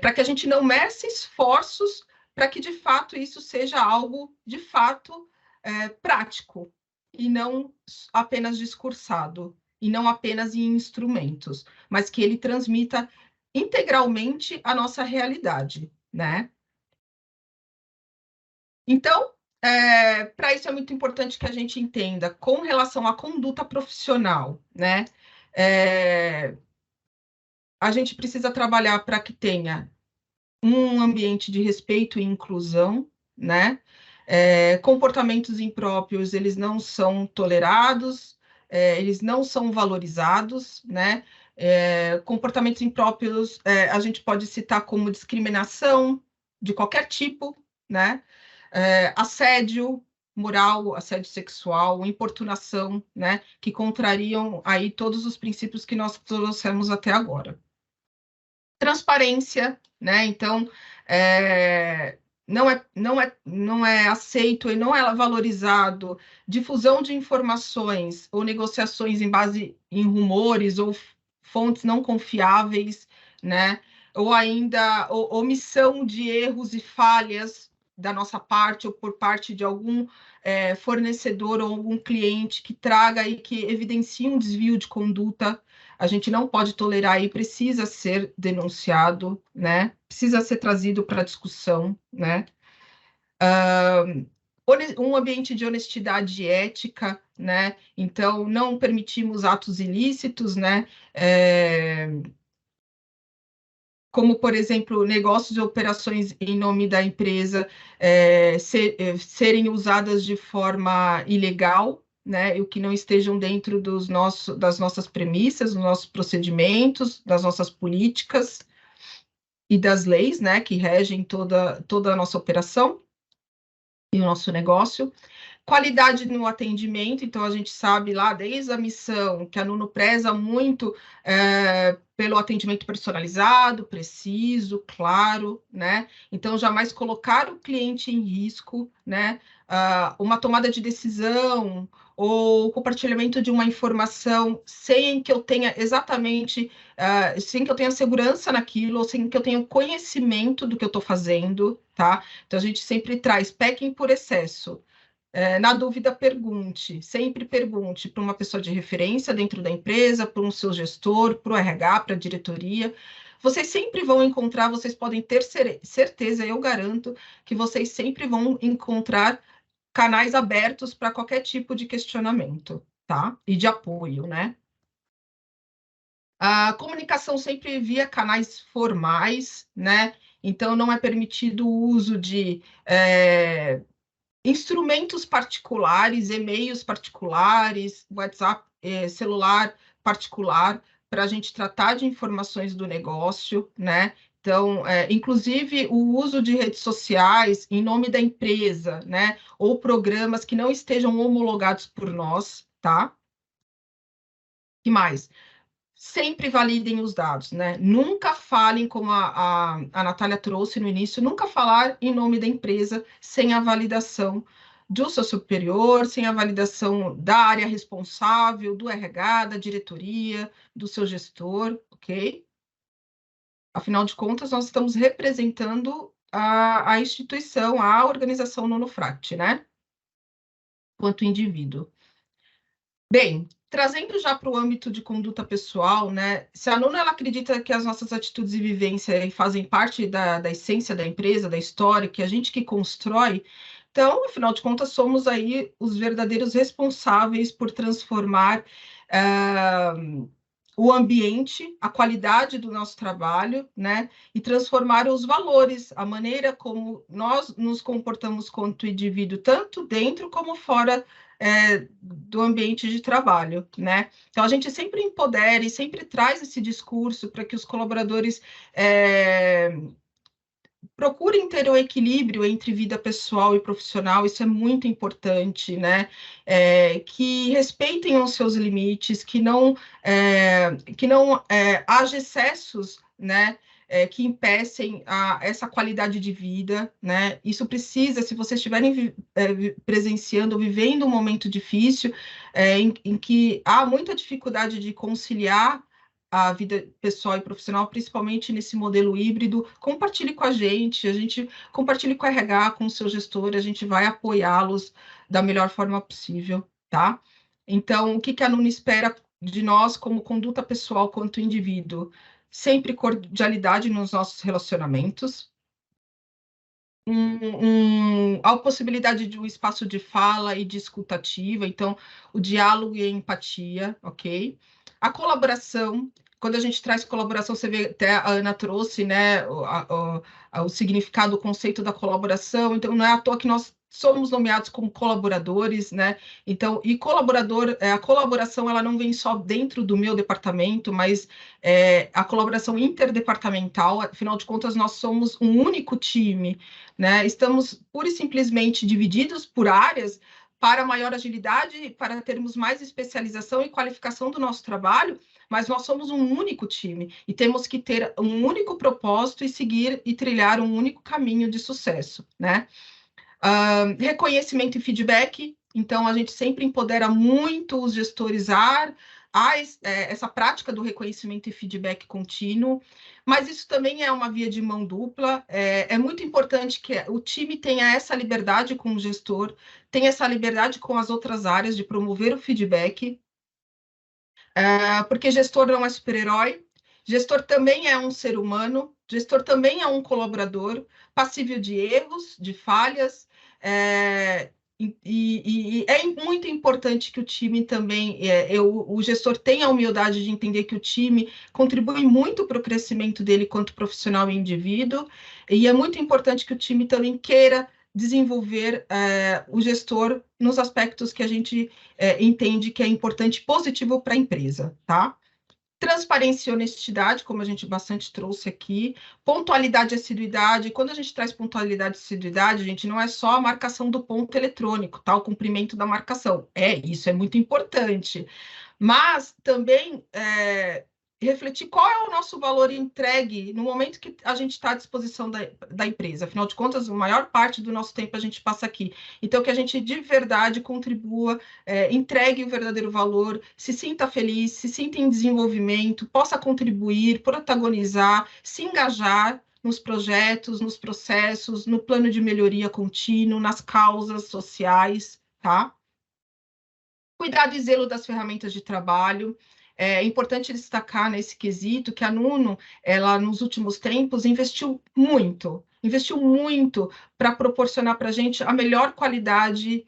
Para que a gente não meça esforços para que, de fato, isso seja algo, de fato, prático, e não apenas discursado, e não apenas em instrumentos, mas que ele transmita integralmente a nossa realidade, né? Então, para isso é muito importante que a gente entenda, com relação à conduta profissional, né? A gente precisa trabalhar para que tenha um ambiente de respeito e inclusão, né? Comportamentos impróprios, eles não são tolerados, eles não são valorizados, né? Comportamentos impróprios, a gente pode citar como discriminação de qualquer tipo, né? Assédio moral, assédio sexual, importunação, né, que contrariam aí todos os princípios que nós trouxemos até agora. Transparência, né, então, não é aceito e não é valorizado difusão de informações ou negociações em base em rumores ou fontes não confiáveis, né, ou ainda omissão de erros e falhas da nossa parte ou por parte de algum fornecedor ou algum cliente que traga e que evidencie um desvio de conduta. A gente não pode tolerar e precisa ser denunciado, né? Precisa ser trazido para discussão, né? Um ambiente de honestidade e ética, né? Então, não permitimos atos ilícitos, né? Como, por exemplo, negócios e operações em nome da empresa serem usadas de forma ilegal, né, o que não estejam dentro das nossas premissas, dos nossos procedimentos, das nossas políticas e das leis, né, que regem toda a nossa operação e o nosso negócio. Qualidade no atendimento, então a gente sabe lá desde a missão que a NUNO preza muito pelo atendimento personalizado, preciso, claro, né? Então, jamais colocar o cliente em risco, né? Uma tomada de decisão ou compartilhamento de uma informação sem que eu tenha exatamente, sem que eu tenha segurança naquilo, ou sem que eu tenha conhecimento do que eu estou fazendo, tá? Então, a gente sempre traz packing por excesso. Na dúvida, pergunte. Sempre pergunte para uma pessoa de referência dentro da empresa, para um seu gestor, para o RH, para a diretoria. Vocês sempre vão encontrar, vocês podem ter certeza, eu garanto, que vocês sempre vão encontrar canais abertos para qualquer tipo de questionamento, tá? E de apoio, né? A comunicação sempre via canais formais, né? Então, não é permitido o uso de instrumentos particulares, e-mails particulares, WhatsApp, celular particular, para a gente tratar de informações do negócio, né? Então, inclusive, o uso de redes sociais em nome da empresa, né? Ou programas que não estejam homologados por nós, tá? O que mais? Sempre validem os dados, né? Nunca falem, como a Natália trouxe no início, nunca falar em nome da empresa sem a validação do seu superior, sem a validação da área responsável, do RH, da diretoria, do seu gestor, ok? Afinal de contas, nós estamos representando a instituição, a organização Nonofract, né? Quanto indivíduo. Bem, trazendo já para o âmbito de conduta pessoal, né? Se a Nona ela acredita que as nossas atitudes e vivência fazem parte da essência da empresa, da história, que a gente que constrói, então, afinal de contas, somos aí os verdadeiros responsáveis por transformar o ambiente, a qualidade do nosso trabalho, né? E transformar os valores, a maneira como nós nos comportamos quanto indivíduo, tanto dentro como fora do ambiente de trabalho, né? Então, a gente sempre empodera e sempre traz esse discurso para que os colaboradores procurem ter o equilíbrio entre vida pessoal e profissional, isso é muito importante, né? Que respeitem os seus limites, que não haja excessos, né? Que impecem essa qualidade de vida, né? Isso precisa, se vocês estiverem presenciando, vivendo um momento difícil, em que há muita dificuldade de conciliar a vida pessoal e profissional, principalmente nesse modelo híbrido, compartilhe com a gente compartilhe com a RH, com o seu gestor, a gente vai apoiá-los da melhor forma possível, tá? Então, o que a Nuna espera de nós como conduta pessoal quanto indivíduo? Sempre cordialidade nos nossos relacionamentos, a possibilidade de um espaço de fala e de escutativa, então, o diálogo e a empatia, ok? A colaboração, quando a gente traz colaboração, você vê, até a Ana trouxe, né, o significado, o conceito da colaboração, então não é à toa que nós somos nomeados como colaboradores, né? Então, e colaborador, a colaboração, ela não vem só dentro do meu departamento, mas a colaboração interdepartamental, afinal de contas, nós somos um único time, né? Estamos pura e simplesmente divididos por áreas para maior agilidade, para termos mais especialização e qualificação do nosso trabalho, mas nós somos um único time e temos que ter um único propósito e seguir e trilhar um único caminho de sucesso, né? Reconhecimento e feedback, então a gente sempre empodera muito os gestores essa prática do reconhecimento e feedback contínuo, mas isso também é uma via de mão dupla, é muito importante que o time tenha essa liberdade com o gestor, tenha essa liberdade com as outras áreas de promover o feedback, porque gestor não é super-herói, gestor também é um ser humano, gestor também é um colaborador, passível de erros, de falhas, e é muito importante que o time também, o gestor tenha a humildade de entender que o time contribui muito para o crescimento dele quanto profissional e indivíduo, e é muito importante que o time também queira desenvolver o gestor nos aspectos que a gente entende que é importante e positivo para a empresa, tá? Transparência e honestidade, como a gente bastante trouxe aqui, pontualidade e assiduidade. Quando a gente traz pontualidade e assiduidade, a gente não é só a marcação do ponto eletrônico, tá? O cumprimento da marcação. Isso é muito importante. Mas também refletir qual é o nosso valor entregue no momento que a gente está à disposição da empresa. Afinal de contas, a maior parte do nosso tempo a gente passa aqui. Então, que a gente de verdade contribua, entregue o verdadeiro valor, se sinta feliz, se sinta em desenvolvimento, possa contribuir, protagonizar, se engajar nos projetos, nos processos, no plano de melhoria contínuo, nas causas sociais, tá? Cuidado e zelo das ferramentas de trabalho. É importante destacar nesse quesito que a Nuno, ela nos últimos tempos investiu muito para proporcionar para a gente a melhor qualidade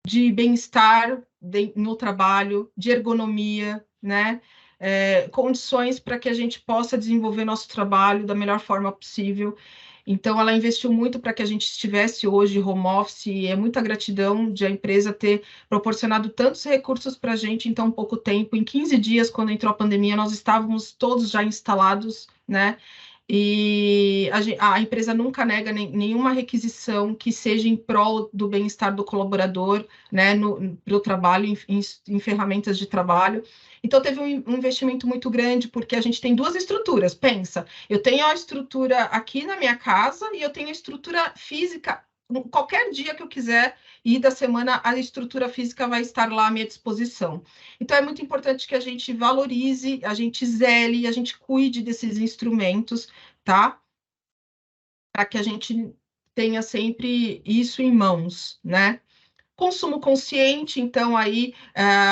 de bem-estar no trabalho, de ergonomia, né? Condições para que a gente possa desenvolver nosso trabalho da melhor forma possível. Então, ela investiu muito para que a gente estivesse hoje home office, e é muita gratidão de a empresa ter proporcionado tantos recursos para a gente em tão pouco tempo. Em 15 dias, quando entrou a pandemia, nós estávamos todos já instalados, né? E a empresa nunca nega nenhuma requisição que seja em prol do bem-estar do colaborador, né, no trabalho, em ferramentas de trabalho. Então, teve um investimento muito grande, porque a gente tem duas estruturas. Pensa, eu tenho a estrutura aqui na minha casa e eu tenho a estrutura física. Qualquer dia que eu quiser ir da semana, a estrutura física vai estar lá à minha disposição. Então, é muito importante que a gente valorize, a gente zele, a gente cuide desses instrumentos, tá? Para que a gente tenha sempre isso em mãos, né? Consumo consciente, então aí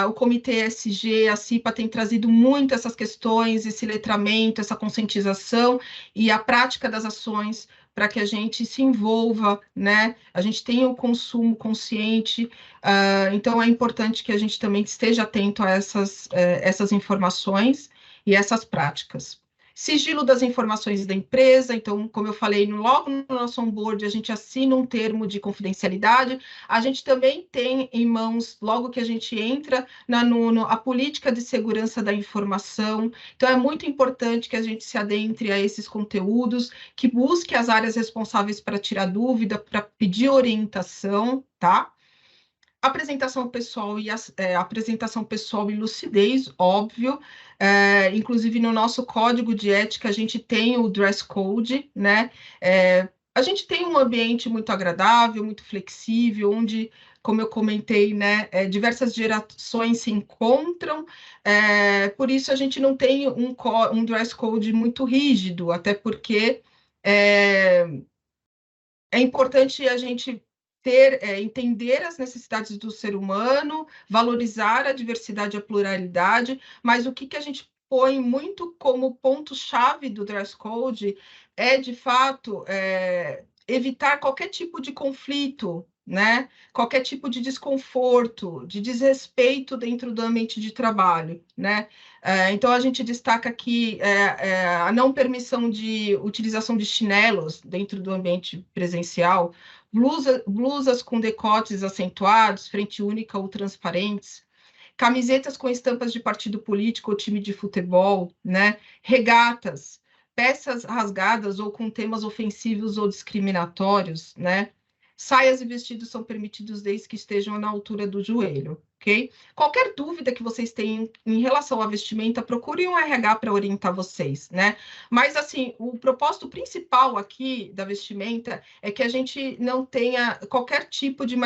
o Comitê ESG, a CIPA tem trazido muito essas questões, esse letramento, essa conscientização e a prática das ações para que a gente se envolva, né? A gente tenha o consumo consciente, então é importante que a gente também esteja atento a essas informações e essas práticas. Sigilo das informações da empresa, então, como eu falei, logo no nosso onboard, a gente assina um termo de confidencialidade, a gente também tem em mãos, logo que a gente entra na Nuno, a política de segurança da informação, então é muito importante que a gente se adentre a esses conteúdos, que busque as áreas responsáveis para tirar dúvida, para pedir orientação, tá? Apresentação pessoal e lucidez, óbvio. Inclusive, no nosso código de ética, a gente tem o dress code, né? A gente tem um ambiente muito agradável, muito flexível, onde, como eu comentei, né, diversas gerações se encontram. Por isso, a gente não tem um dress code muito rígido, até porque é importante a gente entender as necessidades do ser humano, valorizar a diversidade e a pluralidade, mas o que a gente põe muito como ponto-chave do dress code é, de fato, evitar qualquer tipo de conflito, né? Qualquer tipo de desconforto, de desrespeito dentro do ambiente de trabalho, né? Então, a gente destaca aqui a não permissão de utilização de chinelos dentro do ambiente presencial, blusas com decotes acentuados, frente única ou transparentes, camisetas com estampas de partido político ou time de futebol, né? Regatas, peças rasgadas ou com temas ofensivos ou discriminatórios, né? Saias e vestidos são permitidos desde que estejam na altura do joelho, ok? Qualquer dúvida que vocês tenham em relação à vestimenta, procurem um RH para orientar vocês, né? Mas, assim, o propósito principal aqui da vestimenta é que a gente não tenha qualquer tipo de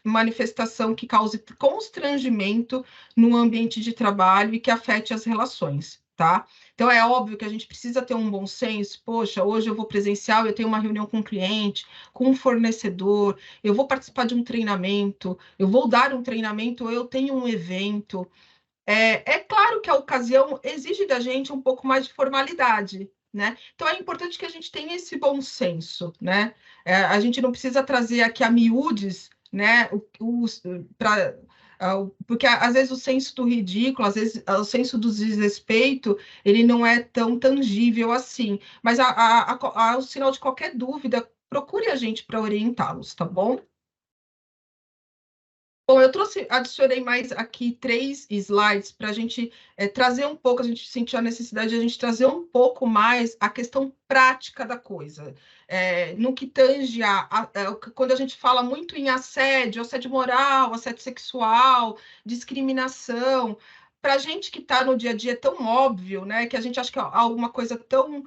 manifestação que cause constrangimento no ambiente de trabalho e que afete as relações, tá? Então, é óbvio que a gente precisa ter um bom senso. Poxa, hoje eu vou presencial, eu tenho uma reunião com um cliente, com um fornecedor, eu vou participar de um treinamento, eu vou dar um treinamento, eu tenho um evento. É claro que a ocasião exige da gente um pouco mais de formalidade, né? Então, é importante que a gente tenha esse bom senso, né? A gente não precisa trazer aqui a miúdes, né? Porque às vezes o senso do ridículo, às vezes o senso do desrespeito, ele não é tão tangível assim. Mas ao sinal de qualquer dúvida, procure a gente para orientá-los, tá bom? Bom, adicionei mais aqui 3 slides para a gente trazer um pouco, a gente sentiu a necessidade de a gente trazer um pouco mais a questão prática da coisa. No que tange quando a gente fala muito em assédio moral, assédio sexual, discriminação, para a gente que está no dia a dia é tão óbvio, né, que a gente acha que é alguma coisa tão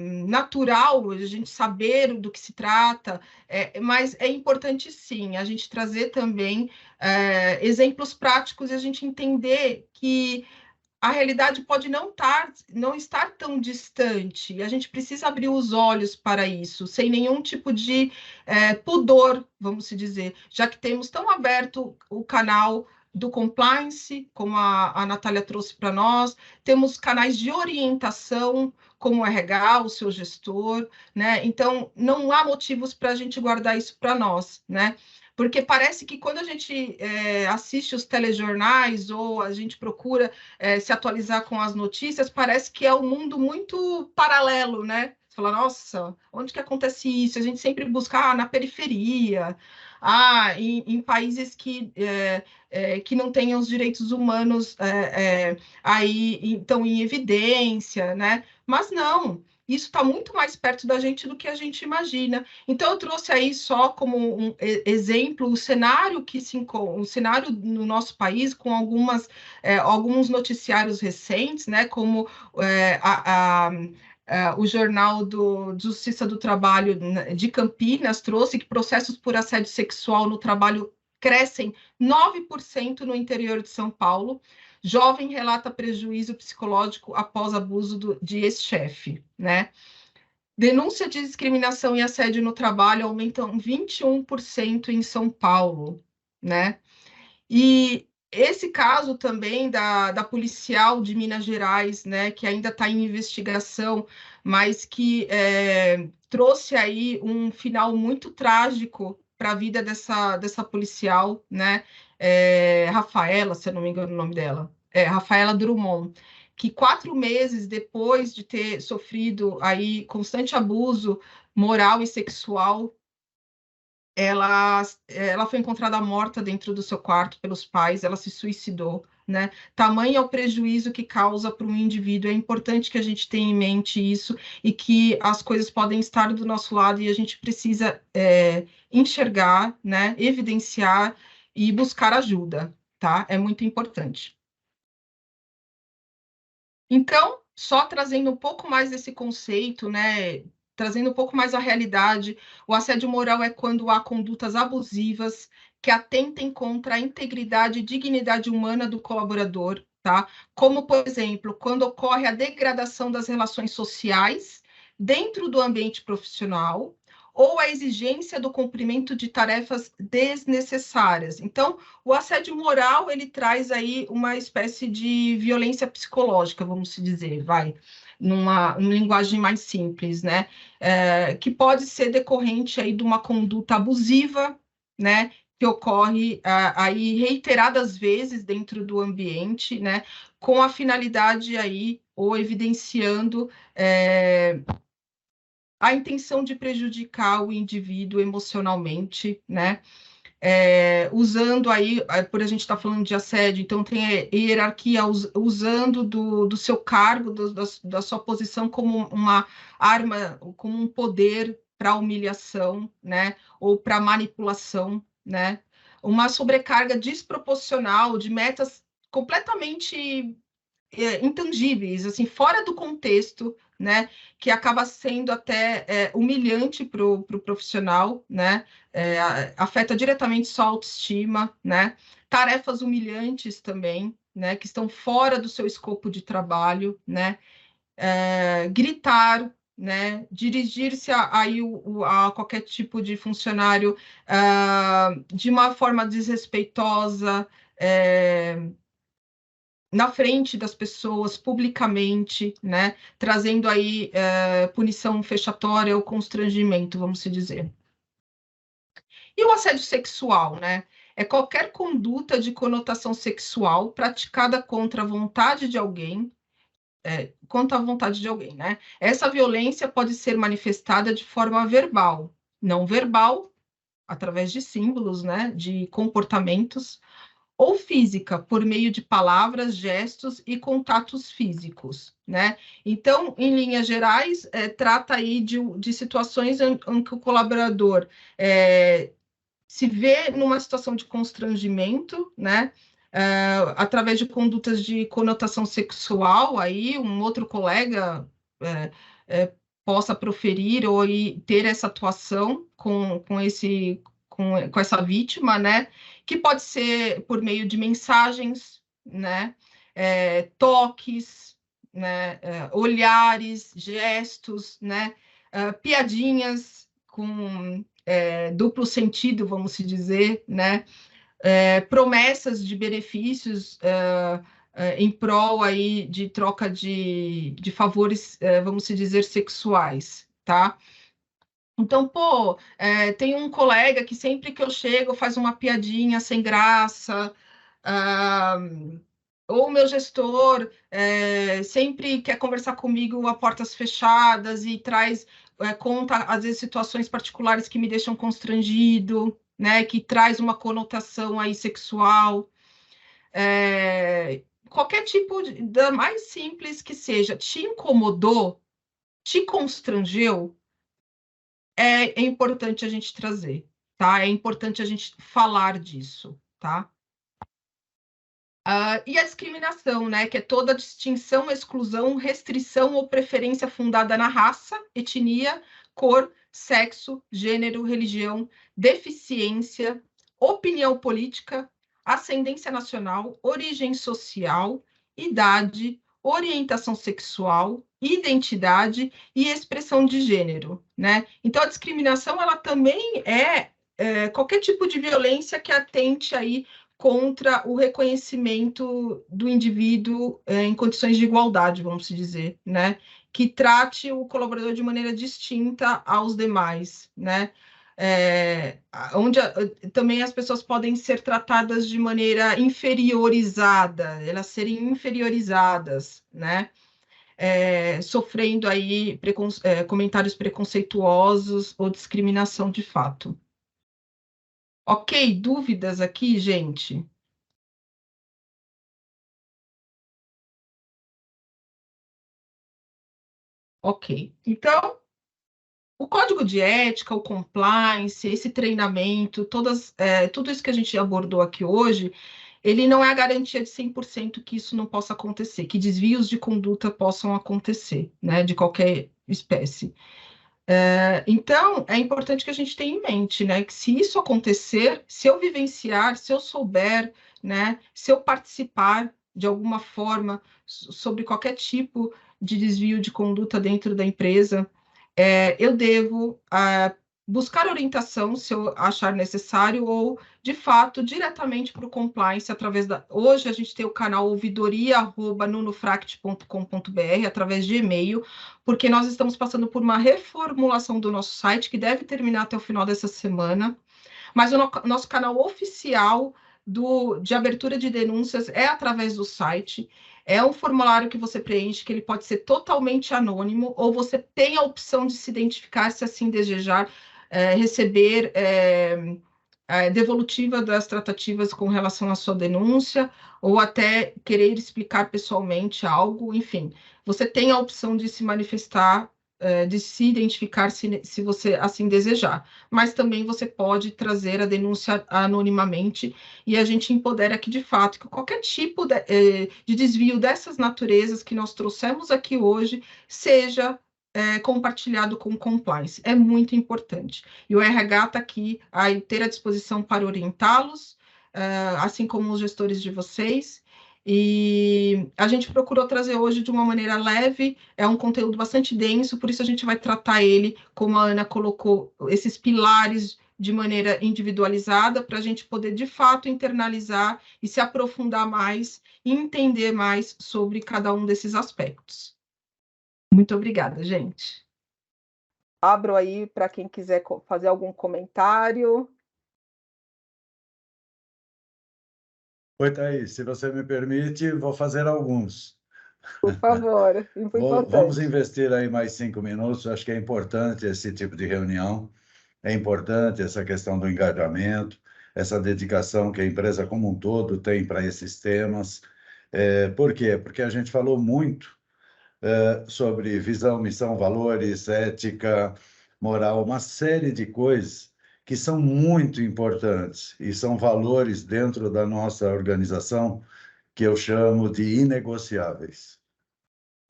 natural, a gente saber do que se trata, mas é importante sim a gente trazer também exemplos práticos e a gente entender que a realidade pode não estar tão distante, e a gente precisa abrir os olhos para isso, sem nenhum tipo de pudor, vamos se dizer, já que temos tão aberto o canal do compliance, como a Natália trouxe para nós, temos canais de orientação, como o RH, o seu gestor, né? Então, não há motivos para a gente guardar isso para nós, né? Porque parece que quando a gente assiste os telejornais ou a gente procura se atualizar com as notícias, parece que é um mundo muito paralelo, né? Você fala, nossa, onde que acontece isso? A gente sempre busca na periferia, em países que não tenham os direitos humanos aí, então, em evidência, né? Mas não, isso está muito mais perto da gente do que a gente imagina. Então, eu trouxe aí só como um exemplo o cenário o cenário no nosso país, com alguns noticiários recentes, né, como o Jornal do Justiça do Trabalho de Campinas trouxe que processos por assédio sexual no trabalho crescem 9% no interior de São Paulo. Jovem relata prejuízo psicológico após abuso de ex-chefe, né? Denúncia de discriminação e assédio no trabalho aumentam 21% em São Paulo, né? E esse caso também da policial de Minas Gerais, né, que ainda está em investigação, mas que trouxe aí um final muito trágico para a vida dessa policial, né? Rafaela, se eu não me engano o nome dela, Rafaela Drummond, que 4 meses depois de ter sofrido aí constante abuso moral e sexual, ela foi encontrada morta dentro do seu quarto pelos pais, ela se suicidou, né? Tamanho é o prejuízo que causa para um indivíduo. É importante que a gente tenha em mente isso e que as coisas podem estar do nosso lado e a gente precisa enxergar, né? Evidenciar e buscar ajuda, tá? É muito importante. Então, só trazendo um pouco mais desse conceito, né? Trazendo um pouco mais a realidade, o assédio moral é quando há condutas abusivas que atentem contra a integridade e dignidade humana do colaborador, tá? Como, por exemplo, quando ocorre a degradação das relações sociais dentro do ambiente profissional, ou a exigência do cumprimento de tarefas desnecessárias. Então, o assédio moral, ele traz aí uma espécie de violência psicológica, vamos dizer, numa linguagem mais simples, né? Que pode ser decorrente aí de uma conduta abusiva, né? Que ocorre aí reiteradas vezes dentro do ambiente, né? Com a finalidade aí, ou evidenciando a intenção de prejudicar o indivíduo emocionalmente, né? Usando aí, por a gente estar falando de assédio, então tem a hierarquia usando do seu cargo, da sua posição como uma arma, como um poder para humilhação, né? Ou para manipulação, né? Uma sobrecarga desproporcional de metas completamente intangíveis, assim, fora do contexto, né, que acaba sendo até humilhante para o profissional, né, afeta diretamente sua autoestima, né, tarefas humilhantes também, né, que estão fora do seu escopo de trabalho, né, gritar, né, dirigir-se a qualquer tipo de funcionário de uma forma desrespeitosa, na frente das pessoas, publicamente, né, trazendo aí punição fechatória ou constrangimento, vamos se dizer. E o assédio sexual, né? É qualquer conduta de conotação sexual praticada contra a vontade de alguém, né? Essa violência pode ser manifestada de forma verbal, não verbal, através de símbolos, né, de comportamentos, ou física, por meio de palavras, gestos e contatos físicos, né? Então, em linhas gerais, trata aí de situações em que o colaborador se vê numa situação de constrangimento, né? através de condutas de conotação sexual, aí um outro colega possa proferir ou ter essa atuação com essa vítima, né? Que pode ser por meio de mensagens, né? Toques, né? Olhares, gestos, né? Piadinhas com duplo sentido, vamos se dizer, né? Promessas de benefícios em prol aí de troca de favores, vamos se dizer, sexuais, tá? Então, pô, tem um colega que sempre que eu chego faz uma piadinha sem graça, ou o meu gestor sempre quer conversar comigo a portas fechadas e conta, às vezes, situações particulares que me deixam constrangido, né, que traz uma conotação aí sexual. Qualquer tipo da mais simples que seja, te incomodou, te constrangeu, é importante a gente trazer, tá? É importante a gente falar disso, tá? E a discriminação, né? Que é toda distinção, exclusão, restrição ou preferência fundada na raça, etnia, cor, sexo, gênero, religião, deficiência, opinião política, ascendência nacional, origem social, idade, orientação sexual, identidade e expressão de gênero, né? Então, a discriminação, ela também é qualquer tipo de violência que atente aí contra o reconhecimento do indivíduo em condições de igualdade, vamos dizer, né? Que trate o colaborador de maneira distinta aos demais, né? Onde também as pessoas podem ser tratadas de maneira inferiorizada, elas serem inferiorizadas, né? Sofrendo aí comentários preconceituosos ou discriminação de fato. Ok, dúvidas aqui, gente? Ok, então, o código de ética, o compliance, esse treinamento, tudo isso que a gente abordou aqui hoje, ele não é a garantia de 100% que isso não possa acontecer, que desvios de conduta possam acontecer, né, de qualquer espécie. Então, é importante que a gente tenha em mente, né, que se isso acontecer, se eu vivenciar, se eu souber, né, se eu participar de alguma forma sobre qualquer tipo de desvio de conduta dentro da empresa, eu devo buscar orientação se eu achar necessário ou, de fato, diretamente para o compliance através da... Hoje a gente tem o canal ouvidoria@nunofract.com.br através de e-mail, porque nós estamos passando por uma reformulação do nosso site que deve terminar até o final dessa semana, mas o nosso canal oficial de abertura de denúncias é através do site. É um formulário que você preenche, que ele pode ser totalmente anônimo, ou você tem a opção de se identificar, se assim desejar, receber devolutiva das tratativas com relação à sua denúncia, ou até querer explicar pessoalmente algo, enfim. Você tem a opção de se manifestar, de se identificar se você assim desejar. Mas também você pode trazer a denúncia anonimamente e a gente empodera que, de fato, que qualquer tipo de desvio dessas naturezas que nós trouxemos aqui hoje seja compartilhado com o compliance. É muito importante. E o RH está aqui a ter à disposição para orientá-los, assim como os gestores de vocês. E a gente procurou trazer hoje de uma maneira leve, é um conteúdo bastante denso, por isso a gente vai tratar ele, como a Ana colocou, esses pilares de maneira individualizada, para a gente poder, de fato, internalizar e se aprofundar mais e entender mais sobre cada um desses aspectos. Muito obrigada, gente. Abro aí para quem quiser fazer algum comentário. Oi, Thaís, se você me permite, vou fazer alguns. Por favor, Vamos investir aí mais 5 minutos, acho que é importante esse tipo de reunião, é importante essa questão do engajamento, essa dedicação que a empresa como um todo tem para esses temas. Por quê? Porque a gente falou muito sobre visão, missão, valores, ética, moral, uma série de coisas que são muito importantes e são valores dentro da nossa organização que eu chamo de inegociáveis.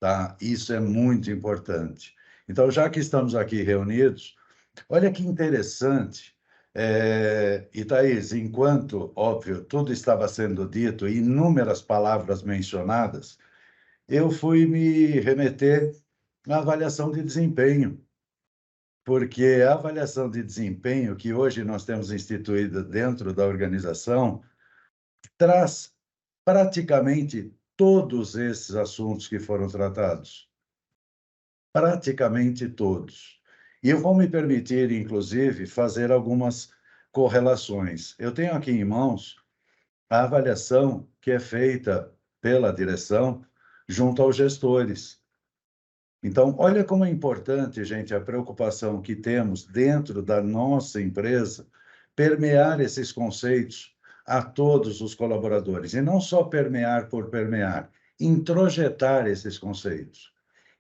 Tá? Isso é muito importante. Então, já que estamos aqui reunidos, olha que interessante. E, Thaís, enquanto, óbvio, tudo estava sendo dito, inúmeras palavras mencionadas, eu fui me remeter à avaliação de desempenho, porque a avaliação de desempenho que hoje nós temos instituída dentro da organização traz praticamente todos esses assuntos que foram tratados. Praticamente todos. E eu vou me permitir, inclusive, fazer algumas correlações. Eu tenho aqui em mãos a avaliação que é feita pela direção junto aos gestores. Então, olha como é importante, gente, a preocupação que temos dentro da nossa empresa permear esses conceitos a todos os colaboradores. E não só permear por permear, introjetar esses conceitos.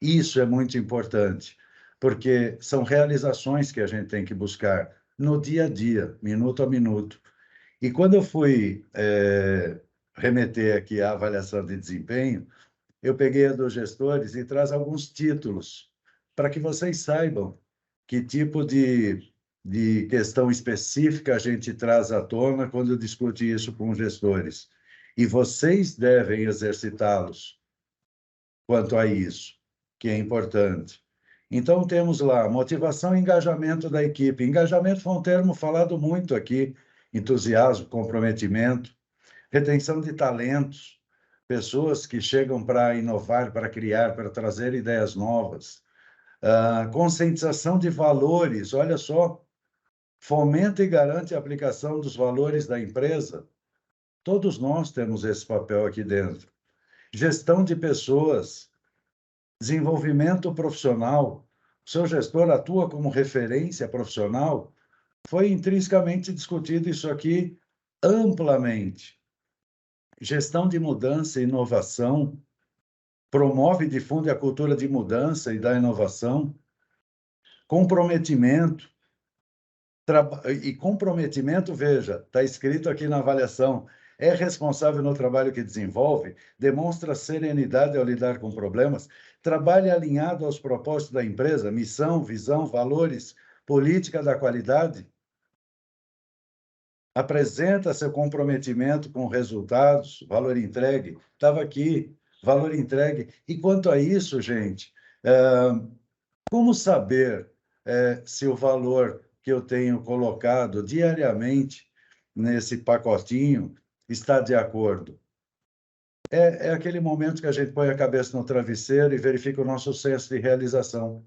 Isso é muito importante, porque são realizações que a gente tem que buscar no dia a dia, minuto a minuto. E quando eu fui remeter aqui à avaliação de desempenho, eu peguei a dos gestores e traz alguns títulos para que vocês saibam que tipo de questão específica a gente traz à tona quando discute isso com os gestores. E vocês devem exercitá-los quanto a isso, que é importante. Então, temos lá motivação e engajamento da equipe. Engajamento foi um termo falado muito aqui, entusiasmo, comprometimento, retenção de talentos, pessoas que chegam para inovar, para criar, para trazer ideias novas. Conscientização de valores, olha só, fomenta e garante a aplicação dos valores da empresa. Todos nós temos esse papel aqui dentro. Gestão de pessoas, desenvolvimento profissional. O seu gestor atua como referência profissional. Foi intrinsecamente discutido isso aqui amplamente. Gestão de mudança e inovação, promove e difunde a cultura de mudança e da inovação, comprometimento, e comprometimento, veja, está escrito aqui na avaliação, é responsável no trabalho que desenvolve, demonstra serenidade ao lidar com problemas, trabalha alinhado aos propósitos da empresa, missão, visão, valores, política da qualidade, apresenta seu comprometimento com resultados, valor entregue, estava aqui, valor entregue. E quanto a isso, gente, como saber se o valor que eu tenho colocado diariamente nesse pacotinho está de acordo? É aquele momento que a gente põe a cabeça no travesseiro e verifica o nosso senso de realização.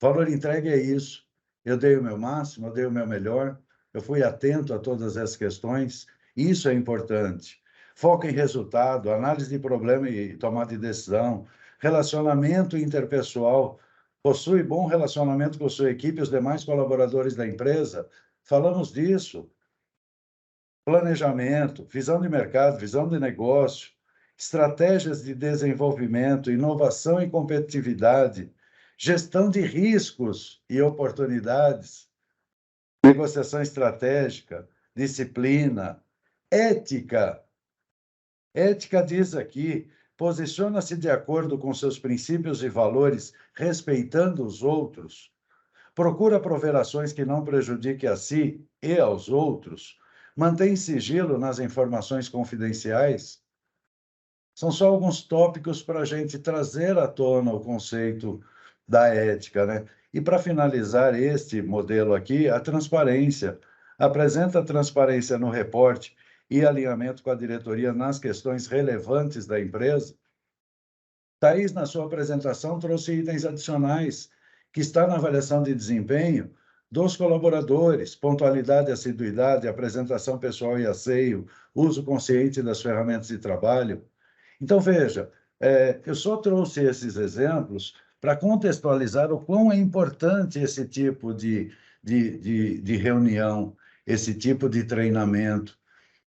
Valor entregue é isso. Eu dei o meu máximo, eu dei o meu melhor, eu fui atento a todas essas questões, isso é importante. Foco em resultado, análise de problema e tomada de decisão, relacionamento interpessoal, possui bom relacionamento com sua equipe e os demais colaboradores da empresa, falamos disso. Planejamento, visão de mercado, visão de negócio, estratégias de desenvolvimento, inovação e competitividade, gestão de riscos e oportunidades, negociação estratégica, disciplina, ética. Ética diz aqui, posiciona-se de acordo com seus princípios e valores, respeitando os outros, procura prover ações que não prejudiquem a si e aos outros, mantém sigilo nas informações confidenciais. São só alguns tópicos para a gente trazer à tona o conceito da ética, né? E para finalizar este modelo aqui, a transparência. Apresenta transparência no reporte e alinhamento com a diretoria nas questões relevantes da empresa. Thaís, na sua apresentação, trouxe itens adicionais que está na avaliação de desempenho dos colaboradores, pontualidade, assiduidade, apresentação pessoal e asseio, uso consciente das ferramentas de trabalho. Então, veja, eu só trouxe esses exemplos para contextualizar o quão é importante esse tipo de reunião, esse tipo de treinamento.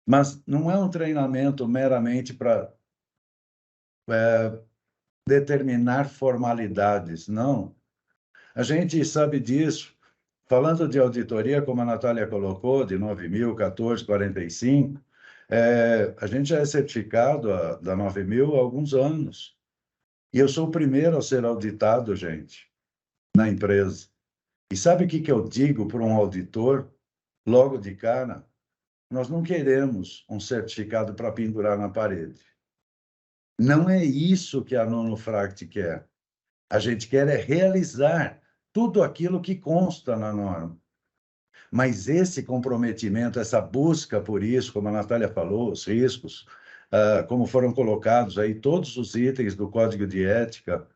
Mas não é um treinamento meramente para determinar formalidades, não. A gente sabe disso, falando de auditoria, como a Natália colocou, de 9.000, 14, 45, a gente já é certificado da 9.000 há alguns anos. E eu sou o primeiro a ser auditado, gente, na empresa. E sabe o que eu digo para um auditor, logo de cara? Nós não queremos um certificado para pendurar na parede. Não é isso que a Nonofract quer. A gente quer é realizar tudo aquilo que consta na norma. Mas esse comprometimento, essa busca por isso, como a Natália falou, os riscos, como foram colocados aí, todos os itens do Código de Ética,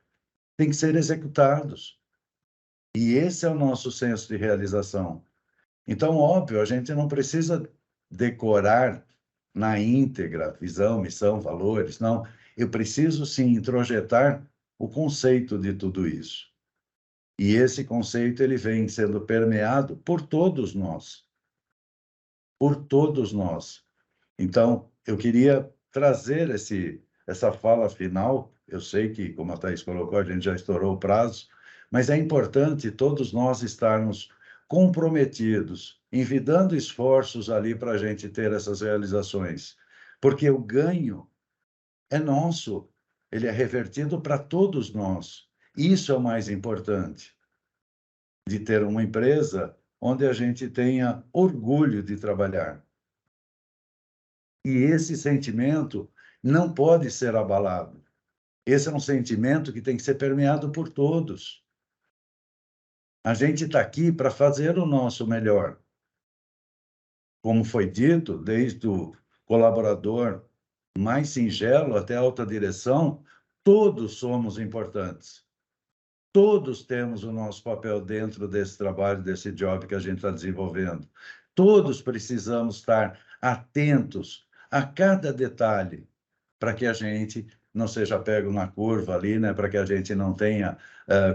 têm que ser executados. E esse é o nosso senso de realização. Então, óbvio, a gente não precisa decorar na íntegra visão, missão, valores, não. Eu preciso, sim, introjetar o conceito de tudo isso. E esse conceito ele vem sendo permeado por todos nós. Por todos nós. Então, eu queria trazer essa fala final. Eu sei que, como a Thaís colocou, a gente já estourou o prazo, mas é importante todos nós estarmos comprometidos, envidando esforços ali para a gente ter essas realizações, porque o ganho é nosso, ele é revertido para todos nós. Isso é o mais importante, de ter uma empresa onde a gente tenha orgulho de trabalhar. E esse sentimento não pode ser abalado. Esse é um sentimento que tem que ser permeado por todos. A gente está aqui para fazer o nosso melhor. Como foi dito, desde o colaborador mais singelo até a alta direção, todos somos importantes. Todos temos o nosso papel dentro desse trabalho, desse job que a gente está desenvolvendo. Todos precisamos estar atentos a cada detalhe para que a gente não seja pego na curva ali, né? Para que a gente não tenha,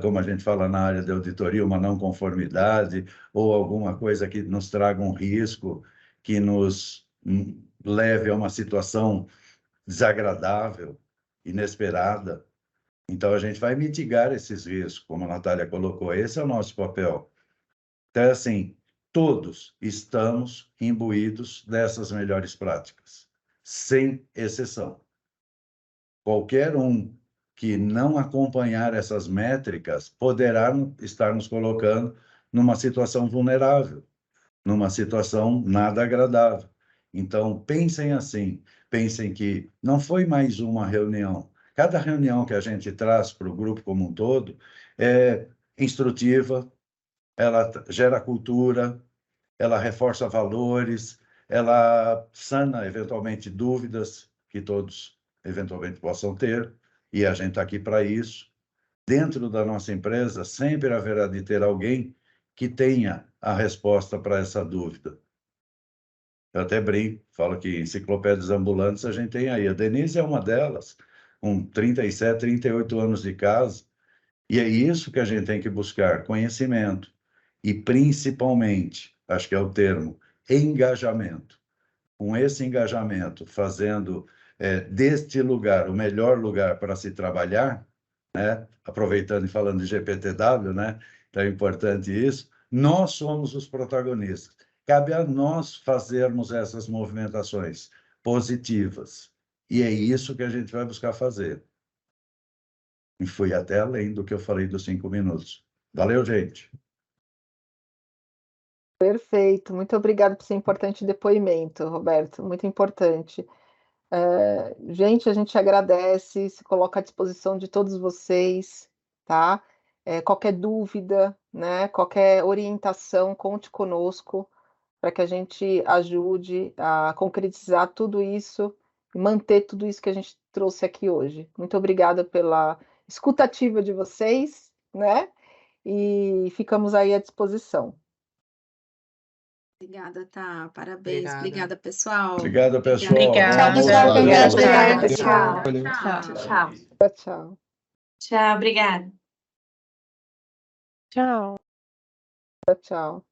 como a gente fala na área de auditoria, uma não conformidade ou alguma coisa que nos traga um risco, que nos leve a uma situação desagradável, inesperada. Então, a gente vai mitigar esses riscos, como a Natália colocou, esse é o nosso papel. Então, assim, todos estamos imbuídos dessas melhores práticas, sem exceção. Qualquer um que não acompanhar essas métricas poderá estar nos colocando numa situação vulnerável, numa situação nada agradável. Então, pensem assim, pensem que não foi mais uma reunião. Cada reunião que a gente traz para o grupo como um todo é instrutiva, ela gera cultura, ela reforça valores, ela sana, eventualmente, dúvidas que todos, eventualmente, possam ter, e a gente está aqui para isso. Dentro da nossa empresa, sempre haverá de ter alguém que tenha a resposta para essa dúvida. Eu até brinco, falo que enciclopédias ambulantes a gente tem aí. A Denise é uma delas, com 37, 38 anos de casa. E é isso que a gente tem que buscar, conhecimento. E, principalmente, acho que é o termo, engajamento. Com esse engajamento, fazendo deste lugar o melhor lugar para se trabalhar, né? Aproveitando e falando de GPTW, né? Então é importante isso. Nós somos os protagonistas. Cabe a nós fazermos essas movimentações positivas. E é isso que a gente vai buscar fazer. E fui até além do que eu falei dos 5 minutos. Valeu, gente. Perfeito. Muito obrigado por esse importante depoimento, Roberto. Muito importante. Gente, a gente agradece, se coloca à disposição de todos vocês, tá? Qualquer dúvida, né? Qualquer orientação, conte conosco para que a gente ajude a concretizar tudo isso e manter tudo isso que a gente trouxe aqui hoje. Muito obrigada pela escutativa de vocês, né? E ficamos aí à disposição. Obrigada, tá? Parabéns. Obrigada, pessoal. Obrigado, pessoal. Obrigada. Obrigada. Tchau. Tchau. Tchau. Tchau, obrigada. Tchau. Tchau.